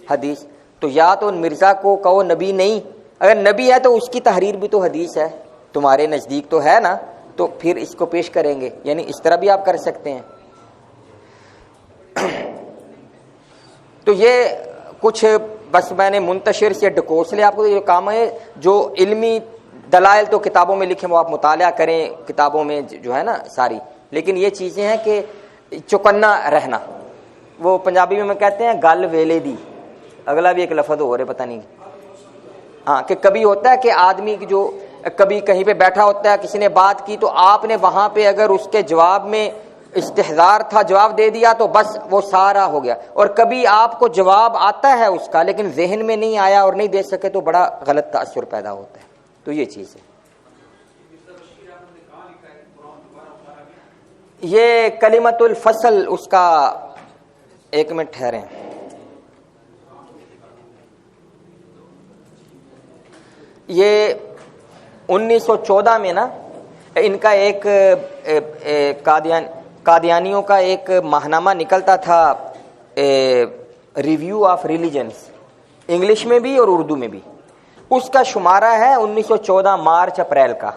[SPEAKER 1] حدیث۔ تو یا تو مرزا کو کہو نبی نہیں، اگر نبی ہے تو اس کی تحریر بھی تو حدیث ہے، تمہارے نزدیک تو ہے نا، تو پھر اس کو پیش کریں گے، یعنی اس طرح بھی آپ کر سکتے ہیں۔ تو یہ کچھ بس میں نے منتشر سے ڈکوس لے آپ کو، یہ کام ہے جو علمی دلائل تو کتابوں میں لکھیں وہ آپ مطالعہ کریں کتابوں میں جو ہے نا ساری، لیکن یہ چیزیں ہیں کہ چوکنا رہنا، وہ پنجابی میں کہتے ہیں گل ویلے دی، اگلا بھی ایک لفظ ہو رہے پتہ نہیں، ہاں کہ کبھی ہوتا ہے کہ آدمی جو کبھی کہیں پہ بیٹھا ہوتا ہے کسی نے بات کی تو آپ نے وہاں پہ اگر اس کے جواب میں استحضار تھا جواب دے دیا تو بس وہ سارا ہو گیا، اور کبھی آپ کو جواب آتا ہے اس کا لیکن ذہن میں نہیں آیا اور نہیں دے سکے تو بڑا غلط تاثر پیدا ہوتا ہے، تو یہ چیز ہے۔ یہ کلمۃ الفصل اس کا، ایک منٹ ٹھہریں، یہ 1914 میں نا ان کا ایک قادیانیوں کا ایک ماہنامہ نکلتا تھا، ریویو آف ریلیجنس، انگلش میں بھی اور اردو میں بھی، اس کا شمارہ ہے 1914 مارچ اپریل کا،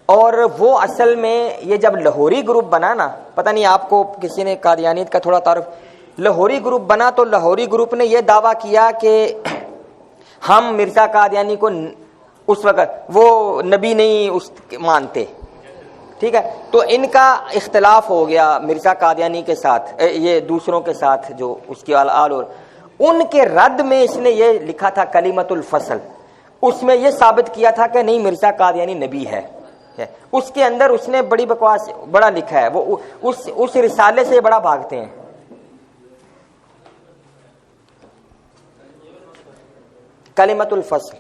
[SPEAKER 1] اور وہ اصل میں یہ جب لاہوری گروپ بنا نا، پتہ نہیں آپ کو کسی نے قادیانیت کا تھوڑا تعارف، لاہوری گروپ بنا تو لاہوری گروپ نے یہ دعویٰ کیا کہ ہم مرزا قادیانی کو اس وقت وہ نبی نہیں اس مانتے، ٹھیک ہے، تو ان کا اختلاف ہو گیا مرزا قادیانی کے ساتھ، یہ دوسروں کے ساتھ جو اس کی آل اور ان کے رد میں اس نے یہ لکھا تھا کلمۃ الفصل، اس میں یہ ثابت کیا تھا کہ نہیں مرزا قادیانی نبی ہے، اس کے اندر اس نے بڑی بکواس بڑا لکھا ہے، وہ اس رسالے سے بڑا بھاگتے ہیں۔ کلمۃ الفصل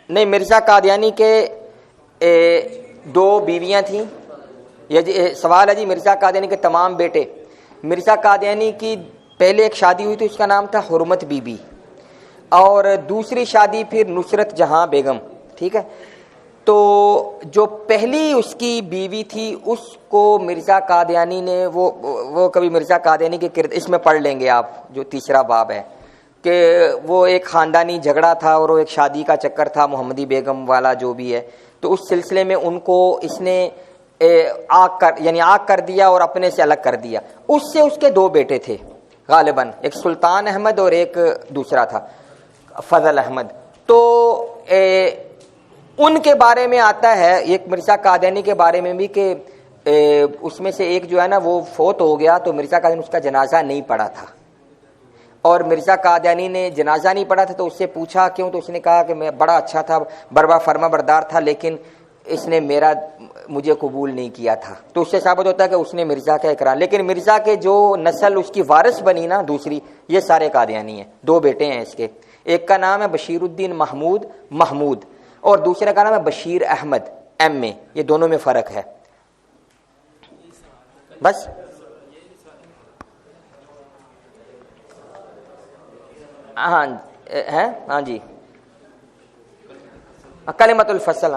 [SPEAKER 1] نہیں، مرزا قادیانی کے دو بیویاں تھیں، یہ سوال ہے جی مرزا قادیانی کے تمام بیٹے، مرزا قادیانی کی پہلے ایک شادی ہوئی تھی اس کا نام تھا حرمت بی بی، اور دوسری شادی پھر نصرت جہاں بیگم، ٹھیک ہے، تو جو پہلی اس کی بیوی تھی اس کو مرزا قادیانی نے وہ کبھی مرزا قادیانی کے اس میں پڑھ لیں گے آپ جو تیسرا باب ہے کہ وہ ایک خاندانی جھگڑا تھا اور وہ ایک شادی کا چکر تھا محمدی بیگم والا جو بھی ہے، تو اس سلسلے میں ان کو اس نے آگ کر دیا اور اپنے سے الگ کر دیا، اس سے اس کے دو بیٹے تھے غالباً، ایک سلطان احمد اور ایک دوسرا تھا فضل احمد، تو ان کے بارے میں آتا ہے ایک مرزا قادیانی کے بارے میں بھی کہ اس میں سے ایک جو ہے نا وہ فوت ہو گیا تو مرزا قادیانی اس کا جنازہ نہیں پڑھا تھا، اور مرزا قادیانی نے جنازہ نہیں پڑھا تھا تو اس سے پوچھا کیوں، تو اس نے کہا کہ میں بڑا اچھا تھا، بربا فرما بردار تھا، لیکن اس نے مجھے قبول نہیں کیا تھا، تو اس سے ثابت ہوتا ہے کہ اس نے مرزا کا اقرار، لیکن مرزا کے جو نسل اس کی وارث بنی نا دوسری، یہ سارے قادیانی ہیں، دو بیٹے ہیں اس کے، ایک کا نام ہے بشیر الدین محمود اور دوسرے کا نام ہے بشیر احمد ایم اے، یہ دونوں میں فرق ہے بس۔ ہاں جی کلمۃ الفصل،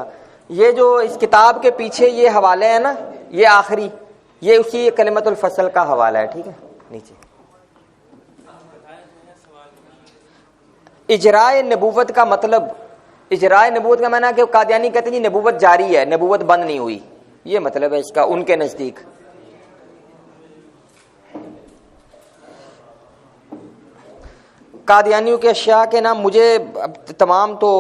[SPEAKER 1] یہ جو اس کتاب کے پیچھے یہ حوالے ہیں نا، یہ آخری یہ اسی کلمۃ الفصل کا حوالہ ہے، ٹھیک ہے، نیچے اجراء نبوت کا مطلب، اجراء نبوت کا معنی کہ قادیانی کہتے ہیں جی نبوت جاری ہے، نبوت بند نہیں ہوئی، یہ مطلب ہے اس کا ان کے نزدیک۔ قادیانیوں کے اشیاء کے نام مجھے تمام تو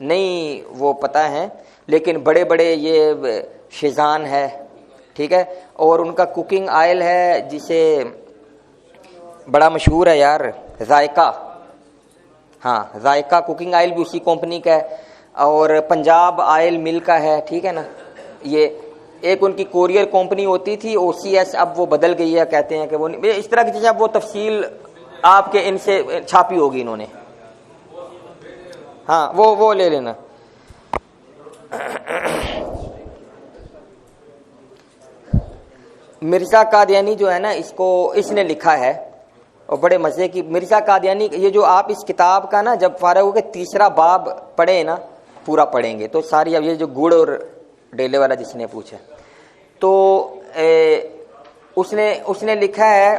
[SPEAKER 1] نہیں وہ پتہ ہیں، لیکن بڑے بڑے یہ شیزان ہے، ٹھیک ہے، اور ان کا کوکنگ آئل ہے جسے بڑا مشہور ہے یار، ذائقہ، ہاں ذائقہ کوکنگ آئل بھی اسی کمپنی کا ہے، اور پنجاب آئل مل کا ہے، ٹھیک ہے نا۔ یہ ایک ان کی کوریئر کمپنی ہوتی تھی OCS، اب وہ بدل گئی ہے، کہتے ہیں کہ وہ اس طرح کی چیزیں، اب وہ تفصیل آپ کے ان سے چھاپی ہوگی انہوں نے، ہاں وہ لے لینا۔ مرزا قادیانی جو ہے نا، اس نے لکھا ہے، اور بڑے مزے کی مرزا قادیانی، یہ جو آپ اس کتاب کا نا جب فارغ ہو کے تیسرا باب پڑھے نا، پورا پڑھیں گے تو ساری، اب یہ جو گڑ اور ڈیلے والا جس نے پوچھا تو اس نے لکھا ہے،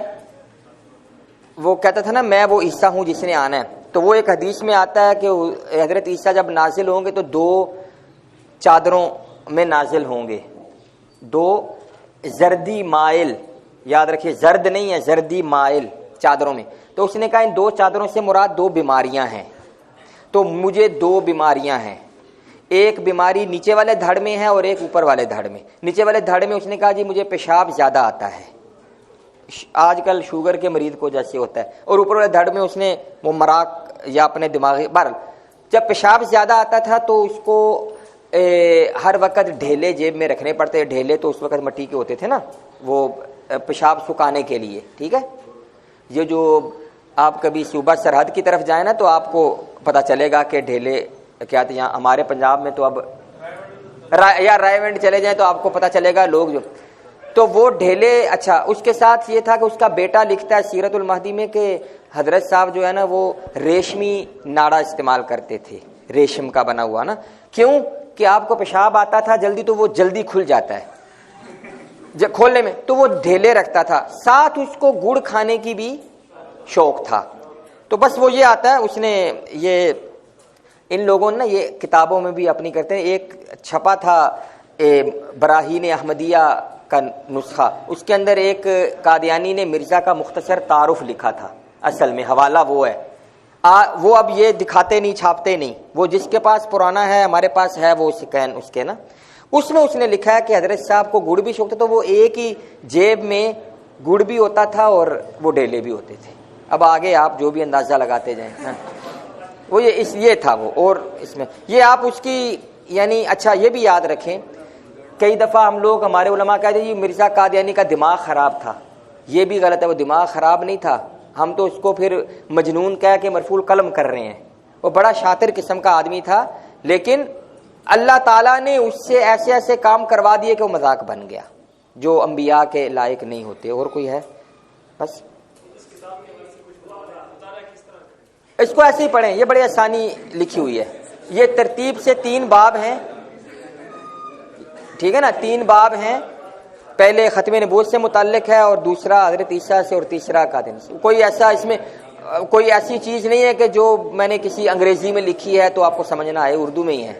[SPEAKER 1] وہ کہتا تھا نا میں وہ عیسیٰ ہوں جس نے آنا ہے، تو وہ ایک حدیث میں آتا ہے کہ حضرت عیسیٰ جب نازل ہوں گے تو 2 چادروں میں نازل ہوں گے، 2 زردی مائل، یاد رکھیے زرد نہیں ہے، زردی مائل چادروں میں۔ تو اس نے کہا ان 2 چادروں سے مراد 2 بیماریاں ہیں، تو مجھے 2 بیماریاں ہیں، ایک بیماری نیچے والے دھڑ میں ہے اور ایک اوپر والے دھڑ میں۔ نیچے والے دھڑ میں اس نے کہا جی مجھے پیشاب زیادہ آتا ہے، آج کل شوگر کے مریض کو جیسے ہوتا ہے، اور اوپر والے دھڑ میں اس نے وہ مراک یا اپنے دماغی جب پیشاب زیادہ آتا تھا تو اس کو ہر وقت ڈھیلے جیب میں رکھنے پڑتے، ڈھیلے تو اس وقت مٹی کے ہوتے تھے نا، وہ پیشاب سکھانے کے لیے، ٹھیک ہے۔ یہ جو آپ کبھی صوبہ سرحد کی طرف جائیں نا تو آپ کو پتہ چلے گا کہ ڈھیلے کیا تھے، یہاں ہمارے پنجاب میں تو اب یا رائے ونڈ چلے جائیں تو آپ کو پتہ چلے گا لوگ جو تو وہ ڈھیلے۔ اچھا، اس کے ساتھ یہ تھا کہ اس کا بیٹا لکھتا ہے سیرت المہدی میں کہ حضرت صاحب جو ہے نا وہ ریشمی ناڑا استعمال کرتے تھے، ریشم کا بنا ہوا نا، کیوں کہ آپ کو پیشاب آتا تھا جلدی تو وہ جلدی کھل جاتا ہے جب کھولنے میں، تو وہ ڈھیلے رکھتا تھا، ساتھ اس کو گڑ کھانے کی بھی شوق تھا۔ تو بس وہ یہ آتا ہے، اس نے یہ ان لوگوں نے نا یہ کتابوں میں بھی اپنی کرتے ہیں، ایک چھپا تھا براہین احمدیہ کا نسخہ، اس کے اندر ایک قادیانی نے مرزا کا مختصر تعارف لکھا تھا، اصل میں حوالہ وہ ہے، وہ اب یہ دکھاتے نہیں، چھاپتے نہیں، وہ جس کے پاس پرانا ہے، ہمارے پاس ہے وہ سکین اس کے نا، اس میں اس نے لکھا ہے کہ حضرت صاحب کو گڑ بھی شوق تھا، تو وہ ایک ہی جیب میں گڑ بھی ہوتا تھا اور وہ ڈیلے بھی ہوتے تھے۔ اب آگے آپ جو بھی اندازہ لگاتے جائیں، وہ یہ تھا وہ، اور اس میں یہ آپ اس کی یعنی اچھا یہ بھی یاد رکھیں، کئی دفعہ ہم لوگ، ہمارے علماء کہتے ہیں یہ مرزا قادیانی کا دماغ خراب تھا، یہ بھی غلط ہے، وہ دماغ خراب نہیں تھا، ہم تو اس کو پھر مجنون کہہ کے مرفوع القلم کر رہے ہیں، وہ بڑا شاطر قسم کا آدمی تھا، لیکن اللہ تعالیٰ نے اس سے ایسے ایسے کام کروا دیے کہ وہ مذاق بن گیا، جو انبیاء کے لائق نہیں ہوتے۔ اور کوئی ہے؟ بس اس کو ایسے ہی پڑھیں، یہ بڑی آسانی لکھی ہوئی ہے، یہ ترتیب سے 3 باب ہیں، ٹھیک ہے نا، 3 باب ہیں، پہلے ختم نبوت سے متعلق ہے، اور دوسرا حضرت عیسیٰ سے، اور تیسرا قادیانی سے۔ کوئی ایسا اس میں کوئی ایسی چیز نہیں ہے کہ جو میں نے کسی انگریزی میں لکھی ہے تو آپ کو سمجھنا ہے، اردو میں ہی ہے۔